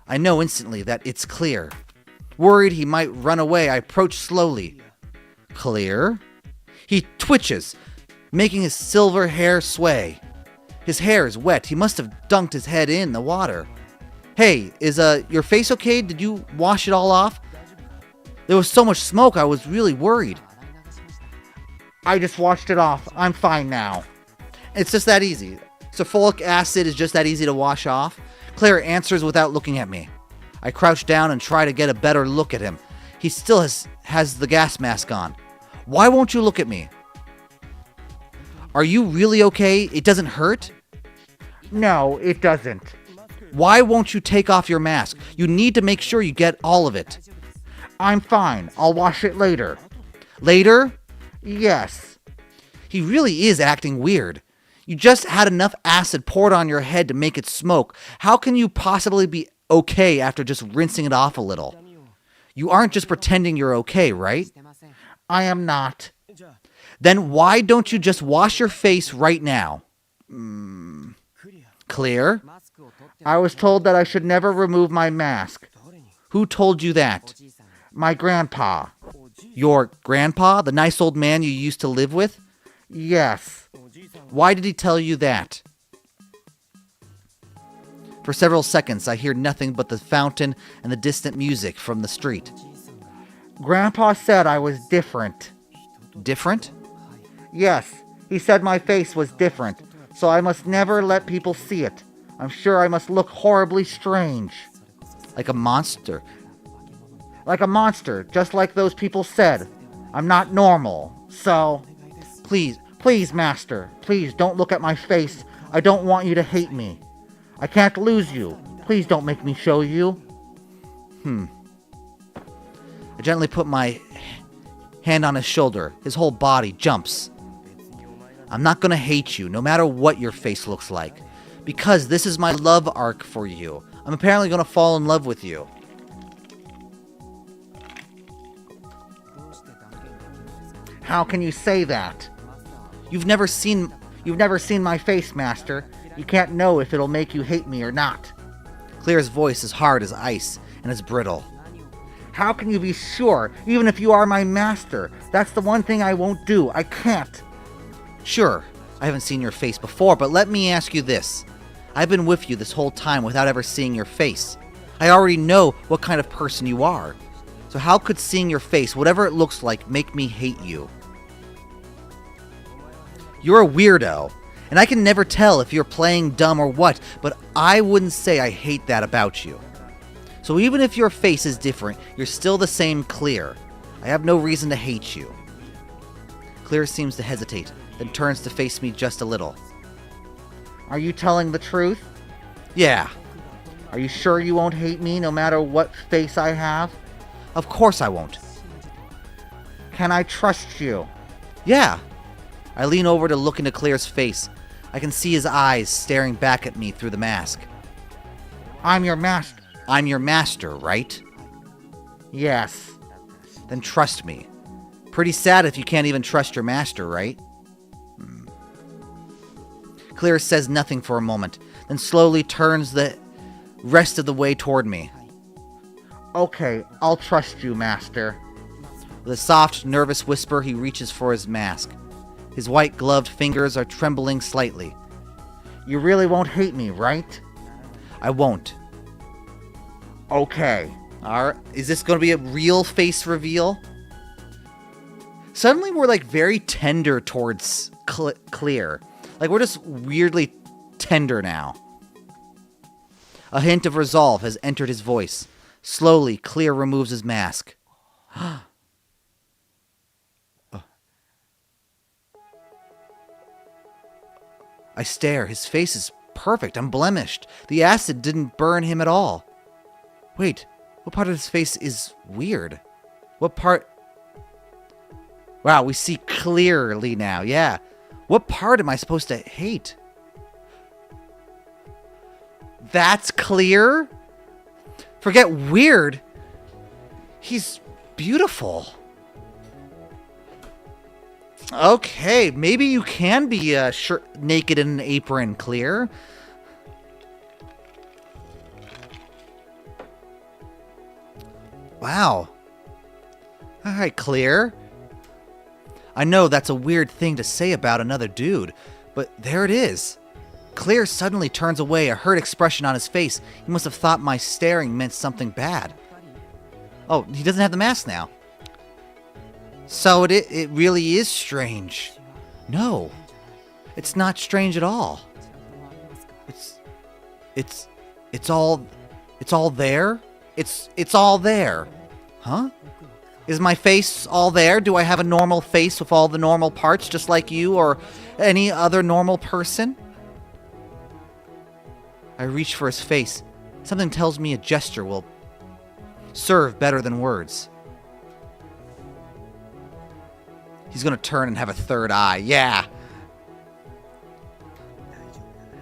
A: I know instantly that it's Clear. Worried he might run away, I approach slowly. Clear? He twitches, making his silver hair sway. His hair is wet. He must have dunked his head in the water. Hey, is your face okay? Did you wash it all off? There was so much smoke, I was really worried.
B: I just washed it off. I'm fine now.
A: It's just that easy. Sulfuric acid is just that easy to wash off. Claire answers without looking at me. I crouch down and try to get a better look at him. He still has the gas mask on. Why won't you look at me? Are you really okay? It doesn't hurt?
B: No, it doesn't.
A: Why won't you take off your mask? You need to make sure you get all of it.
B: I'm fine. I'll wash it later.
A: Later?
B: Yes.
A: He really is acting weird. You just had enough acid poured on your head to make it smoke. How can you possibly be okay after just rinsing it off a little? You aren't just pretending you're okay, right?
B: I am not.
A: Then why don't you just wash your face right now? Clear?
B: I was told that I should never remove my mask.
A: Who told you that?
B: My grandpa.
A: Your grandpa? The nice old man you used to live with?
B: Yes.
A: Why did he tell you that? For several seconds, I hear nothing but the fountain and the distant music from the street.
B: Grandpa said I was different.
A: Different?
B: Yes, he said my face was different, so I must never let people see it. I'm sure I must look horribly strange.
A: Like a monster.
B: Like a monster, just like those people said. I'm not normal, so... Please, Master, please don't look at my face. I don't want you to hate me. I can't lose you. Please don't make me show you.
A: I gently put my hand on his shoulder. His whole body jumps. I'm not gonna hate you, no matter what your face looks like. Because this is my love arc for you. I'm apparently gonna fall in love with you.
B: How can you say that? You've never seen my face, Master. You can't know if it'll make you hate me or not.
A: Clear's voice is hard as ice, and it's brittle.
B: How can you be sure, even if you are my master? That's the one thing I won't do. I can't.
A: Sure, I haven't seen your face before, but let me ask you this. I've been with you this whole time without ever seeing your face. I already know what kind of person you are. So how could seeing your face, whatever it looks like, make me hate you? You're a weirdo, and I can never tell if you're playing dumb or what, but I wouldn't say I hate that about you. So even if your face is different, you're still the same Clear. I have no reason to hate you. Clear seems to hesitate, then turns to face me just a little.
B: Are you telling the truth?
A: Yeah.
B: Are you sure you won't hate me no matter what face I have?
A: Of course I won't.
B: Can I trust you?
A: Yeah. I lean over to look into Clear's face. I can see his eyes staring back at me through the mask.
B: I'm your master.
A: I'm your master, right?
B: Yes.
A: Then trust me. Pretty sad if you can't even trust your master, right? Clear says nothing for a moment, then slowly turns the rest of the way toward me.
B: Okay, I'll trust you, Master.
A: With a soft, nervous whisper, he reaches for his mask. His white gloved fingers are trembling slightly.
B: You really won't hate me, right?
A: I won't.
B: Okay.
A: Alright, is this going to be a real face reveal? Suddenly we're like very tender towards Clear. Like we're just weirdly tender now. A hint of resolve has entered his voice. Slowly, Clear removes his mask. I stare. His face is perfect, unblemished. The acid didn't burn him at all. Wait, what part of his face is weird? What part... Wow, we see clearly now, yeah. What part am I supposed to hate? That's clear? Forget weird. He's beautiful. Okay, maybe you can be naked in an apron, Clear. Wow. Alright, Clear. I know that's a weird thing to say about another dude, but there it is. Clear suddenly turns away, a hurt expression on his face. He must have thought my staring meant something bad. Oh, he doesn't have the mask now. So it really is strange. No, it's not strange at all. It's all there. It's all there. Huh? Is my face all there? Do I have a normal face with all the normal parts, just like you or any other normal person? I reach for his face. Something tells me a gesture will serve better than words. He's gonna turn and have a third eye. Yeah.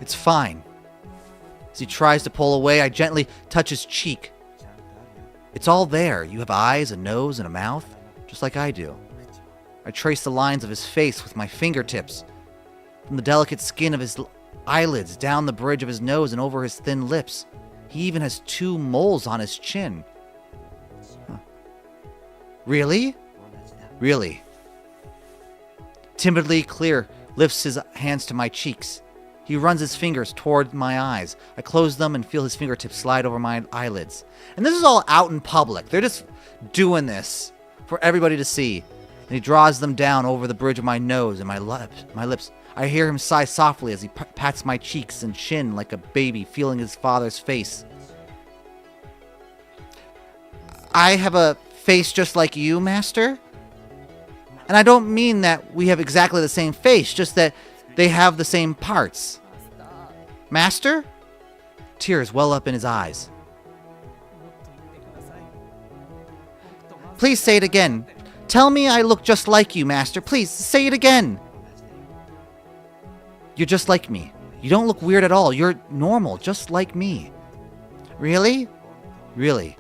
A: It's fine. As he tries to pull away, I gently touch his cheek. It's all there. You have eyes, a nose, and a mouth, just like I do. I trace the lines of his face with my fingertips, from the delicate skin of his eyelids, down the bridge of his nose, and over his thin lips. He even has 2 moles on his chin. Huh. Really? Really? Timidly, Clear lifts his hands to my cheeks. He runs his fingers toward my eyes. I close them and feel his fingertips slide over my eyelids. And this is all out in public. They're just doing this for everybody to see. And he draws them down over the bridge of my nose and my lips. I hear him sigh softly as he pats my cheeks and chin like a baby feeling his father's face. I have a face just like you, Master? And I don't mean that we have exactly the same face, just that they have the same parts. Master? Tears well up in his eyes. Please say it again. Tell me I look just like you, Master. Please, say it again. You're just like me. You don't look weird at all. You're normal, just like me. Really? Really.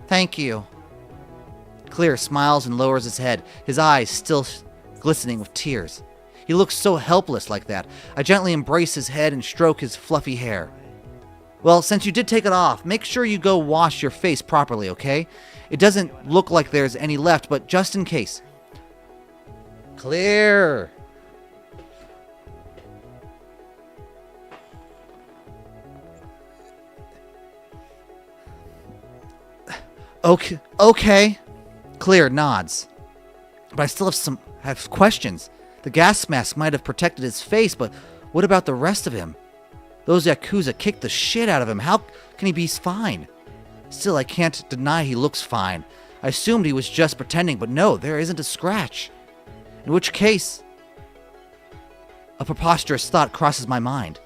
A: Thank you. Clear smiles and lowers his head, his eyes still glistening with tears. He looks so helpless like that. I gently embrace his head and stroke his fluffy hair. Well, since you did take it off, make sure you go wash your face properly, okay? It doesn't look like there's any left, but just in case. Clear! Okay. Clear nods. But I still have questions. The gas mask might have protected his face, but what about the rest of him? Those Yakuza kicked the shit out of him. How can he be fine? Still, I can't deny he looks fine. I assumed he was just pretending, but no, there isn't a scratch. In which case, a preposterous thought crosses my mind.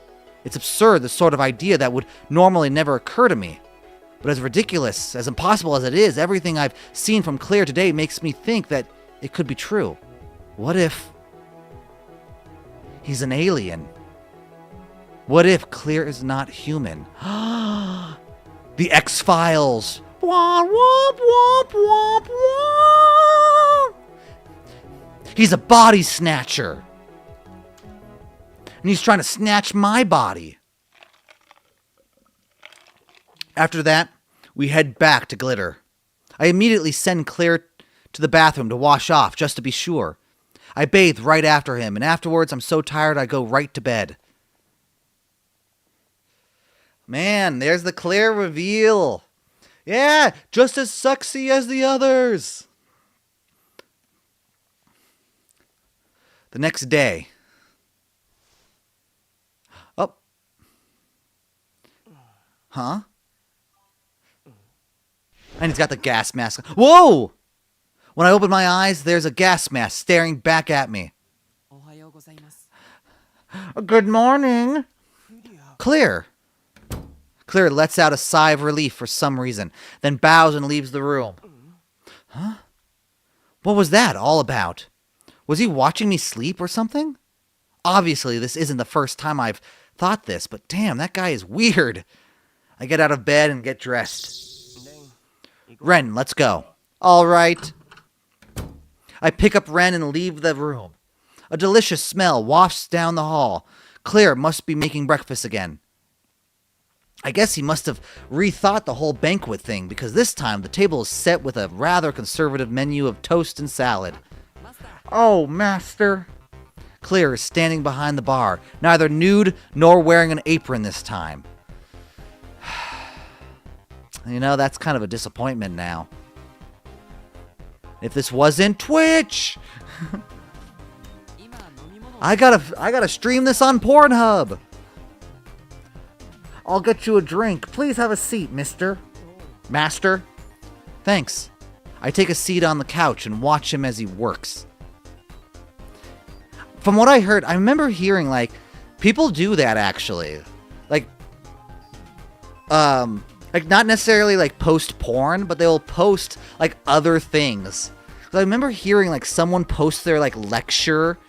A: It's absurd, the sort of idea that would normally never occur to me. But as ridiculous, as impossible as it is, everything I've seen from Clear today makes me think that it could be true. What if he's an alien? What if Clear is not human? The X-Files! Womp, womp, womp, womp, womp. He's a body snatcher! And he's trying to snatch my body. After that, we head back to Glitter. I immediately send Clear to the bathroom to wash off, just to be sure. I bathe right after him, and afterwards I'm so tired I go right to bed. Man, there's the Clear reveal. Yeah, just as sexy as the others. The next day. Oh. Huh? And he's got the gas mask. Whoa! When I open my eyes, there's a gas mask staring back at me.
B: Good morning.
A: Clear. Clear lets out a sigh of relief for some reason, then bows and leaves the room. Huh? What was that all about? Was he watching me sleep or something? Obviously, this isn't the first time I've thought this, but damn, that guy is weird. I get out of bed and get dressed. Ren, let's go. All right. I pick up Ren and leave the room. A delicious smell wafts down the hall. Claire must be making breakfast again. I guess he must have rethought the whole banquet thing, because this time the table is set with a rather conservative menu of toast and salad.
B: Oh, master.
A: Claire is standing behind the bar, neither nude nor wearing an apron this time. You know, that's kind of a disappointment now. If this wasn't Twitch! I gotta stream this on Pornhub!
B: I'll get you a drink. Please have a seat, mister.
A: Master? Thanks. I take a seat on the couch and watch him as he works. From what I heard, I remember hearing, like, people do that, actually. Like, not necessarily, like, post porn, but they'll post, like, other things. 'Cause I remember hearing, like, someone post their, like, lecture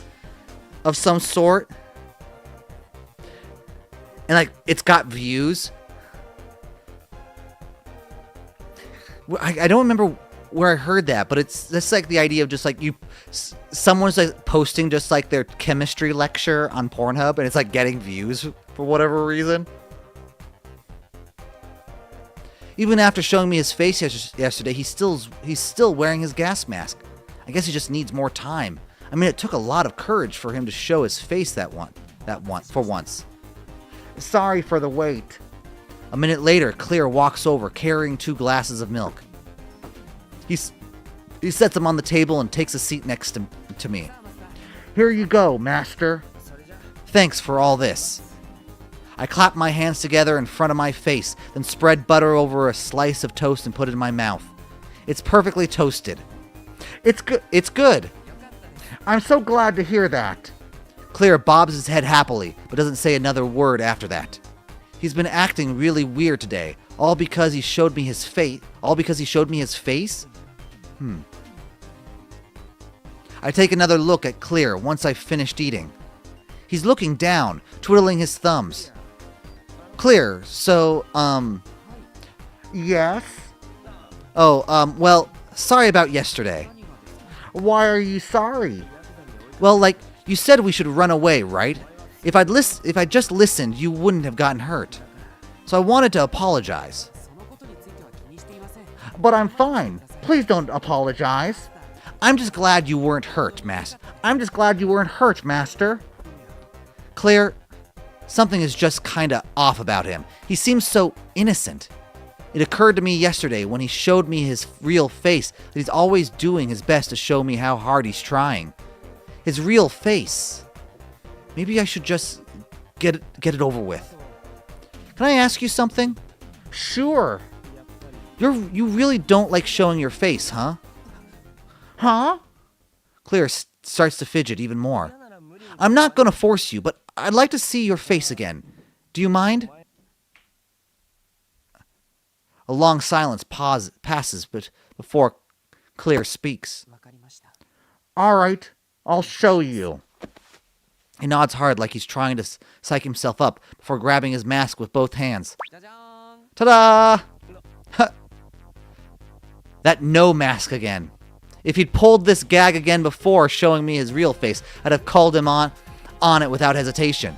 A: of some sort. And, like, it's got views. I don't remember where I heard that, but it's just, like, the idea of just, like, someone's, like, posting just, like, their chemistry lecture on Pornhub, and it's, like, getting views for whatever reason. Even after showing me his face yesterday, he's still wearing his gas mask. I guess he just needs more time. I mean, it took a lot of courage for him to show his face for once.
B: Sorry for the wait.
A: A minute later, Claire walks over, carrying 2 glasses of milk. He sets them on the table and takes a seat next to me.
B: Here you go, master.
A: Thanks for all this. I clap my hands together in front of my face, then spread butter over a slice of toast and put it in my mouth. It's perfectly toasted.
B: It's good.
A: It's good.
B: I'm so glad to hear that.
A: Claire bobs his head happily, but doesn't say another word after that. He's been acting really weird today, all because he showed me his face. I take another look at Claire once I've finished eating. He's looking down, twiddling his thumbs. Claire, so,
B: Yes?
A: Oh, well, sorry about yesterday.
B: Why are you sorry?
A: Well, like, you said we should run away, right? If I'd just listened, you wouldn't have gotten hurt. So I wanted to apologize.
B: But I'm fine. Please don't apologize.
A: I'm just glad you weren't hurt,
B: master.
A: Claire, something is just kinda off about him. He seems so innocent. It occurred to me yesterday when he showed me his real face that he's always doing his best to show me how hard he's trying. His real face. Maybe I should just get it over with. Can I ask you something?
B: Sure.
A: You really don't like showing your face, huh?
B: Huh?
A: Claire starts to fidget even more. I'm not gonna force you, but I'd like to see your face again. Do you mind? A long silence passes before Claire speaks.
B: All right, I'll show you.
A: He nods hard like he's trying to psych himself up before grabbing his mask with both hands. Ta-da! That no mask again. If he'd pulled this gag again before showing me his real face, I'd have called him on it without hesitation.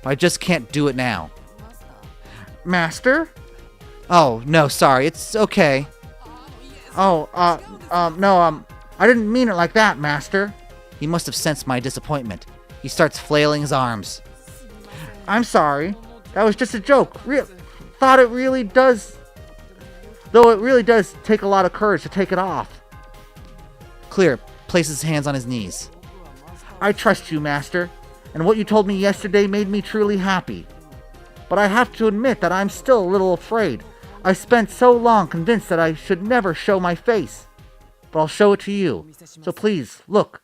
A: But I just can't do it now.
B: Master?
A: Oh, no, sorry. It's okay.
B: No, I didn't mean it like that, master.
A: He must have sensed my disappointment. He starts flailing his arms.
B: I'm sorry. That was just a joke. Thought it really does... Though it really does take a lot of courage to take it off.
A: Claire places his hands on his knees.
B: I trust you, master. And what you told me yesterday made me truly happy. But I have to admit that I'm still a little afraid. I spent so long convinced that I should never show my face. But I'll show it to you. So please, look.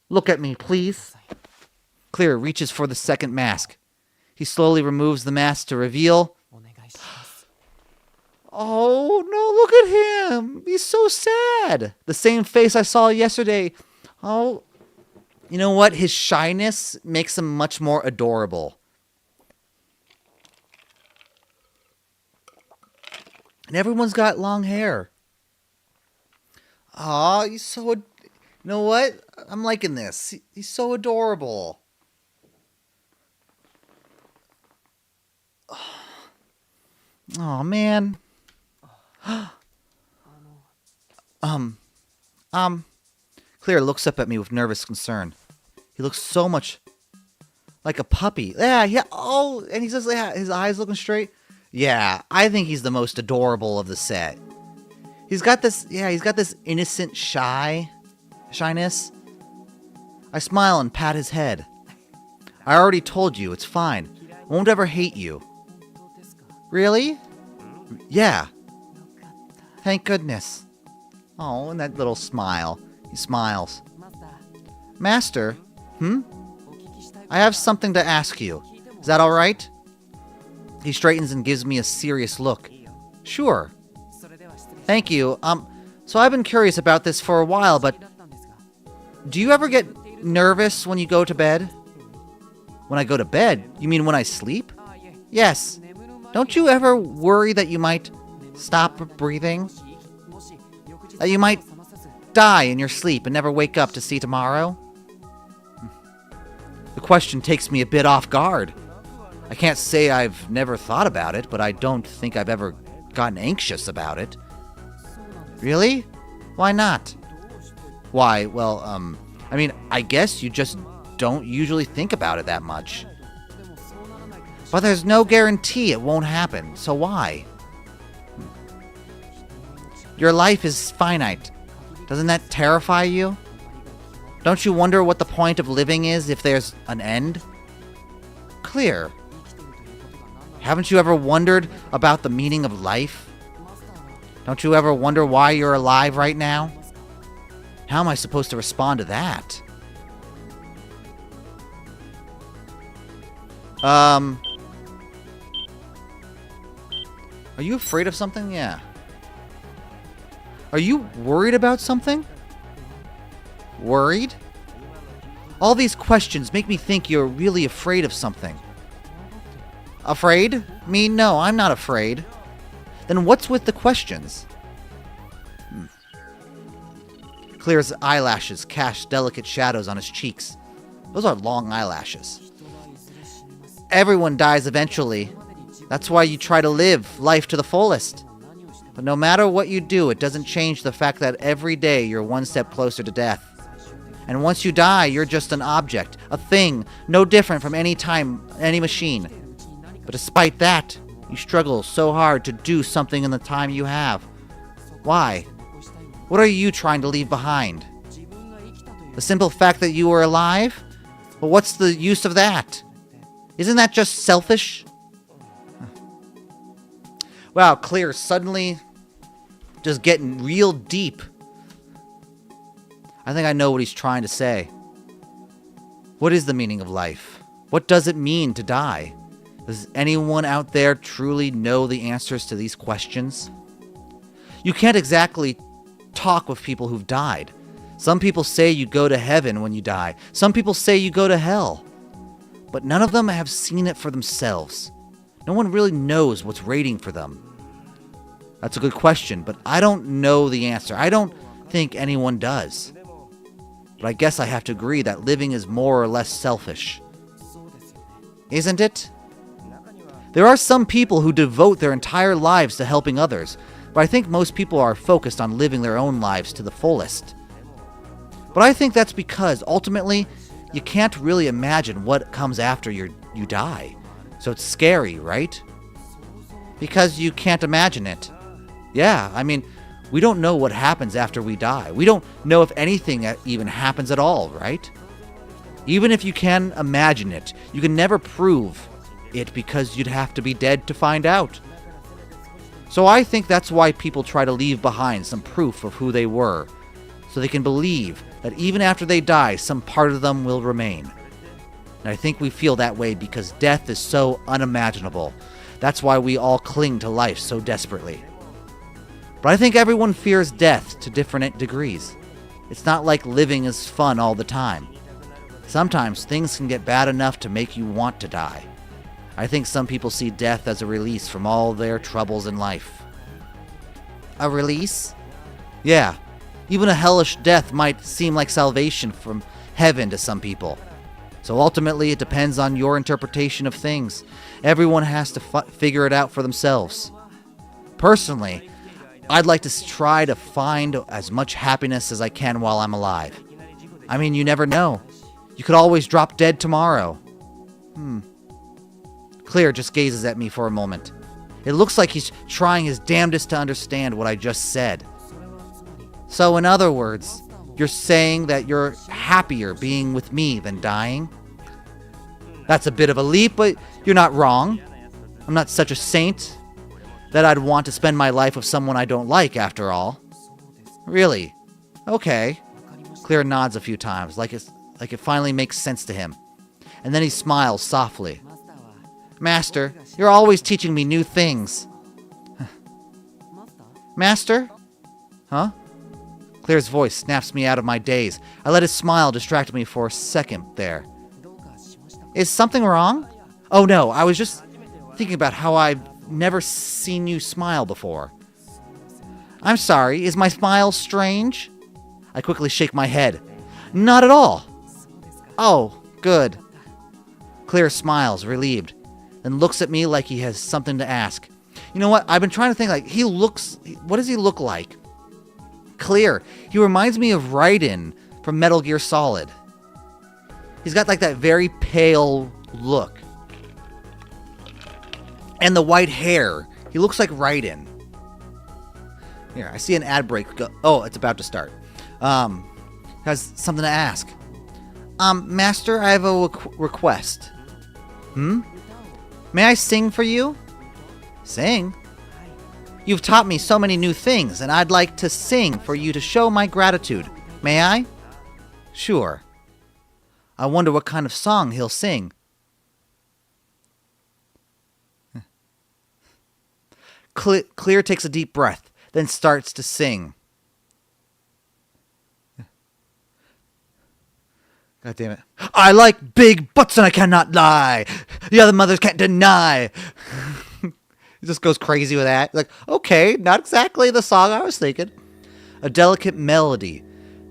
B: Look at me, please.
A: Clear reaches for the second mask. He slowly removes the mask to reveal... Oh, no, look at him. He's so sad. The same face I saw yesterday. Oh, you know what? His shyness makes him much more adorable. And everyone's got long hair. Aw, he's so... You know what? I'm liking this. He's so adorable. Oh, man. Clear looks up at me with nervous concern. He looks so much like a puppy. Yeah. Oh, and he says, yeah, his eyes looking straight. Yeah, I think he's the most adorable of the set. He's got this innocent shyness. I smile and pat his head. I already told you, it's fine. I won't ever hate you. Really? Yeah. Thank goodness. Oh, and that little smile. He smiles. Master? I have something to ask you. Is that all right? He straightens and gives me a serious look. Sure. Thank you. So I've been curious about this for a while, but do you ever get nervous when you go to bed? When I go to bed? You mean when I sleep? Yes. Don't you ever worry that you might stop breathing? That you might die in your sleep and never wake up to see tomorrow? The question takes me a bit off guard. I can't say I've never thought about it, but I don't think I've ever gotten anxious about it. Really? Why not? Why, well, I mean, I guess you just don't usually think about it that much. But there's no guarantee it won't happen, so why? Your life is finite. Doesn't that terrify you? Don't you wonder what the point of living is if there's an end? Clear. Haven't you ever wondered about the meaning of life? Don't you ever wonder why you're alive right now? How am I supposed to respond to that? Are you afraid of something? Yeah. Are you worried about something? Worried? All these questions make me think you're really afraid of something. Afraid? Me? No, I'm not afraid. Then what's with the questions? Clear's eyelashes cast delicate shadows on his cheeks. Those are long eyelashes. Everyone dies eventually. That's why you try to live life to the fullest. But no matter what you do, it doesn't change the fact that every day you're one step closer to death. And once you die, you're just an object, a thing, no different from any time, any machine. But despite that, you struggle so hard to do something in the time you have. Why? What are you trying to leave behind? The simple fact that you were alive? But what's the use of that? Isn't that just selfish? Wow, Clear suddenly just getting real deep. I think I know what he's trying to say. What is the meaning of life? What does it mean to die? Does anyone out there truly know the answers to these questions? You can't exactly talk with people who've died. Some people say you go to heaven when you die. Some people say you go to hell. But none of them have seen it for themselves. No one really knows what's waiting for them. That's a good question, but I don't know the answer. I don't think anyone does. But I guess I have to agree that living is more or less selfish. Isn't it? There are some people who devote their entire lives to helping others, but I think most people are focused on living their own lives to the fullest. But I think that's because, ultimately, you can't really imagine what comes after you die. So it's scary, right? Because you can't imagine it. Yeah, I mean, we don't know what happens after we die. We don't know if anything even happens at all, right? Even if you can imagine it, you can never prove it because you'd have to be dead to find out. So I think that's why people try to leave behind some proof of who they were, so they can believe that even after they die, some part of them will remain. And I think we feel that way because death is so unimaginable. That's why we all cling to life so desperately. But I think everyone fears death to different degrees. It's not like living is fun all the time. Sometimes things can get bad enough to make you want to die. I think some people see death as a release from all their troubles in life. A release? Yeah. Even a hellish death might seem like salvation from heaven to some people. So ultimately, it depends on your interpretation of things. Everyone has to figure it out for themselves. Personally, I'd like to try to find as much happiness as I can while I'm alive. I mean, you never know. You could always drop dead tomorrow. Clear just gazes at me for a moment. It looks like he's trying his damnedest to understand what I just said. So in other words, you're saying that you're happier being with me than dying? That's a bit of a leap, but you're not wrong. I'm not such a saint that I'd want to spend my life with someone I don't like, after all. Really? Okay. Clear nods a few times, like it finally makes sense to him. And then he smiles softly. Master, you're always teaching me new things. Master? Huh? Clear's voice snaps me out of my daze. I let his smile distract me for a second there. Is something wrong? Oh no, I was just thinking about how I've never seen you smile before. I'm sorry, is my smile strange? I quickly shake my head. Not at all. Oh, good. Clear smiles, relieved, then looks at me like he has something to ask. You know what? I've been trying to think, what does he look like? Clear. He reminds me of Raiden from Metal Gear Solid. He's got like that very pale look. And the white hair. He looks like Raiden. Here, I see an ad break. Oh, it's about to start. Has something to ask. Master, I have a request. May I sing for you? Sing? You've taught me so many new things, and I'd like to sing for you to show my gratitude. May I? Sure. I wonder what kind of song he'll sing. Clear takes a deep breath, then starts to sing. God damn it. I like big butts and I cannot lie. The other mothers can't deny. He just goes crazy with that. Like, okay, not exactly the song I was thinking. A delicate melody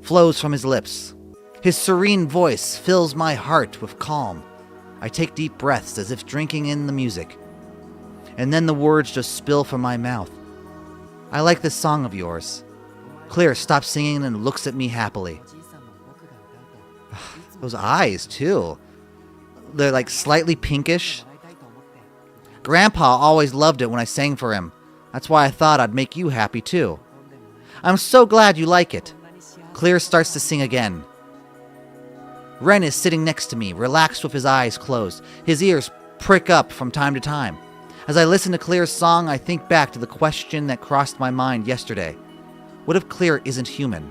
A: flows from his lips. His serene voice fills my heart with calm. I take deep breaths as if drinking in the music. And then the words just spill from my mouth. I like this song of yours. Clear stops singing and looks at me happily. Those eyes, too. They're like slightly pinkish. Grandpa always loved it when I sang for him. That's why I thought I'd make you happy, too. I'm so glad you like it. Clear starts to sing again. Ren is sitting next to me, relaxed with his eyes closed. His ears prick up from time to time. As I listen to Clear's song, I think back to the question that crossed my mind yesterday. What if Clear isn't human?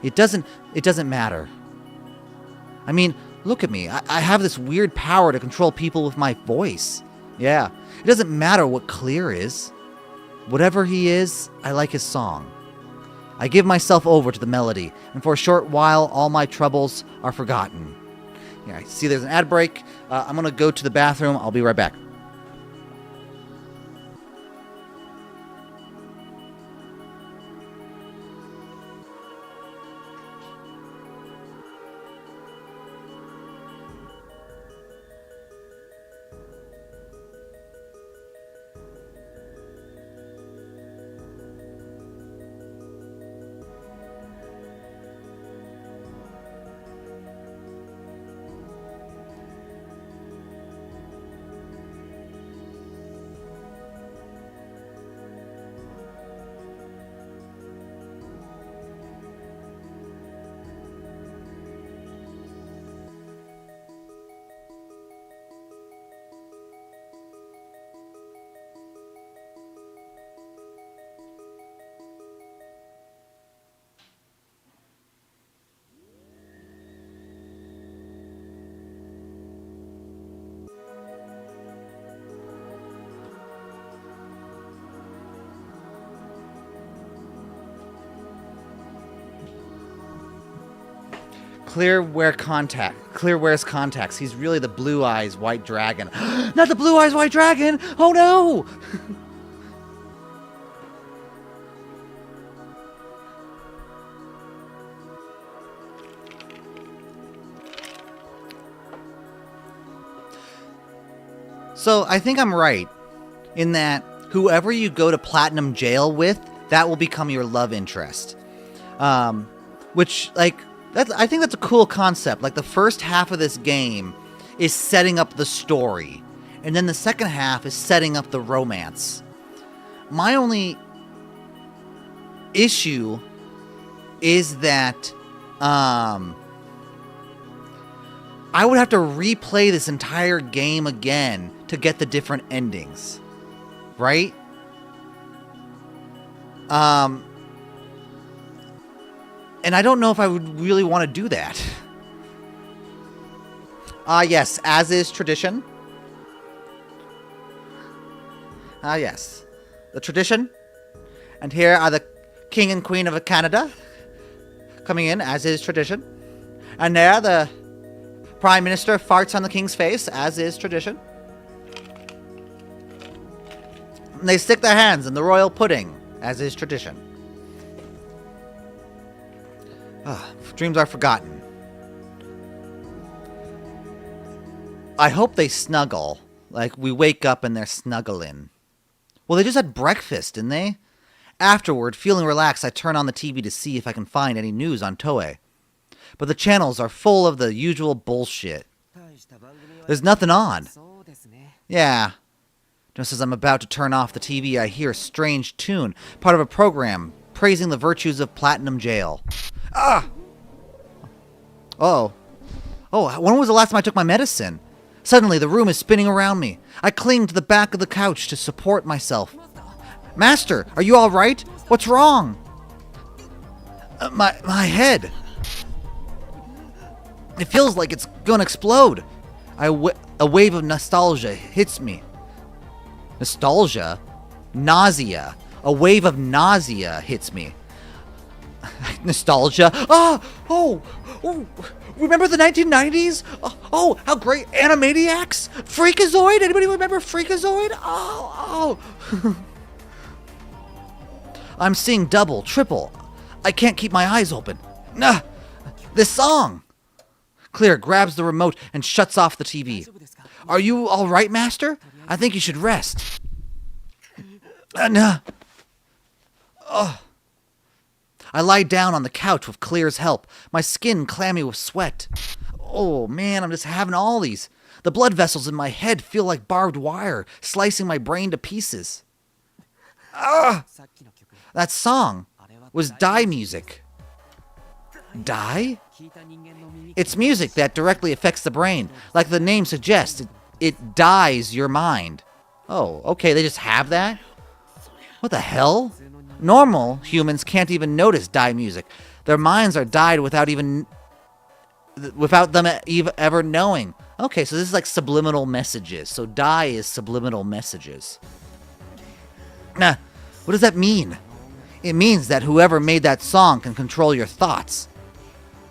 A: It doesn't matter. I mean, look at me. I have this weird power to control people with my voice. Yeah, it doesn't matter what Clear is. Whatever he is, I like his song. I give myself over to the melody, and for a short while, all my troubles are forgotten. Yeah, I see there's an ad break. I'm going to go to the bathroom. I'll be right back. Clear wears contacts. He's really the Blue Eyes White Dragon. Not the Blue Eyes White Dragon! Oh no! So I think I'm right in that whoever you go to Platinum Jail with, that will become your love interest. Which, like, I think that's a cool concept. Like, the first half of this game is setting up the story, and then the second half is setting up the romance. My only issue is that I would have to replay this entire game again to get the different endings, right? And I don't know if I would really want to do that. Yes, as is tradition. Yes. The tradition. And here are the King and Queen of Canada coming in, as is tradition. And there, the Prime Minister farts on the King's face, as is tradition. And they stick their hands in the royal pudding, as is tradition. Dreams are forgotten. I hope they snuggle. Like, we wake up and they're snuggling. Well, they just had breakfast, didn't they? Afterward, feeling relaxed, I turn on the TV to see if I can find any news on Toei. But the channels are full of the usual bullshit. There's nothing on. Yeah. Just as I'm about to turn off the TV, I hear a strange tune, part of a program praising the virtues of Platinum Jail. Ah! Oh, when was the last time I took my medicine? Suddenly, the room is spinning around me. I cling to the back of the couch to support myself. Master, are you all right? What's wrong? My head. It feels like it's gonna explode. A wave of nostalgia hits me. Nostalgia? Nausea. A wave of nausea hits me. Nostalgia? Oh, remember the 1990s? Oh, how great. Animaniacs? Freakazoid? Anybody remember Freakazoid? Oh. I'm seeing double, triple. I can't keep my eyes open. This song. Clear grabs the remote and shuts off the TV. Are you all right, Master? I think you should rest. I lie down on the couch with Clear's help, my skin clammy with sweat. Oh man, I'm just having all these. The blood vessels in my head feel like barbed wire, slicing my brain to pieces. That song was Dai music. Dai? It's music that directly affects the brain. Like the name suggests, it dyes your mind. Oh, okay, they just have that? What the hell? Normal humans can't even notice Dai music. Their minds are dyed without them ever knowing. Okay, so this is like subliminal messages. So Dai is subliminal messages. What does that mean? It means that whoever made that song can control your thoughts.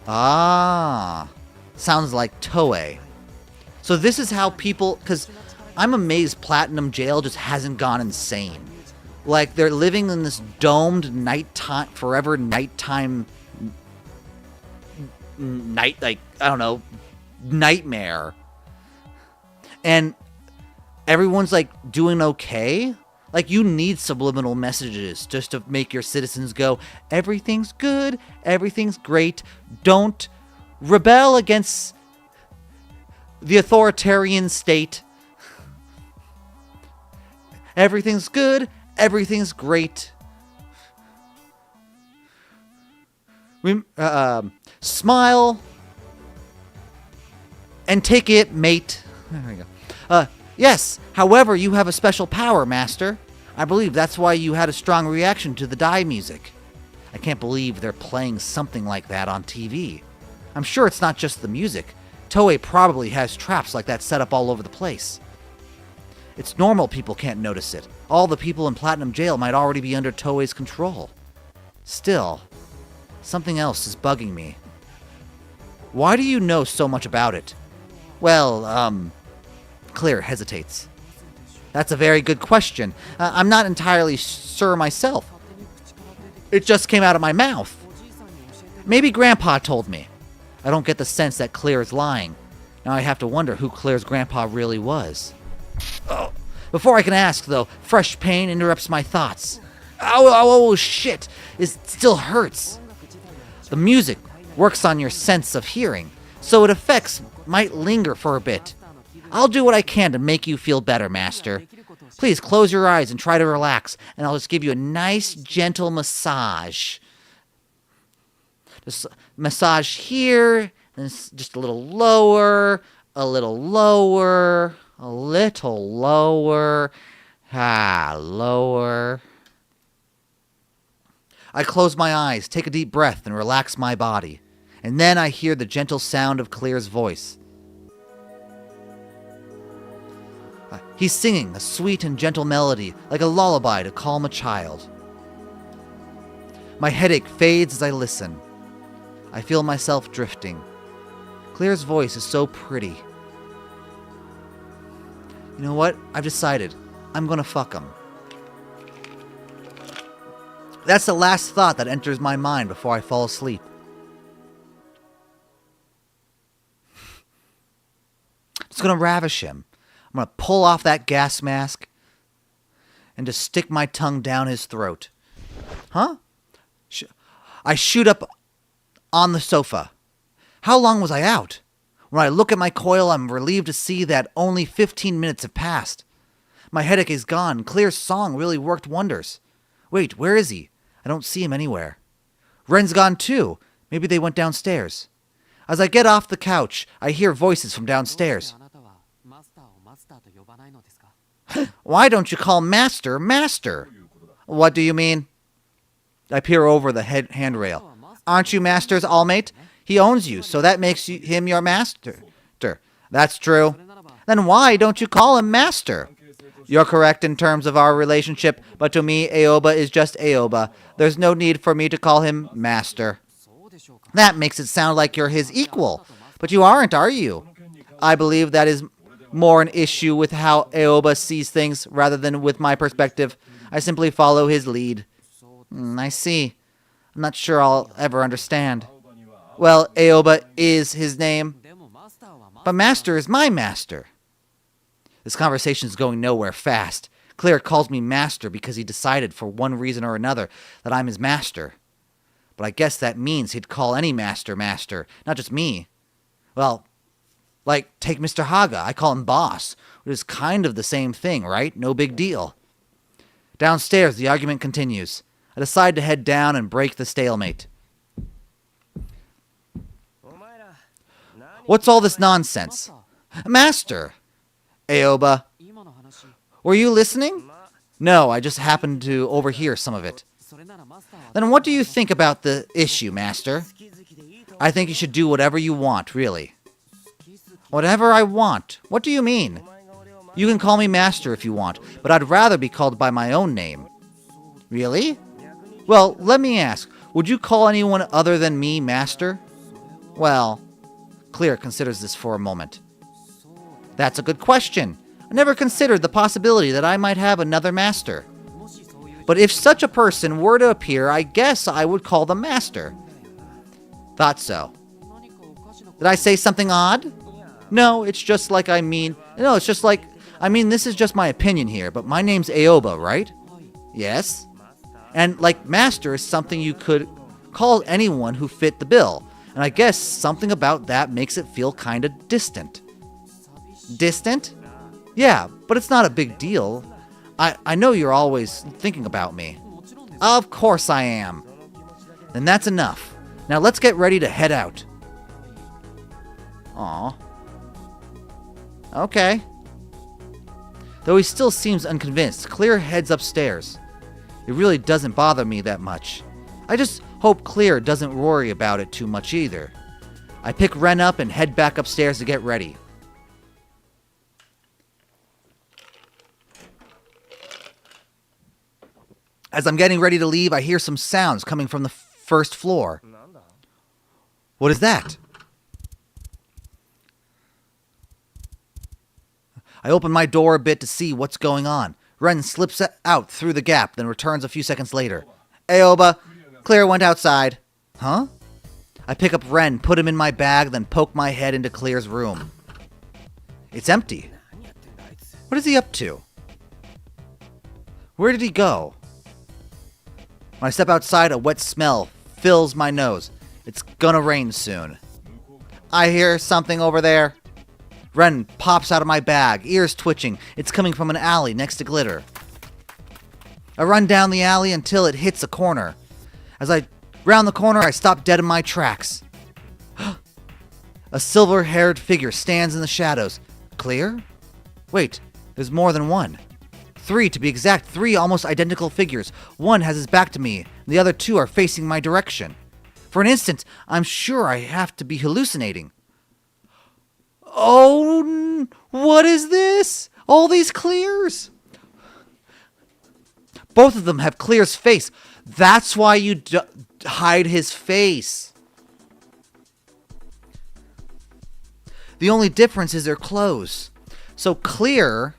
A: Sounds like Toei. So this is how people, because I'm amazed Platinum Jail just hasn't gone insane. Like, they're living in this domed nighttime, forever nighttime, nightmare. And everyone's, like, doing okay. Like, you need subliminal messages just to make your citizens go, everything's good, everything's great, don't rebel against the authoritarian state. Everything's good, everything's great. Smile and take it, mate. There we go. Yes, however, you have a special power, Master. I believe that's why you had a strong reaction to the Dai music. I can't believe they're playing something like that on TV. I'm sure it's not just the music. Toei probably has traps like that set up all over the place. It's normal people can't notice it. All the people in Platinum Jail might already be under Toei's control. Still, something else is bugging me. Why do you know so much about it? Well, Claire hesitates. That's a very good question. I'm not entirely sure myself. It just came out of my mouth. Maybe Grandpa told me. I don't get the sense that Claire is lying. Now I have to wonder who Claire's grandpa really was. Oh, before I can ask, though, fresh pain interrupts my thoughts. Oh, shit! It still hurts. The music works on your sense of hearing, so its effects might linger for a bit. I'll do what I can to make you feel better, Master. Please close your eyes and try to relax, and I'll just give you a nice, gentle massage. Just massage here, and just a little lower, a little lower, a little lower, lower. I close my eyes, take a deep breath, and relax my body. And then I hear the gentle sound of Claire's voice. He's singing a sweet and gentle melody, like a lullaby to calm a child. My headache fades as I listen. I feel myself drifting. Claire's voice is so pretty. You know what? I've decided. I'm gonna fuck him. That's the last thought that enters my mind before I fall asleep. Just gonna ravish him. I'm gonna pull off that gas mask and just stick my tongue down his throat. Huh? I shoot up on the sofa. How long was I out? When I look at my coil, I'm relieved to see that only 15 minutes have passed. My headache is gone. Claire's song really worked wonders. Wait, where is he? I don't see him anywhere. Ren's gone too. Maybe they went downstairs. As I get off the couch, I hear voices from downstairs. Why don't you call Master, Master? What do you mean? I peer over the handrail. Aren't you Master's allmate? He owns you, so that makes him your master. That's true. Then why don't you call him Master? You're correct in terms of our relationship, but to me, Aoba is just Aoba. There's no need for me to call him Master. That makes it sound like you're his equal, but you aren't, are you? I believe that is more an issue with how Aoba sees things rather than with my perspective. I simply follow his lead. I see. I'm not sure I'll ever understand. Well, Aoba is his name, but Master is my master. This conversation is going nowhere fast. Claire calls me Master because he decided for one reason or another that I'm his master. But I guess that means he'd call any master, Master, not just me. Well, like, take Mr. Haga. I call him Boss, which is kind of the same thing, right? No big deal. Downstairs, the argument continues. I decide to head down and break the stalemate. What's all this nonsense? Master! Aoba. Were you listening? No, I just happened to overhear some of it. Then what do you think about the issue, Master? I think you should do whatever you want, really. Whatever I want? What do you mean? You can call me Master if you want, but I'd rather be called by my own name. Really? Well, let me ask, would you call anyone other than me Master? Well, Claire considers this for a moment. That's a good question. I never considered the possibility that I might have another master. But if such a person were to appear, I guess I would call them Master. Thought so. Did I say something odd? No, it's just like this is just my opinion here, but my name's Aoba, right? Yes. And, like, Master is something you could call anyone who fit the bill. And I guess something about that makes it feel kind of distant. Distant? Yeah, but it's not a big deal. I know you're always thinking about me. Of course I am. Then that's enough. Now let's get ready to head out. Aw. Okay. Though he still seems unconvinced, Claire heads upstairs. It really doesn't bother me that much. I just hope Claire doesn't worry about it too much either. I pick Ren up and head back upstairs to get ready. As I'm getting ready to leave, I hear some sounds coming from the first floor. What is that? I open my door a bit to see what's going on. Ren slips out through the gap, then returns a few seconds later. Aoba, Clear went outside. Huh? I pick up Ren, put him in my bag, then poke my head into Clear's room. It's empty. What is he up to? Where did he go? When I step outside, a wet smell fills my nose. It's gonna rain soon. I hear something over there. Ren pops out of my bag, ears twitching. It's coming from an alley next to Glitter. I run down the alley until it hits a corner. As I round the corner, I stop dead in my tracks. A silver-haired figure stands in the shadows. Clear? Wait, there's more than one. 3 to be exact, 3 almost identical figures. One has his back to me, and the other 2 are facing my direction. For an instant, I'm sure I have to be hallucinating. Oh, what is this? All these Clears? Both of them have Clear's face. That's why you hide his face. The only difference is their clothes. So Clear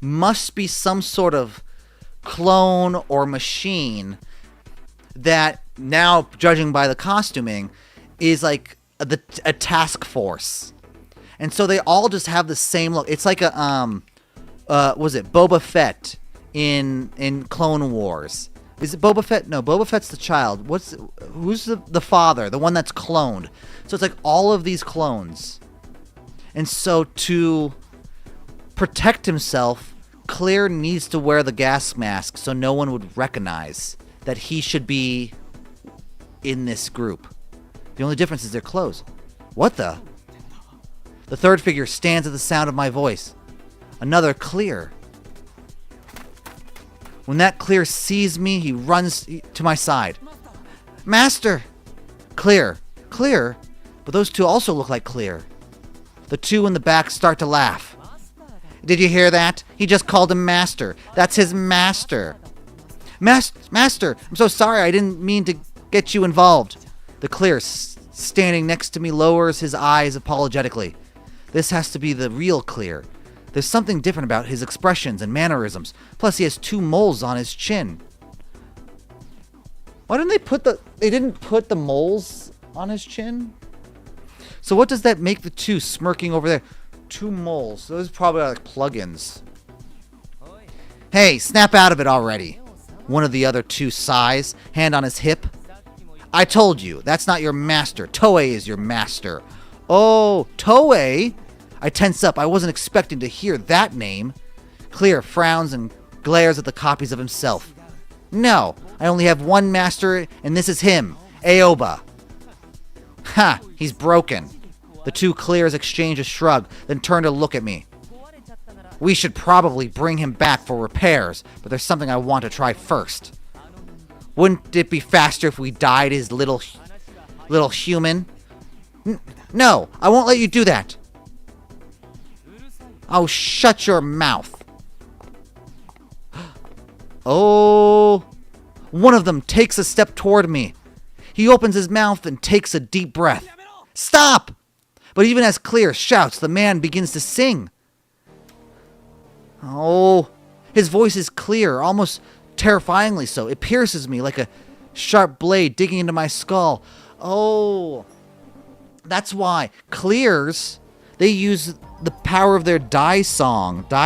A: must be some sort of clone or machine that now, judging by the costuming, is like a task force. And so they all just have the same look. It's like a was it Boba Fett in Clone Wars? Is it Boba Fett? No, Boba Fett's the child. Who's the father? The one that's cloned. So it's like all of these clones. And so to protect himself, Clear needs to wear the gas mask so no one would recognize that he should be in this group. The only difference is their clothes. What the? The third figure stands at the sound of my voice. Another Clear. When that Clear sees me, he runs to my side. Master! Clear. Clear? But those 2 also look like Clear. The 2 in the back start to laugh. Did you hear that? He just called him Master. That's his master. Master! I'm so sorry. I didn't mean to get you involved. The Clear standing next to me lowers his eyes apologetically. This has to be the real Clear. There's something different about his expressions and mannerisms. Plus, he has 2 moles on his chin. Why didn't they didn't put the moles on his chin? So what does that make the 2 smirking over there? 2 moles. Those probably are like plugins. Hey, snap out of it already. One of the other 2 sighs, hand on his hip. I told you, that's not your master. Toei is your master. Oh, Toei? I tense up. I wasn't expecting to hear that name. Clear frowns and glares at the copies of himself. No, I only have one master, and this is him, Aoba. Ha, he's broken. The 2 Clears exchange a shrug, then turn to look at me. We should probably bring him back for repairs, but there's something I want to try first. Wouldn't it be faster if we dyed his little human? No, I won't let you do that. Oh, shut your mouth. Oh, one of them takes a step toward me. He opens his mouth and takes a deep breath. Stop! But even as Clear shouts, the man begins to sing. Oh, his voice is clear, almost terrifyingly so. It pierces me like a sharp blade digging into my skull. Oh, that's why Clears, they use the power of their die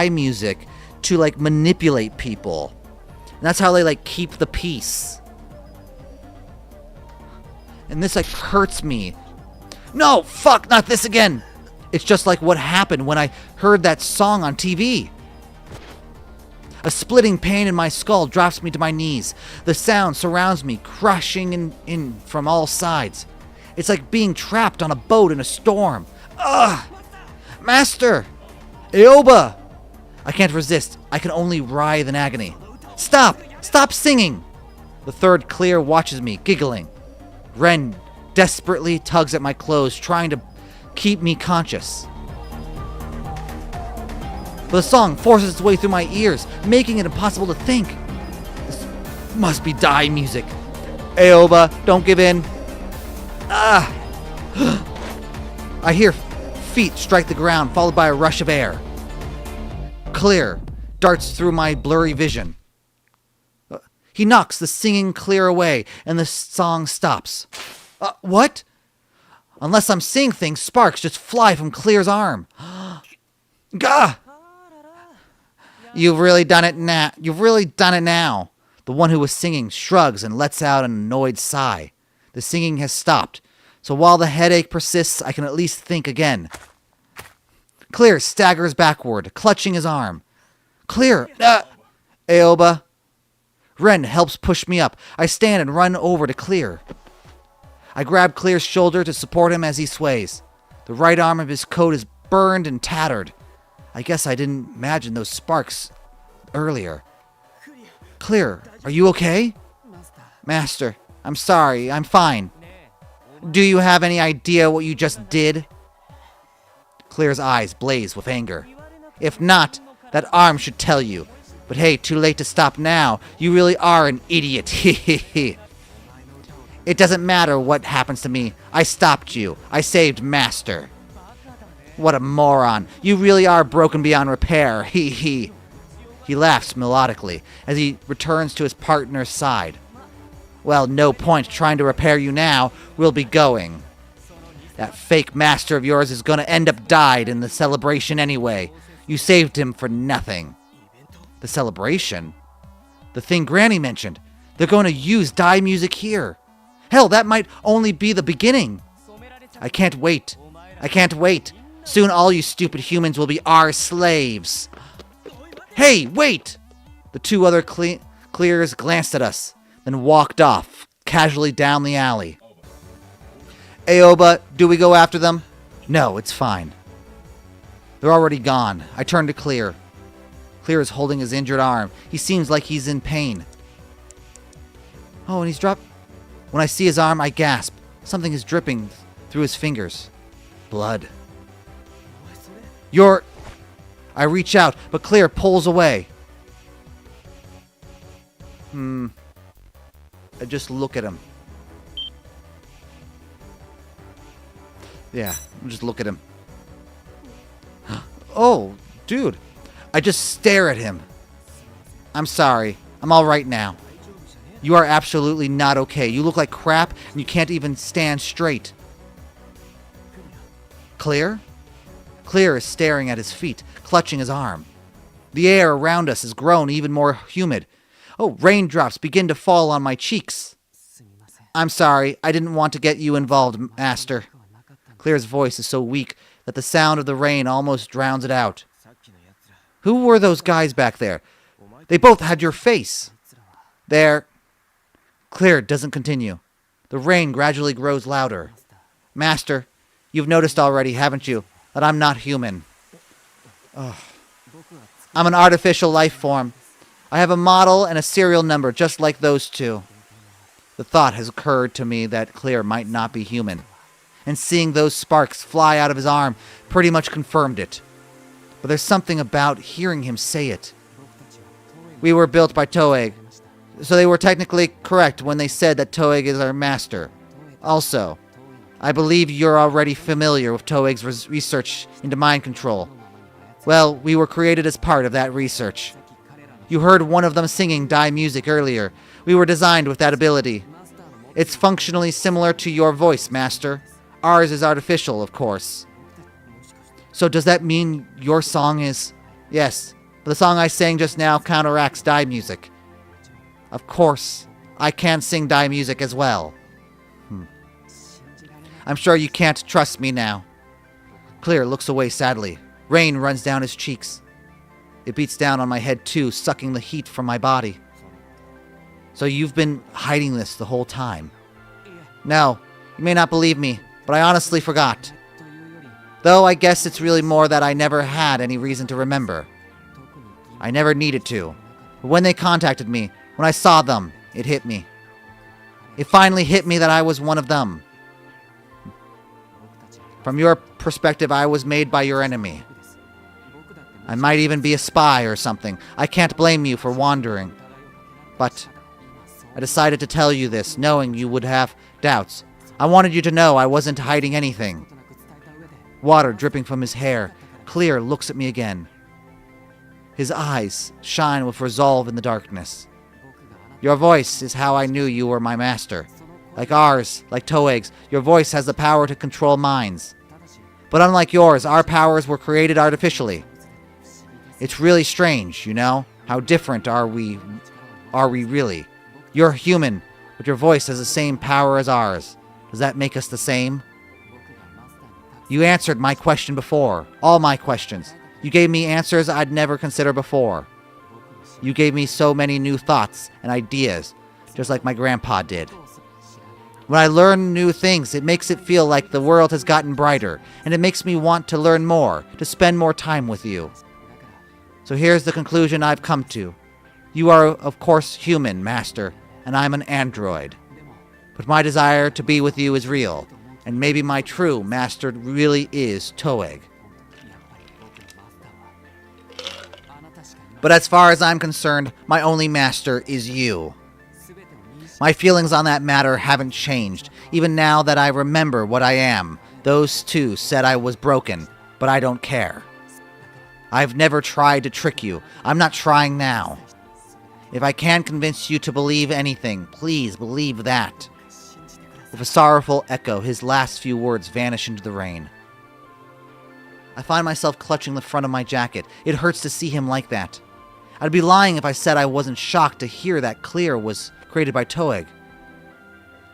A: music to like manipulate people. And that's how they like keep the peace. And this like hurts me. No, fuck, not this again. It's just like what happened when I heard that song on TV. A splitting pain in my skull drops me to my knees. The sound surrounds me, crushing in from all sides. It's like being trapped on a boat in a storm. Ugh! Master! Aoba! I can't resist. I can only writhe in agony. Stop! Stop singing! The 3rd Clear watches me, giggling. Ren desperately tugs at my clothes, trying to keep me conscious. But the song forces its way through my ears, making it impossible to think. This must be die music. Aoba, don't give in. Ah! I hear feet strike the ground, followed by a rush of air. Clear darts through my blurry vision. He knocks the singing Clear away, and the song stops. What? Unless I'm seeing things, sparks just fly from Clear's arm. Gah! You've really done it now. The one who was singing shrugs and lets out an annoyed sigh. The singing has stopped, so while the headache persists, I can at least think again. Clear staggers backward, clutching his arm. Clear! Aoba. Ren helps push me up. I stand and run over to Clear. I grab Clear's shoulder to support him as he sways. The right arm of his coat is burned and tattered. I guess I didn't imagine those sparks earlier. Clear, are you okay? Master, I'm sorry, I'm fine. Do you have any idea what you just did? Clear's eyes blaze with anger. If not, that arm should tell you. But hey, too late to stop now. You really are an idiot. Hehehe. It doesn't matter what happens to me. I stopped you. I saved Master. What a moron. You really are broken beyond repair. He laughs melodically as he returns to his partner's side. Well, no point trying to repair you now. We'll be going. That fake master of yours is going to end up died in the celebration anyway. You saved him for nothing. The celebration? The thing Granny mentioned. They're going to use Dai music here. Hell, that might only be the beginning. I can't wait. I can't wait. Soon all you stupid humans will be our slaves. Hey, wait! The two other Clears glanced at us, then walked off, casually down the alley. Aoba, do we go after them? No, it's fine. They're already gone. I turn to Clear. Clear is holding his injured arm. He seems like he's in pain. Oh, and he's dropped. When I see his arm, I gasp. Something is dripping through his fingers. Blood. I reach out, but Clear pulls away. I just look at him. Yeah, just look at him. Oh, dude. I just stare at him. I'm sorry. I'm all right now. You are absolutely not okay. You look like crap, and you can't even stand straight. Clear? Clear is staring at his feet, clutching his arm. The air around us has grown even more humid. Oh, raindrops begin to fall on my cheeks. I'm sorry. I didn't want to get you involved, Master. Clear's voice is so weak that the sound of the rain almost drowns it out. Who were those guys back there? They both had your face. There. Clear doesn't continue. The rain gradually grows louder. Master, you've noticed already, haven't you, that I'm not human. Ugh. I'm an artificial life form. I have a model and a serial number just like those two. The thought has occurred to me that Clear might not be human, and seeing those sparks fly out of his arm pretty much confirmed it. But there's something about hearing him say it. We were built by Toeg, so they were technically correct when they said that Toeg is our master. Also, I believe you're already familiar with Toeg's research into mind control. Well, we were created as part of that research. You heard one of them singing Dai music earlier. We were designed with that ability. It's functionally similar to your voice, Master. Ours is artificial, of course. So does that mean your song is... Yes, but the song I sang just now counteracts Dai music. Of course, I can sing Dai music as well. I'm sure you can't trust me now. Clear looks away sadly. Rain runs down his cheeks. It beats down on my head too, sucking the heat from my body. So you've been hiding this the whole time? No, you may not believe me, but I honestly forgot. Though I guess it's really more that I never had any reason to remember. I never needed to. But when they contacted me, when I saw them, it hit me. It finally hit me that I was one of them. From your perspective, I was made by your enemy. I might even be a spy or something. I can't blame you for wandering. But I decided to tell you this, knowing you would have doubts. I wanted you to know I wasn't hiding anything. Water dripping from his hair, Clear looks at me again. His eyes shine with resolve in the darkness. Your voice is how I knew you were my master. Like ours, like Toeg's, your voice has the power to control minds. But unlike yours, our powers were created artificially. It's really strange, you know? How different are we really? You're human, but your voice has the same power as ours. Does that make us the same? You answered my question before. All my questions. You gave me answers I'd never considered before. You gave me so many new thoughts and ideas, just like my grandpa did. When I learn new things, it makes it feel like the world has gotten brighter, and it makes me want to learn more, to spend more time with you. So here's the conclusion I've come to. You are, of course, human, Master, and I'm an android. But my desire to be with you is real, and maybe my true master really is Toeg. But as far as I'm concerned, my only master is you. My feelings on that matter haven't changed, even now that I remember what I am. Those two said I was broken, but I don't care. I've never tried to trick you. I'm not trying now. If I can convince you to believe anything, please believe that. With a sorrowful echo, his last few words vanish into the rain. I find myself clutching the front of my jacket. It hurts to see him like that. I'd be lying if I said I wasn't shocked to hear that Clear was created by Toeg.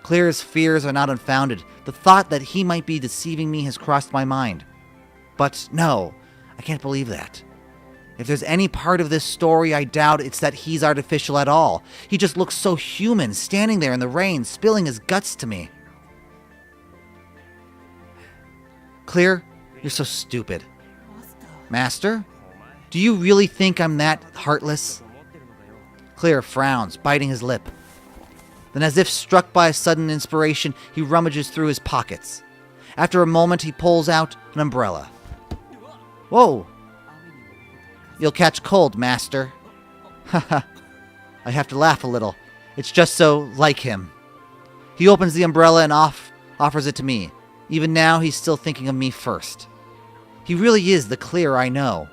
A: Clear's fears are not unfounded. The thought that he might be deceiving me has crossed my mind. But no, I can't believe that. If there's any part of this story I doubt, it's that he's artificial at all. He just looks so human, standing there in the rain, spilling his guts to me. Clear, you're so stupid. Master? Do you really think I'm that heartless? Clear frowns, biting his lip. Then, as if struck by a sudden inspiration, he rummages through his pockets. After a moment, he pulls out an umbrella. Whoa! You'll catch cold, Master. Haha. I have to laugh a little. It's just so like him. He opens the umbrella and offers it to me. Even now, he's still thinking of me first. He really is the Clear I know.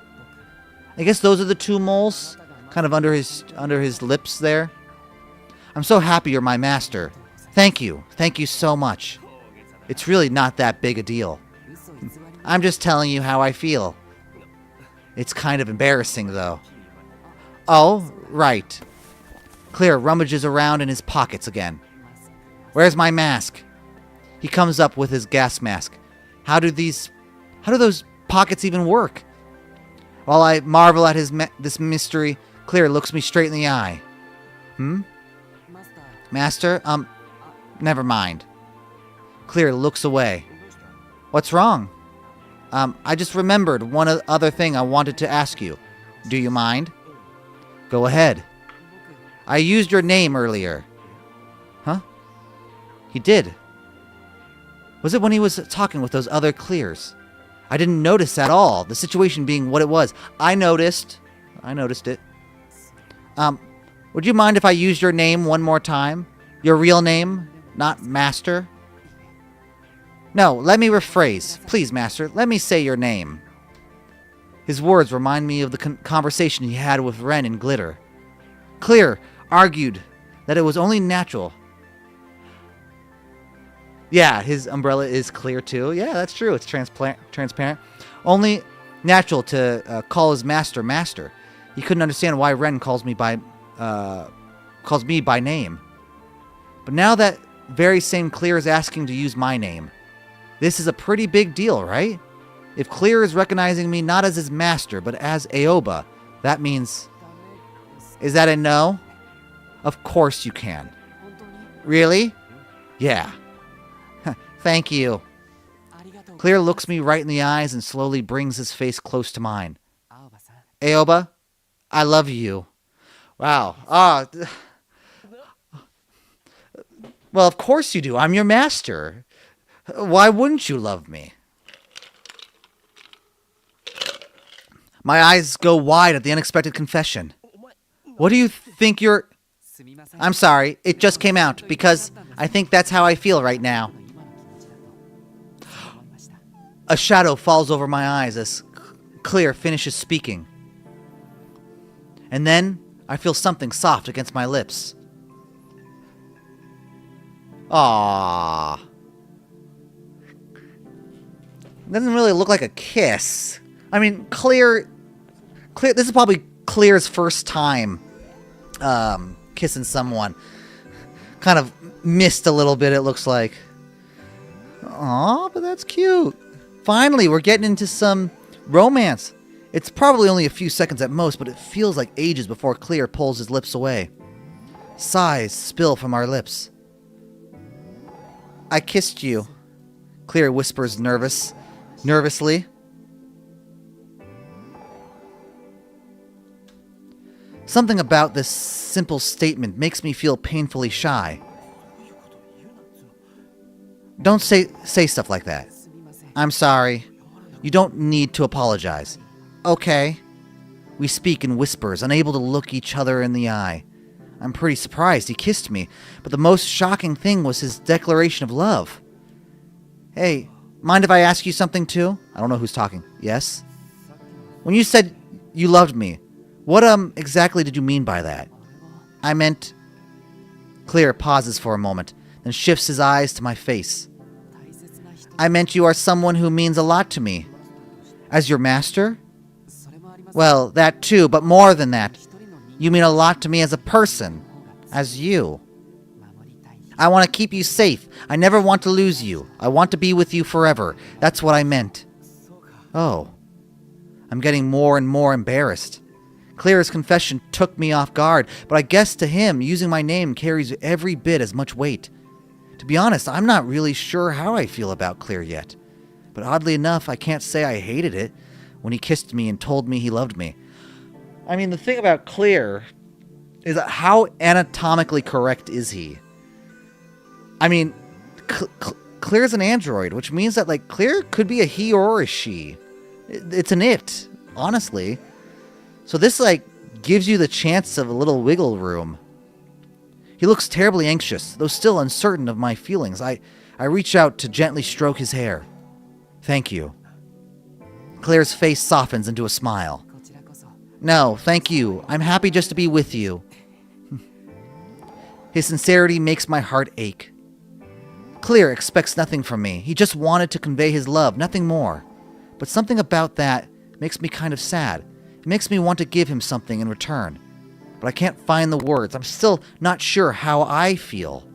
A: I guess those are the two moles, kind of under his lips there. I'm so happy you're my master. Thank you so much. It's really not that big a deal. I'm just telling you how I feel. It's kind of embarrassing, though. Oh, right. Clear rummages around in his pockets again. Where's my mask? He comes up with his gas mask. How do those pockets even work? While I marvel at this mystery, Clear looks me straight in the eye. Master? Never mind. Clear looks away. What's wrong? I just remembered one other thing I wanted to ask you. Do you mind? Go ahead. I used your name earlier. Huh? He did. Was it when he was talking with those other Clears? I didn't notice at all, the situation being what it was. I noticed it. Would you mind if I used your name one more time? Your real name, not Master? No, let me rephrase. Please, Master, let me say your name. His words remind me of the conversation he had with Ren in Glitter. Clear argued that it was only natural. Yeah, his umbrella is clear too. Yeah, that's true. It's transparent. Only natural to call his master Master. He couldn't understand why Ren calls me by name. But now that very same Clear is asking to use my name. This is a pretty big deal, right? If Clear is recognizing me not as his master, but as Aoba, that means... Is that a no? Of course you can. Really? Yeah. Thank you. Clear looks me right in the eyes and slowly brings his face close to mine. Aoba, I love you. Wow. Well, of course you do. I'm your master. Why wouldn't you love me? My eyes go wide at the unexpected confession. What do you think you're... I'm sorry, it just came out, because I think that's how I feel right now. A shadow falls over my eyes as Clear finishes speaking. And then I feel something soft against my lips. Aww. Doesn't really look like a kiss. I mean, Clear. This is probably Clear's first time kissing someone. Kind of missed a little bit, it looks like. Aw, but that's cute. Finally, we're getting into some romance. It's probably only a few seconds at most, but it feels like ages before Clear pulls his lips away. Sighs spill from our lips. I kissed you, Clear whispers nervously. Something about this simple statement makes me feel painfully shy. Don't say stuff like that. I'm sorry. You don't need to apologize. Okay. We speak in whispers, unable to look each other in the eye. I'm pretty surprised he kissed me, but the most shocking thing was his declaration of love. Hey, mind if I ask you something too? I don't know who's talking. Yes? When you said you loved me, what exactly did you mean by that? I meant... Clear pauses for a moment, then shifts his eyes to my face. I meant you are someone who means a lot to me. As your master? Well, that too, but more than that. You mean a lot to me as a person. As you. I want to keep you safe. I never want to lose you. I want to be with you forever. That's what I meant. Oh. I'm getting more and more embarrassed. Clear's confession took me off guard, but I guess to him, using my name carries every bit as much weight. To be honest, I'm not really sure how I feel about Clear yet. But oddly enough, I can't say I hated it when he kissed me and told me he loved me. I mean, the thing about Clear is how anatomically correct is he? I mean, Clear's an android, which means that, like, Clear could be a he or a she. It's an it, honestly. So this, like, gives you the chance of a little wiggle room. He looks terribly anxious, though still uncertain of my feelings. I reach out to gently stroke his hair. Thank you. Claire's face softens into a smile. No, thank you. I'm happy just to be with you. His sincerity makes my heart ache. Clear expects nothing from me. He just wanted to convey his love, nothing more. But something about that makes me kind of sad. It makes me want to give him something in return. But I can't find the words. I'm still not sure how I feel.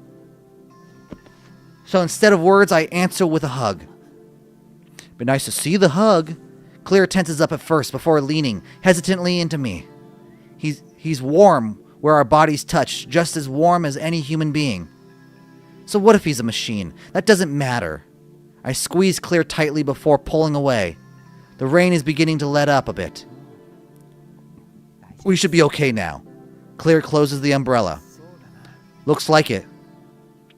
A: So instead of words, I answer with a hug. Be nice to see the hug. Clear tenses up at first before leaning hesitantly into me. He's warm where our bodies touch, just as warm as any human being. So what if he's a machine? That doesn't matter. I squeeze Clear tightly before pulling away. The rain is beginning to let up a bit. We should be okay now. Clear closes the umbrella. Looks like it.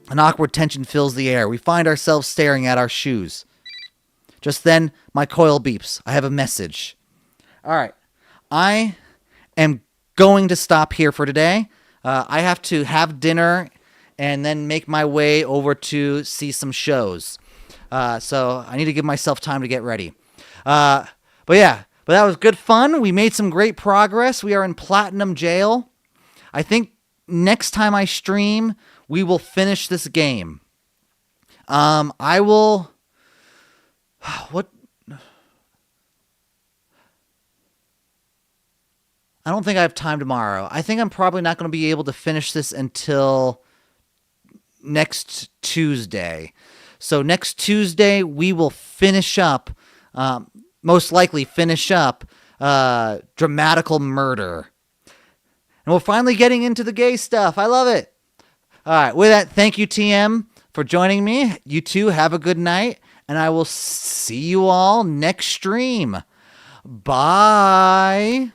A: An awkward tension fills the air. We find ourselves staring at our shoes. Just then, my coil beeps. I have a message. All right. I am going to stop here for today. I have to have dinner and then make my way over to see some shows. So I need to give myself time to get ready. But that was good fun. We made some great progress. We are in Platinum Jail. I think next time I stream, we will finish this game. I will... What? I don't think I have time tomorrow. I think I'm probably not going to be able to finish this until next Tuesday. So next Tuesday, we will finish up, most likely finish up, DRAMAtical Murder. And we're finally getting into the gay stuff. I love it. All right. With that, thank you, TM, for joining me. You too, have a good night. And I will see you all next stream. Bye.